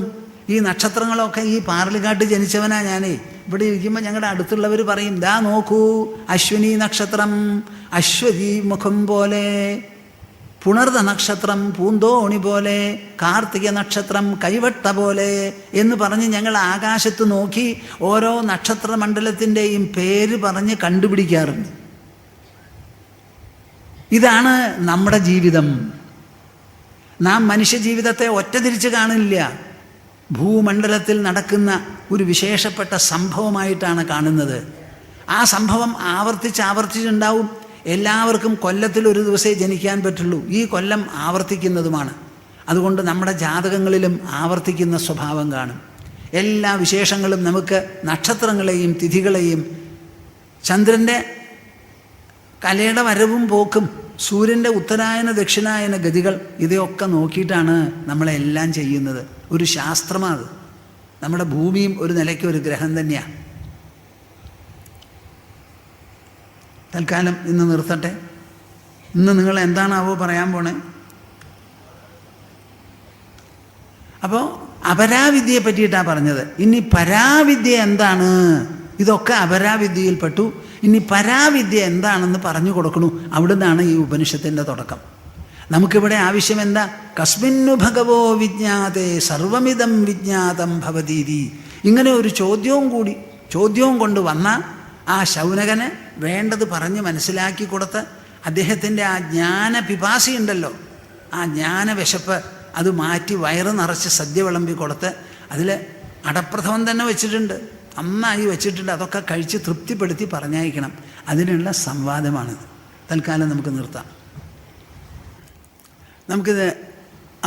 ഈ നക്ഷത്രങ്ങളൊക്കെ ഈ പാറലിക്കാട്ട് ജനിച്ചവനാ ഞാനേ. ഇവിടെ ഇരിക്കുമ്പോൾ ഞങ്ങളുടെ അടുത്തുള്ളവർ പറയും, ദാ നോക്കൂ അശ്വിനി നക്ഷത്രം അശ്വതി മുഖം പോലെ, പുണർത നക്ഷത്രം പൂന്തോണി പോലെ, കാർത്തിക നക്ഷത്രം കൈവട്ട പോലെ എന്ന് പറഞ്ഞ് ഞങ്ങൾ ആകാശത്ത് നോക്കി ഓരോ നക്ഷത്രമണ്ഡലത്തിൻ്റെയും പേര് പറഞ്ഞ് കണ്ടുപിടിക്കാറുണ്ട്. ഇതാണ് നമ്മുടെ ജീവിതം. നാം മനുഷ്യജീവിതത്തെ ഒറ്റ തിരിച്ച് കാണില്ല. ഭൂമണ്ഡലത്തിൽ നടക്കുന്ന ഒരു വിശേഷപ്പെട്ട സംഭവമായിട്ടാണ് കാണുന്നത്. ആ സംഭവം ആവർത്തിച്ചുണ്ടാവും. എല്ലാവർക്കും കൊല്ലത്തിൽ ഒരു ദിവസമേ ജനിക്കാൻ പറ്റുള്ളൂ. ഈ കൊല്ലം ആവർത്തിക്കുന്നതുമാണ്. അതുകൊണ്ട് നമ്മുടെ ജാതകങ്ങളിലും ആവർത്തിക്കുന്ന സ്വഭാവം കാണും. എല്ലാ വിശേഷങ്ങളും നമുക്ക് നക്ഷത്രങ്ങളെയും തിഥികളെയും ചന്ദ്രൻ്റെ കലയുടെ വരവും പോക്കും, സൂര്യൻ്റെ ഉത്തരായന ദക്ഷിണായന ഗതികൾ, ഇതൊക്കെ നോക്കിയിട്ടാണ് നമ്മളെല്ലാം ചെയ്യുന്നത്. ഒരു ശാസ്ത്രമാണ്. നമ്മുടെ ഭൂമിയും ഒരു നിലയ്ക്ക് ഒരു ഗ്രഹം തന്നെയാണ്. തൽക്കാലം ഇന്ന് നിർത്തട്ടെ. ഇന്ന് നിങ്ങൾ എന്താണാവോ പറയാൻ പോണേ? അപ്പോൾ അപരാവിദ്യയെ പറ്റിയിട്ടാണ് പറഞ്ഞത്. ഇനി പരാവിദ്യ എന്താണ്? ഇതൊക്കെ അപരാവിദ്യയിൽപ്പെട്ടു. ഇനി പരാവിദ്യ എന്താണെന്ന് പറഞ്ഞു കൊടുക്കണു. അവിടുന്നാണ് ഈ ഉപനിഷത്തിൻ്റെ തുടക്കം. നമുക്കിവിടെ ആവശ്യം എന്താ? കസ്മിന്നു ഭഗവോ വിജ്ഞാതേ സർവമിതം വിജ്ഞാതം ഭവതീതി. ഇങ്ങനെ ഒരു ചോദ്യവും കൊണ്ട് വന്ന ആ ശൗനകന് വേണ്ടത് പറഞ്ഞ് മനസ്സിലാക്കി കൊടുത്ത് അദ്ദേഹത്തിൻ്റെ ആ ജ്ഞാന പിപാസിയുണ്ടല്ലോ, ആ ജ്ഞാന വിശപ്പ് അത് മാറ്റി വയറ് നിറച്ച് സദ്യ വിളമ്പി കൊടുത്ത് അതിൽ അടപ്രഥമൻ തന്നെ വെച്ചിട്ടുണ്ട്, നന്നായി വെച്ചിട്ടുണ്ട്. അതൊക്കെ കഴിച്ച് തൃപ്തിപ്പെടുത്തി പറഞ്ഞയക്കണം. അതിനുള്ള സംവാദമാണിത്. തൽക്കാലം നമുക്ക് നിർത്താം. നമുക്കിത്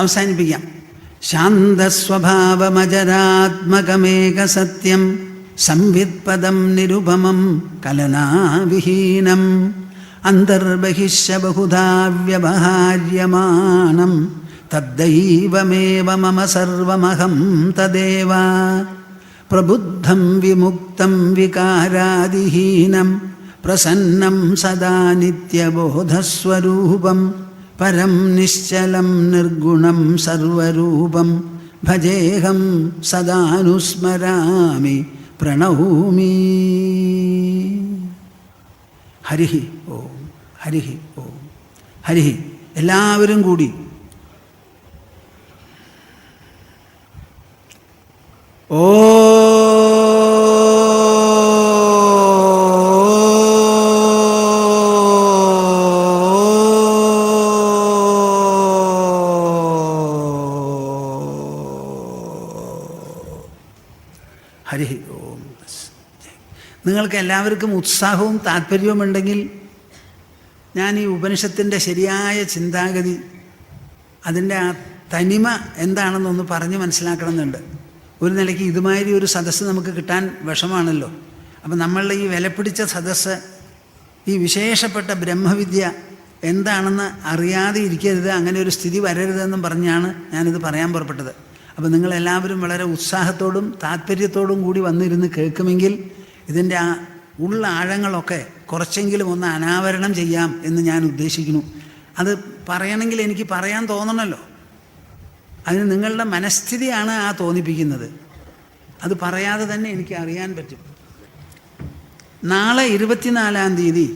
അവസാനിപ്പിക്കാം. ശാന്തസ്വഭാവമജരാത്മകമേക സത്യം സംവിത്പദം നിരുപമം കലനാവിഹീനം അന്തർബഹിശ്ച ബഹുധാ വ്യവഹാര്യമാണം തദ്ദൈവമേവ മമ സർവമഹം തദേവ പ്രബുദ്ധം വിമുക്തം വികാരാദിഹീനം പ്രസന്നം സദാ നിത്യബോധസ്വരൂപം പരം നിശ്ചലം നിർഗുണം സർവരൂപം ഭജേഹം സദാനുസ്മരാമി പ്രണൗമി. ഹരിഹി ഓം, ഹരിഹി ഓം, ഹരിഹി. എല്ലാവരും കൂടി ഓ ഹരി ഓം. നിങ്ങൾക്ക് എല്ലാവർക്കും ഉത്സാഹവും താല്പര്യവും ഉണ്ടെങ്കിൽ ഞാൻ ഈ ഉപനിഷത്തിൻ്റെ ശരിയായ ചിന്താഗതി, അതിൻ്റെ ആ തനിമ എന്താണെന്നൊന്ന് പറഞ്ഞ് മനസ്സിലാക്കണമെന്നുണ്ട്. ഒരു നിലയ്ക്ക് ഇതുമാതിരി ഒരു സദസ്സ് നമുക്ക് കിട്ടാൻ വിഷമാണല്ലോ. അപ്പം നമ്മളുടെ ഈ വിലപിടിച്ച സദസ്സ്, ഈ വിശേഷപ്പെട്ട ബ്രഹ്മവിദ്യ എന്താണെന്ന് അറിയാതെ ഇരിക്കരുത്, അങ്ങനെ ഒരു സ്ഥിതി വരരുതെന്നും പറഞ്ഞാണ് ഞാനിത് പറയാൻ പുറപ്പെട്ടത്. അപ്പോൾ നിങ്ങളെല്ലാവരും വളരെ ഉത്സാഹത്തോടും താല്പര്യത്തോടും കൂടി വന്നിരുന്ന് കേൾക്കുമെങ്കിൽ ഇതിൻ്റെ ആ ഉള്ള ആഴങ്ങളൊക്കെ കുറച്ചെങ്കിലും ഒന്ന് അനാവരണം ചെയ്യാം എന്ന് ഞാൻ ഉദ്ദേശിക്കുന്നു. അത് പറയണമെങ്കിൽ എനിക്ക് പറയാൻ തോന്നണമല്ലോ. അതിന് നിങ്ങളുടെ മനസ്ഥിതിയാണ് ആ തോന്നിപ്പിക്കുന്നത്. അത് പറയാതെ തന്നെ എനിക്ക് അറിയാൻ പറ്റും. നാളെ 24-ാം തീയതി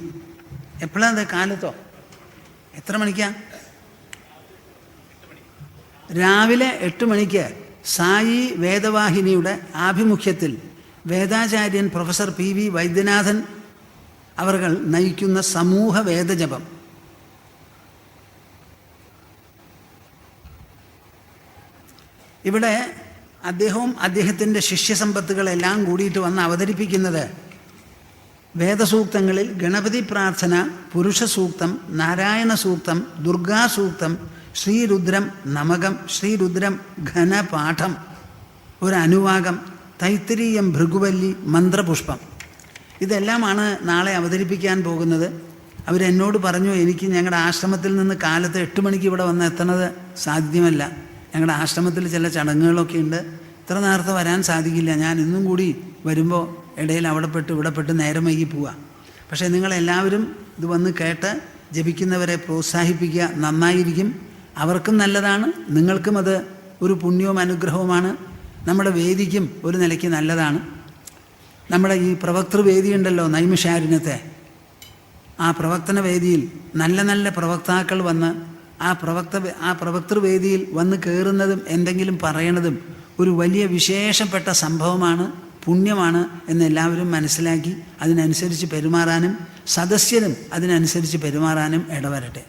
എപ്പോഴാണ്? കാലത്തോ? എത്ര മണിക്കാ? രാവിലെ 8 മണിക്ക് സായി വേദവാഹിനിയുടെ ആഭിമുഖ്യത്തിൽ വേദാചാര്യൻ പ്രൊഫസർ PV വൈദ്യനാഥൻ അവർ നയിക്കുന്ന സമൂഹ വേദജപം. ഇവിടെ അദ്ദേഹവും അദ്ദേഹത്തിൻ്റെ ശിഷ്യസമ്പത്തുകളെല്ലാം കൂടിയിട്ട് വന്ന് അവതരിപ്പിക്കുന്നത് വേദസൂക്തങ്ങളിൽ ഗണപതി പ്രാർത്ഥന, പുരുഷ സൂക്തം, നാരായണ സൂക്തം, ദുർഗാസൂക്തം, ശ്രീരുദ്രം നമകം, ശ്രീരുദ്രം ഘനപാഠം, ഒരു അനുവാകം, തൈത്തിരീയം ഭൃഗുവല്ലി, മന്ത്രപുഷ്പം. ഇതെല്ലാമാണ് നാളെ അവതരിപ്പിക്കാൻ പോകുന്നത്. അവരെന്നോട് പറഞ്ഞു, എനിക്ക് ഞങ്ങളുടെ ആശ്രമത്തിൽ നിന്ന് കാലത്ത് 8 മണിക്ക് ഇവിടെ വന്ന് എത്തണത് സാധ്യമല്ല. ഞങ്ങളുടെ ആശ്രമത്തിൽ ചില ചടങ്ങുകളൊക്കെ ഉണ്ട്, ഇത്ര നേരത്തെ വരാൻ സാധിക്കില്ല. ഞാൻ ഇന്നും കൂടി വരുമ്പോൾ ഇടയിൽ ഇവിടെ നേരം വൈകി പോവുക. പക്ഷേ നിങ്ങളെല്ലാവരും ഇത് വന്ന് കേട്ട് ജപിക്കുന്നവരെ പ്രോത്സാഹിപ്പിക്കുക. നന്നായിരിക്കും, അവർക്കും നല്ലതാണ്, നിങ്ങൾക്കും അത് ഒരു പുണ്യവും അനുഗ്രഹവുമാണ്. നമ്മുടെ വേദിക്കും ഒരു നിലയ്ക്ക് നല്ലതാണ്. നമ്മുടെ ഈ പ്രവക്തൃവേദി ഉണ്ടല്ലോ, നൈമിഷാരണ്യത്തെ, ആ പ്രവക്തന വേദിയിൽ നല്ല നല്ല പ്രവക്താക്കൾ വന്ന് ആ പ്രവക്തൃവേദിയിൽ വന്ന് കയറുന്നതും എന്തെങ്കിലും പറയണതും ഒരു വലിയ വിശേഷപ്പെട്ട സംഭവമാണ്, പുണ്യമാണ് എന്നെല്ലാവരും മനസ്സിലാക്കി അതിനനുസരിച്ച് പെരുമാറാനും സദസ്യരും അതിനനുസരിച്ച് പെരുമാറാനും ഇടവരട്ടെ.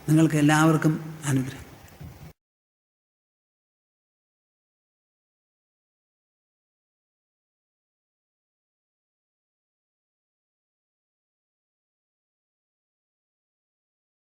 നിങ്ങൾക്ക് എല്ലാവർക്കും അനുഗ്രഹം.